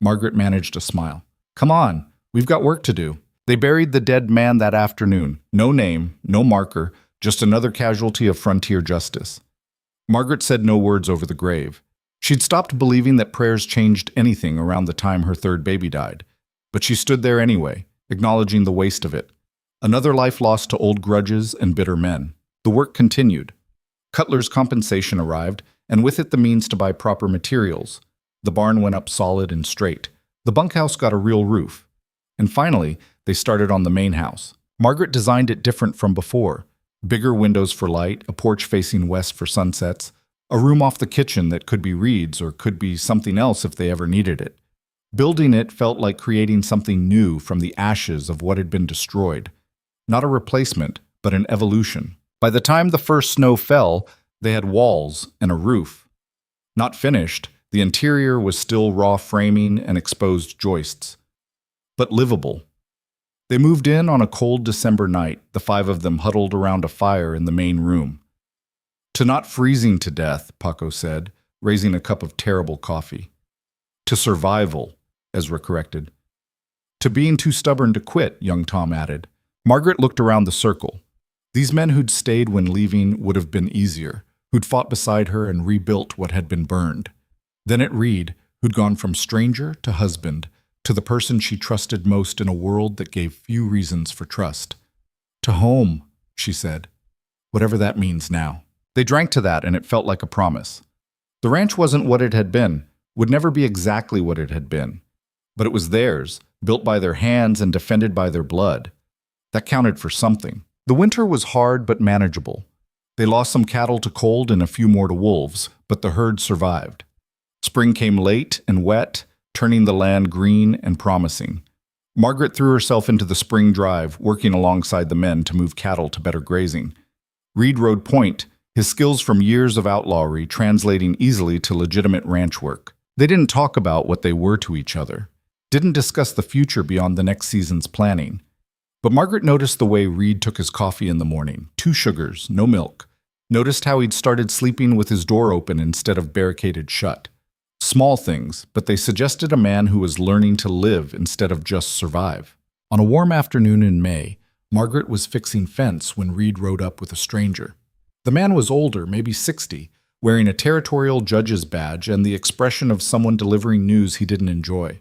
Margaret managed a smile. "Come on, we've got work to do." They buried the dead man that afternoon. No name, no marker, just another casualty of frontier justice. Margaret said no words over the grave. She'd stopped believing that prayers changed anything around the time her third baby died. But she stood there anyway, acknowledging the waste of it. Another life lost to old grudges and bitter men. The work continued. Cutler's compensation arrived, and with it the means to buy proper materials. The barn went up solid and straight. The bunkhouse got a real roof. And finally, they started on the main house. Margaret designed it different from before. Bigger windows for light, a porch facing west for sunsets, a room off the kitchen that could be Reed's or could be something else if they ever needed it. Building it felt like creating something new from the ashes of what had been destroyed. Not a replacement, but an evolution. By the time the first snow fell, they had walls and a roof. Not finished, the interior was still raw framing and exposed joists. But livable. They moved in on a cold December night, the five of them huddled around a fire in the main room. "To not freezing to death," Paco said, raising a cup of terrible coffee. "To survival," Ezra corrected. "To being too stubborn to quit," young Tom added. Margaret looked around the circle. These men who'd stayed when leaving would have been easier, who'd fought beside her and rebuilt what had been burned. Then at Reed, who'd gone from stranger to husband, to the person she trusted most in a world that gave few reasons for trust. "To home," she said, "whatever that means now." They drank to that, and it felt like a promise. The ranch wasn't what it had been, would never be exactly what it had been. But it was theirs, built by their hands and defended by their blood. That counted for something. The winter was hard but manageable. They lost some cattle to cold and a few more to wolves, but the herd survived. Spring came late and wet, turning the land green and promising. Margaret threw herself into the spring drive, working alongside the men to move cattle to better grazing. Reed rode point, his skills from years of outlawry translating easily to legitimate ranch work. They didn't talk about what they were to each other, didn't discuss the future beyond the next season's planning. But Margaret noticed the way Reed took his coffee in the morning, 2 sugars, no milk. Noticed how he'd started sleeping with his door open instead of barricaded shut. Small things, but they suggested a man who was learning to live instead of just survive. On a warm afternoon in May, Margaret was fixing fence when Reed rode up with a stranger. The man was older, maybe 60, wearing a territorial judge's badge and the expression of someone delivering news he didn't enjoy.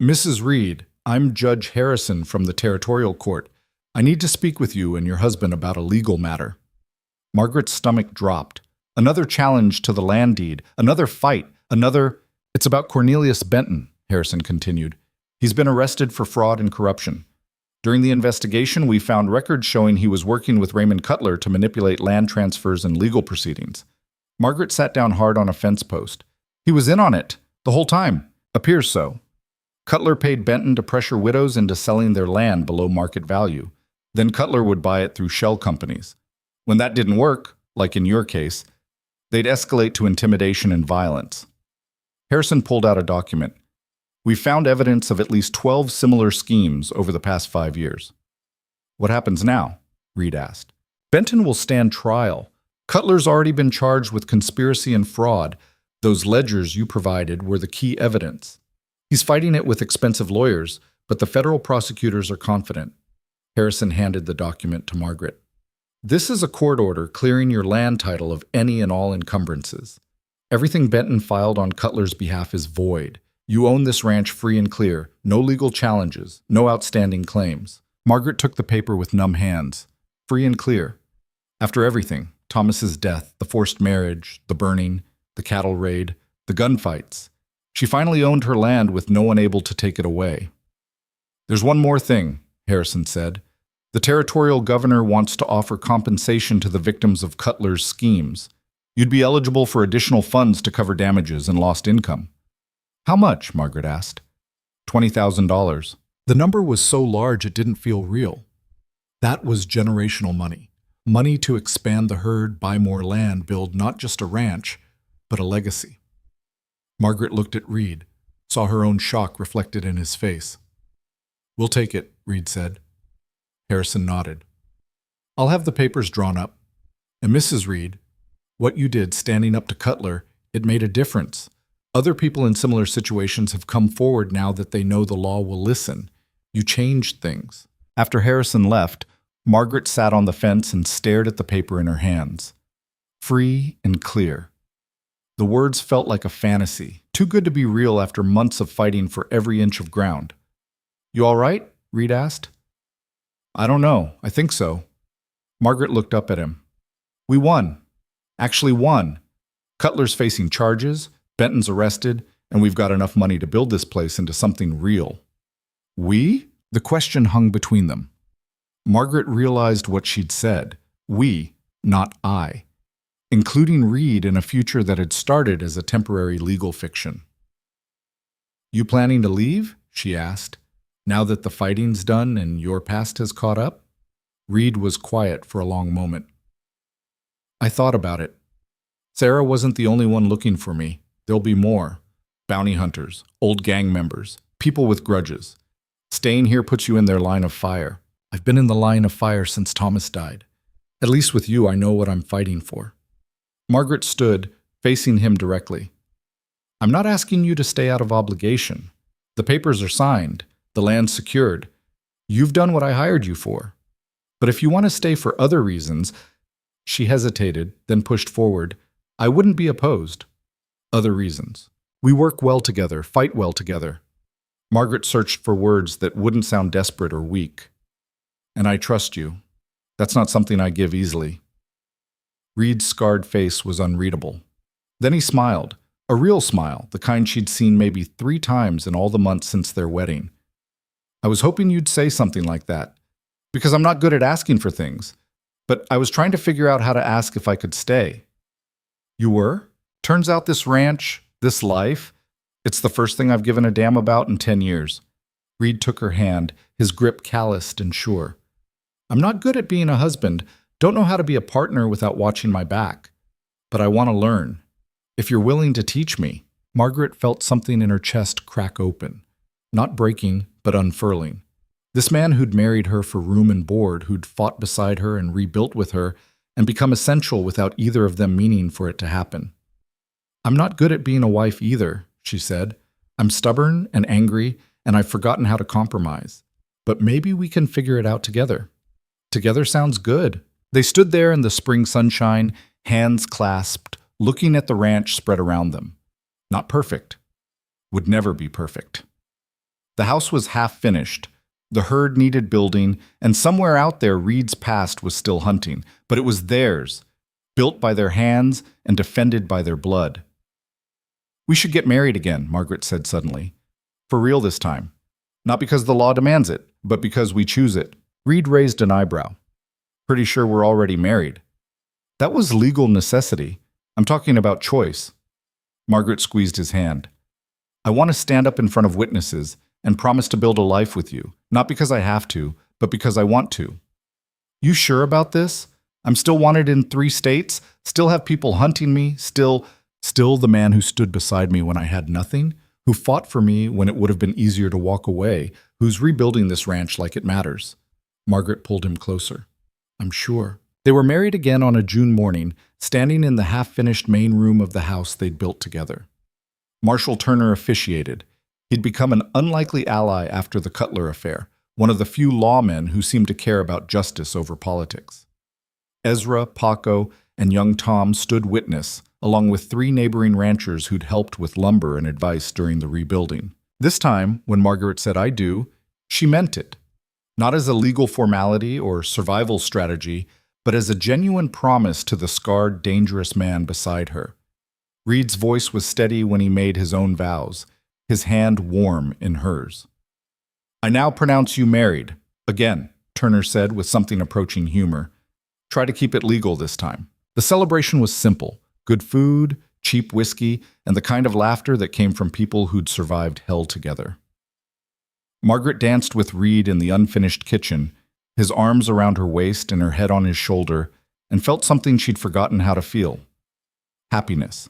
"Mrs. Reed, I'm Judge Harrison from the Territorial Court. I need to speak with you and your husband about a legal matter." Margaret's stomach dropped. Another challenge to the land deed, another fight, "It's about Cornelius Benton," Harrison continued. "He's been arrested for fraud and corruption. During the investigation, we found records showing he was working with Raymond Cutler to manipulate land transfers and legal proceedings." Margaret sat down hard on a fence post. "He was in on it, the whole time. Appears so. Cutler paid Benton to pressure widows into selling their land below market value. Then Cutler would buy it through shell companies. When that didn't work, like in your case, they'd escalate to intimidation and violence." Harrison pulled out a document. "We found evidence of at least 12 similar schemes over the past 5 years." "What happens now?" Reed asked. "Benton will stand trial. Cutler's already been charged with conspiracy and fraud, Those ledgers you provided were the key evidence. He's fighting it with expensive lawyers, but the federal prosecutors are confident. Harrison handed the document to Margaret. This is a court order clearing your land title of any and all encumbrances. Everything Benton filed on Cutler's behalf is void. You own this ranch free and clear, no legal challenges, no outstanding claims. Margaret took the paper with numb hands. Free and clear. After everything, Thomas's death, the forced marriage, the burning, the cattle raid, the gunfights, she finally owned her land with no one able to take it away. There's one more thing, Harrison said. The territorial governor wants to offer compensation to the victims of Cutler's schemes. You'd be eligible for additional funds to cover damages and lost income. How much? Margaret asked. $20,000. The number was so large it didn't feel real. That was generational money. Money to expand the herd, buy more land, build not just a ranch, but a legacy. Margaret looked at Reed, saw her own shock reflected in his face. We'll take it, Reed said. Harrison nodded. I'll have the papers drawn up. And Mrs. Reed, what you did standing up to Cutler, it made a difference. Other people in similar situations have come forward now that they know the law will listen. You changed things. After Harrison left, Margaret sat on the fence and stared at the paper in her hands. Free and clear. The words felt like a fantasy, too good to be real after months of fighting for every inch of ground. You all right? Reed asked. I don't know. I think so. Margaret looked up at him. We won. Actually won. Cutler's facing charges, Benton's arrested, and we've got enough money to build this place into something real. We? The question hung between them. Margaret realized what she'd said. We, not I. Including Reed in a future that had started as a temporary legal fiction. You planning to leave? She asked. Now that the fighting's done and your past has caught up? Reed was quiet for a long moment. I thought about it. Sarah wasn't the only one looking for me. There'll be more. Bounty hunters, old gang members, people with grudges. Staying here puts you in their line of fire. I've been in the line of fire since Thomas died. At least with you, I know what I'm fighting for. Margaret stood, facing him directly. I'm not asking you to stay out of obligation. The papers are signed, the land secured. You've done what I hired you for. But if you want to stay for other reasons, she hesitated, then pushed forward, I wouldn't be opposed. Other reasons. We work well together, fight well together. Margaret searched for words that wouldn't sound desperate or weak. And I trust you. That's not something I give easily. Reed's scarred face was unreadable. Then he smiled, a real smile, the kind she'd seen maybe 3 times in all the months since their wedding. I was hoping you'd say something like that, because I'm not good at asking for things, but I was trying to figure out how to ask if I could stay. You were? Turns out this ranch, this life, it's the first thing I've given a damn about in 10 years. Reed took her hand, his grip calloused and sure. I'm not good at being a husband, don't know how to be a partner without watching my back. But I want to learn. If you're willing to teach me. Margaret felt something in her chest crack open. Not breaking, but unfurling. This man who'd married her for room and board, who'd fought beside her and rebuilt with her, and become essential without either of them meaning for it to happen. I'm not good at being a wife either, she said. I'm stubborn and angry, and I've forgotten how to compromise. But maybe we can figure it out together. Together sounds good. They stood there in the spring sunshine, hands clasped, looking at the ranch spread around them. Not perfect. Would never be perfect. The house was half finished. The herd needed building, and somewhere out there Reed's past was still hunting, but it was theirs, built by their hands and defended by their blood. We should get married again, Margaret said suddenly. For real this time. Not because the law demands it, but because we choose it. Reed raised an eyebrow. Pretty sure we're already married. That was legal necessity. I'm talking about choice. Margaret squeezed his hand. I want to stand up in front of witnesses and promise to build a life with you, not because I have to, but because I want to. You sure about this? I'm still wanted in 3 states, still have people hunting me, still the man who stood beside me when I had nothing, who fought for me when it would have been easier to walk away, who's rebuilding this ranch like it matters. Margaret pulled him closer. I'm sure. They were married again on a June morning, standing in the half-finished main room of the house they'd built together. Marshal Turner officiated. He'd become an unlikely ally after the Cutler affair, one of the few lawmen who seemed to care about justice over politics. Ezra, Paco, and young Tom stood witness, along with 3 neighboring ranchers who'd helped with lumber and advice during the rebuilding. This time, when Margaret said "I do," she meant it. Not as a legal formality or survival strategy, but as a genuine promise to the scarred, dangerous man beside her. Reed's voice was steady when he made his own vows, his hand warm in hers. "I now pronounce you married. Again," Turner said with something approaching humor. "Try to keep it legal this time." The celebration was simple: good food, cheap whiskey, and the kind of laughter that came from people who'd survived hell together. Margaret danced with Reed in the unfinished kitchen, his arms around her waist and her head on his shoulder, and felt something she'd forgotten how to feel. Happiness.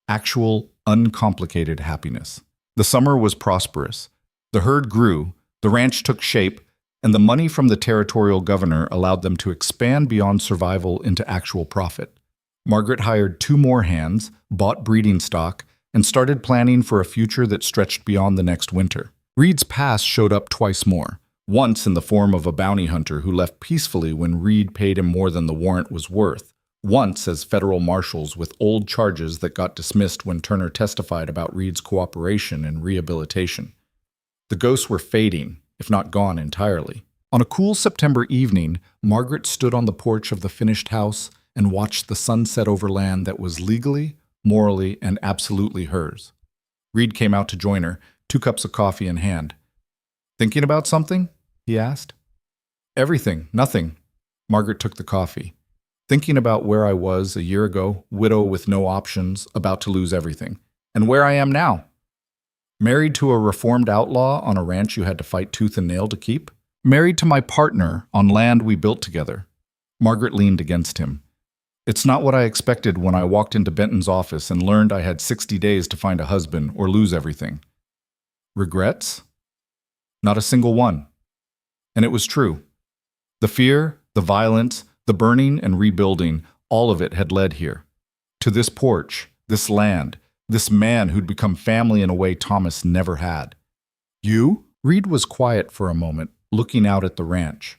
Actual, uncomplicated happiness. The summer was prosperous. The herd grew, the ranch took shape, and the money from the territorial governor allowed them to expand beyond survival into actual profit. Margaret hired 2 more hands, bought breeding stock, and started planning for a future that stretched beyond the next winter. Reed's past showed up twice more, once in the form of a bounty hunter who left peacefully when Reed paid him more than the warrant was worth, once as federal marshals with old charges that got dismissed when Turner testified about Reed's cooperation and rehabilitation. The ghosts were fading, if not gone entirely. On a cool September evening, Margaret stood on the porch of the finished house and watched the sun set over land that was legally, morally, and absolutely hers. Reed came out to join her, 2 cups of coffee in hand. "Thinking about something?" he asked. "Everything, nothing." Margaret took the coffee. "Thinking about where I was a year ago, widow with no options, about to lose everything. And where I am now. Married to a reformed outlaw on a ranch you had to fight tooth and nail to keep. Married to my partner on land we built together." Margaret leaned against him. "It's not what I expected when I walked into Benton's office and learned I had 60 days to find a husband or lose everything." "Regrets?" "Not a single one." And it was true. The fear, the violence, the burning and rebuilding, all of it had led here. To this porch, this land, this man who'd become family in a way Thomas never had. "You?" Reed was quiet for a moment, looking out at the ranch.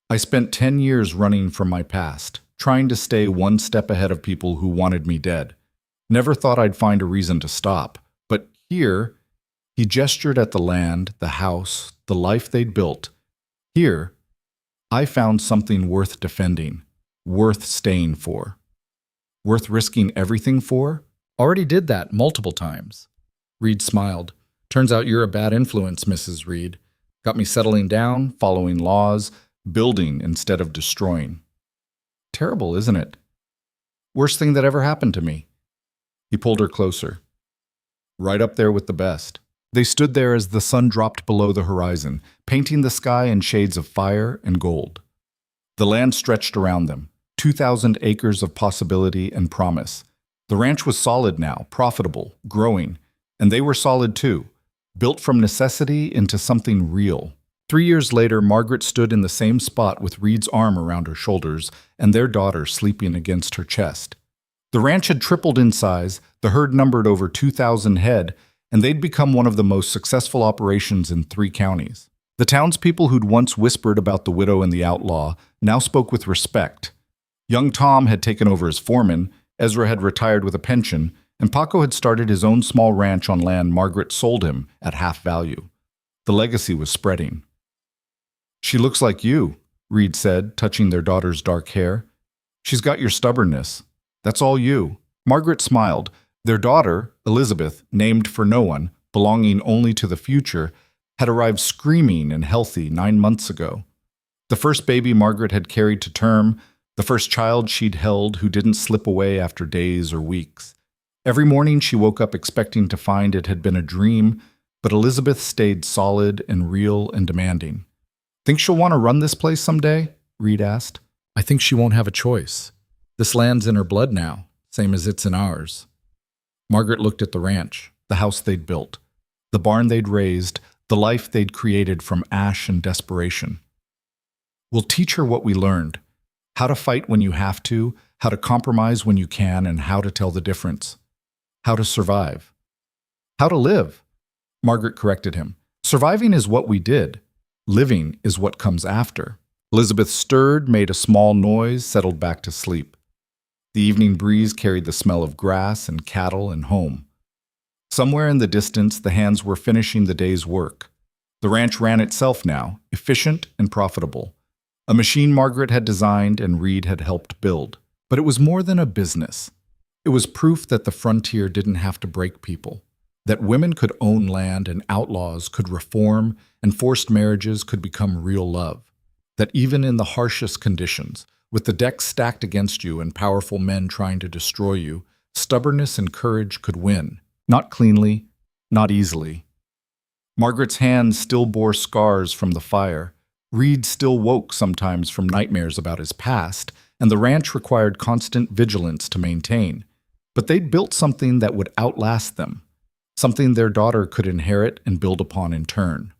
"I spent 10 years running from my past, trying to stay one step ahead of people who wanted me dead. Never thought I'd find a reason to stop. But here," he gestured at the land, the house, the life they'd built. "Here, I found something worth defending, worth staying for. Worth risking everything for? Already did that multiple times." Reed smiled. "Turns out you're a bad influence, Mrs. Reed. Got me settling down, following laws, building instead of destroying. Terrible, isn't it? Worst thing that ever happened to me." He pulled her closer. "Right up there with the best." They stood there as the sun dropped below the horizon, painting the sky in shades of fire and gold. The land stretched around them, 2,000 acres of possibility and promise. The ranch was solid now, profitable, growing, and they were solid too, built from necessity into something real. 3 years later, Margaret stood in the same spot with Reed's arm around her shoulders and their daughter sleeping against her chest. The ranch had tripled in size, the herd numbered over 2,000 head, and they'd become one of the most successful operations in 3 counties. The townspeople who'd once whispered about the widow and the outlaw now spoke with respect. Young Tom had taken over as foreman, Ezra had retired with a pension, and Paco had started his own small ranch on land Margaret sold him at half value. The legacy was spreading. "She looks like you," Reed said, touching their daughter's dark hair. "She's got your stubbornness. That's all you." Margaret smiled. Their daughter, Elizabeth, named for no one, belonging only to the future, had arrived screaming and healthy 9 months ago. The first baby Margaret had carried to term, the first child she'd held who didn't slip away after days or weeks. Every morning she woke up expecting to find it had been a dream, but Elizabeth stayed solid and real and demanding. "Think she'll want to run this place someday?" Reed asked. "I think she won't have a choice. This land's in her blood now, same as it's in ours." Margaret looked at the ranch, the house they'd built, the barn they'd raised, the life they'd created from ash and desperation. "We'll teach her what we learned. How to fight when you have to, how to compromise when you can, and how to tell the difference. How to survive. How to live. Margaret corrected him. Surviving is what we did. Living is what comes after. Elizabeth stirred, made a small noise, settled back to sleep. The evening breeze carried the smell of grass and cattle and home. Somewhere in the distance, the hands were finishing the day's work. The ranch ran itself now, efficient and profitable. A machine Margaret had designed and Reed had helped build. But it was more than a business. It was proof that the frontier didn't have to break people, that women could own land and outlaws could reform and forced marriages could become real love, that even in the harshest conditions, with the deck stacked against you and powerful men trying to destroy you, stubbornness and courage could win. Not cleanly, not easily. Margaret's hands still bore scars from the fire. Reed still woke sometimes from nightmares about his past, and the ranch required constant vigilance to maintain. But they'd built something that would outlast them, something their daughter could inherit and build upon in turn.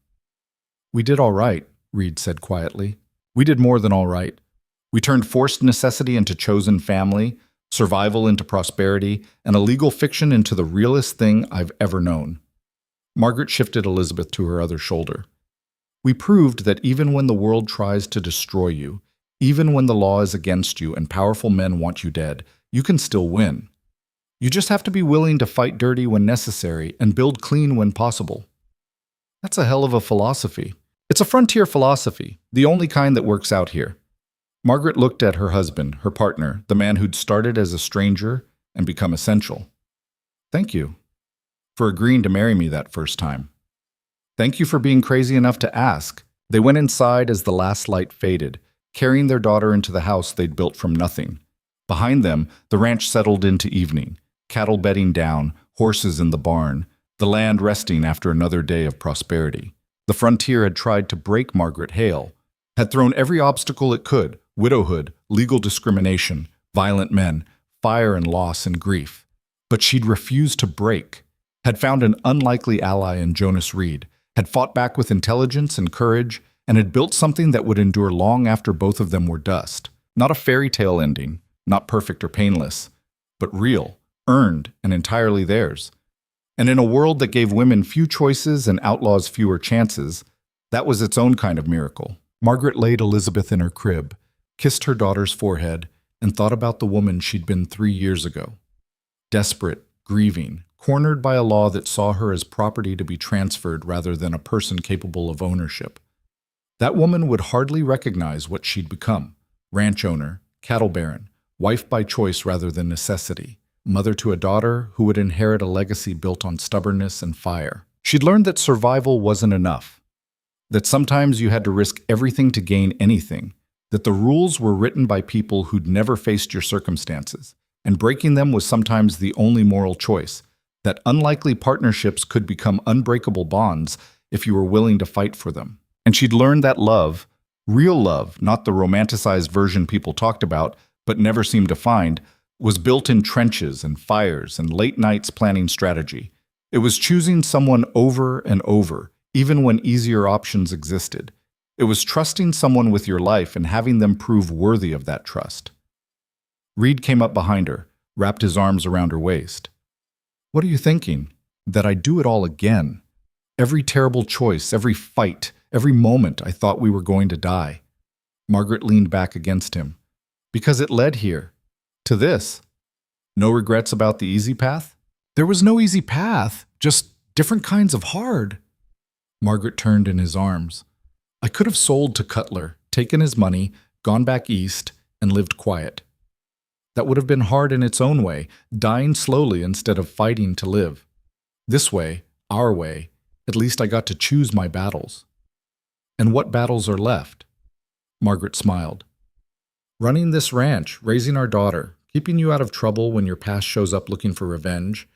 "We did all right," Reed said quietly. "We did more than all right. We turned forced necessity into chosen family, survival into prosperity, and a legal fiction into the realest thing I've ever known." Margaret shifted Elizabeth to her other shoulder. "We proved that even when the world tries to destroy you, even when the law is against you and powerful men want you dead, you can still win. You just have to be willing to fight dirty when necessary and build clean when possible." That's a hell of a philosophy. It's a frontier philosophy, the only kind that works out here. Margaret looked at her husband, her partner, the man who'd started as a stranger and become essential. "Thank you for agreeing to marry me that first time. Thank you for being crazy enough to ask." They went inside as the last light faded, carrying their daughter into the house they'd built from nothing. Behind them, the ranch settled into evening, cattle bedding down, horses in the barn, the land resting after another day of prosperity. The frontier had tried to break Margaret Hale, had thrown every obstacle it could: widowhood, legal discrimination, violent men, fire and loss and grief. But she'd refused to break, had found an unlikely ally in Jonas Reed, had fought back with intelligence and courage, and had built something that would endure long after both of them were dust. Not a fairy tale ending, not perfect or painless, but real, earned, and entirely theirs. And in a world that gave women few choices and outlaws fewer chances, that was its own kind of miracle. Margaret laid Elizabeth in her crib, kissed her daughter's forehead, and thought about the woman she'd been 3 years ago. Desperate, grieving, cornered by a law that saw her as property to be transferred rather than a person capable of ownership. That woman would hardly recognize what she'd become: ranch owner, cattle baron, wife by choice rather than necessity, mother to a daughter who would inherit a legacy built on stubbornness and fire. She'd learned that survival wasn't enough, that sometimes you had to risk everything to gain anything, that the rules were written by people who'd never faced your circumstances, and breaking them was sometimes the only moral choice, that unlikely partnerships could become unbreakable bonds if you were willing to fight for them. And she'd learned that love, real love, not the romanticized version people talked about but never seemed to find, was built in trenches and fires and late nights planning strategy. It was choosing someone over and over, even when easier options existed. It was trusting someone with your life and having them prove worthy of that trust. Reed came up behind her, wrapped his arms around her waist. "What are you thinking? That I'd do it all again. Every terrible choice, every fight, every moment I thought we were going to die." Margaret leaned back against him. "Because it led here. To this. No regrets about the easy path?" "There was no easy path, just different kinds of hard." Margaret turned in his arms. "I could have sold to Cutler, taken his money, gone back east, and lived quiet. That would have been hard in its own way, dying slowly instead of fighting to live. This way, our way, at least I got to choose my battles." "And what battles are left?" Margaret smiled. "Running this ranch, raising our daughter, keeping you out of trouble when your past shows up looking for revenge.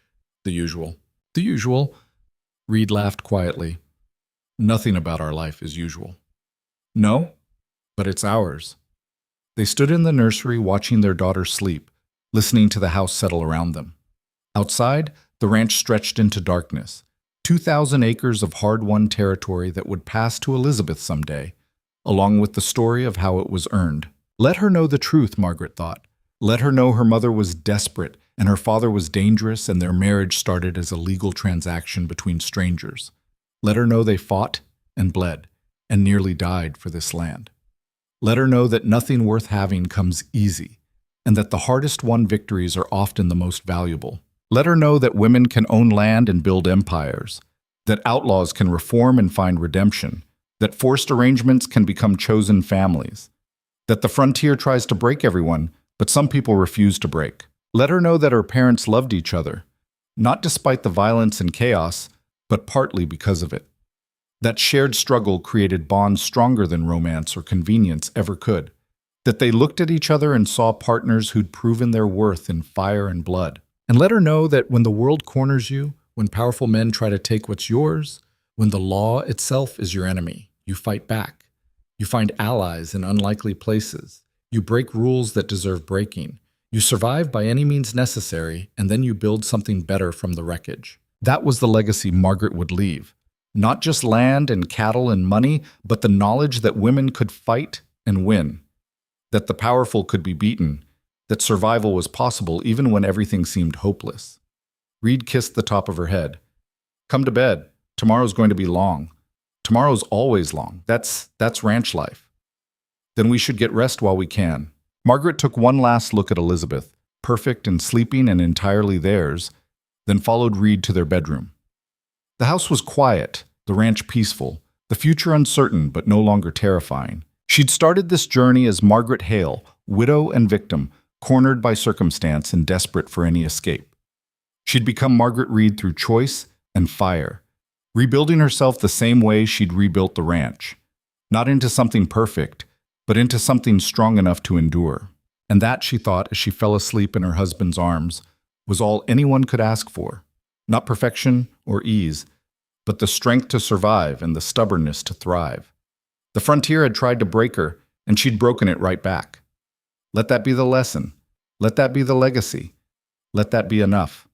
The usual." "The usual?" Reed laughed quietly. "Nothing about our life is usual." "No? But it's ours." They stood in the nursery watching their daughter sleep, listening to the house settle around them. Outside, the ranch stretched into darkness, 2,000 acres of hard-won territory that would pass to Elizabeth someday, along with the story of how it was earned. Let her know the truth, Margaret thought. Let her know her mother was desperate and her father was dangerous and their marriage started as a legal transaction between strangers. Let her know they fought and bled and nearly died for this land. Let her know that nothing worth having comes easy and that the hardest-won victories are often the most valuable. Let her know that women can own land and build empires, that outlaws can reform and find redemption, that forced arrangements can become chosen families, that the frontier tries to break everyone, but some people refuse to break. Let her know that her parents loved each other, not despite the violence and chaos, but partly because of it. That shared struggle created bonds stronger than romance or convenience ever could, that they looked at each other and saw partners who'd proven their worth in fire and blood. And let her know that when the world corners you, when powerful men try to take what's yours, when the law itself is your enemy, you fight back. You find allies in unlikely places. You break rules that deserve breaking. You survive by any means necessary, and then you build something better from the wreckage. That was the legacy Margaret would leave. Not just land and cattle and money, but the knowledge that women could fight and win, that the powerful could be beaten, that survival was possible even when everything seemed hopeless. Reed kissed the top of her head. Come to bed. Tomorrow's going to be long. Tomorrow's always long. That's ranch life. Then we should get rest while we can. Margaret took one last look at Elizabeth, perfect and sleeping and entirely theirs, then followed Reed to their bedroom. The house was quiet, the ranch peaceful, the future uncertain but no longer terrifying. She'd started this journey as Margaret Hale, widow and victim, cornered by circumstance and desperate for any escape. She'd become Margaret Reed through choice and fire, rebuilding herself the same way she'd rebuilt the ranch, not into something perfect, but into something strong enough to endure. And that, she thought as she fell asleep in her husband's arms, was all anyone could ask for. Not perfection or ease, but the strength to survive and the stubbornness to thrive. The frontier had tried to break her, and she'd broken it right back. Let that be the lesson. Let that be the legacy. Let that be enough.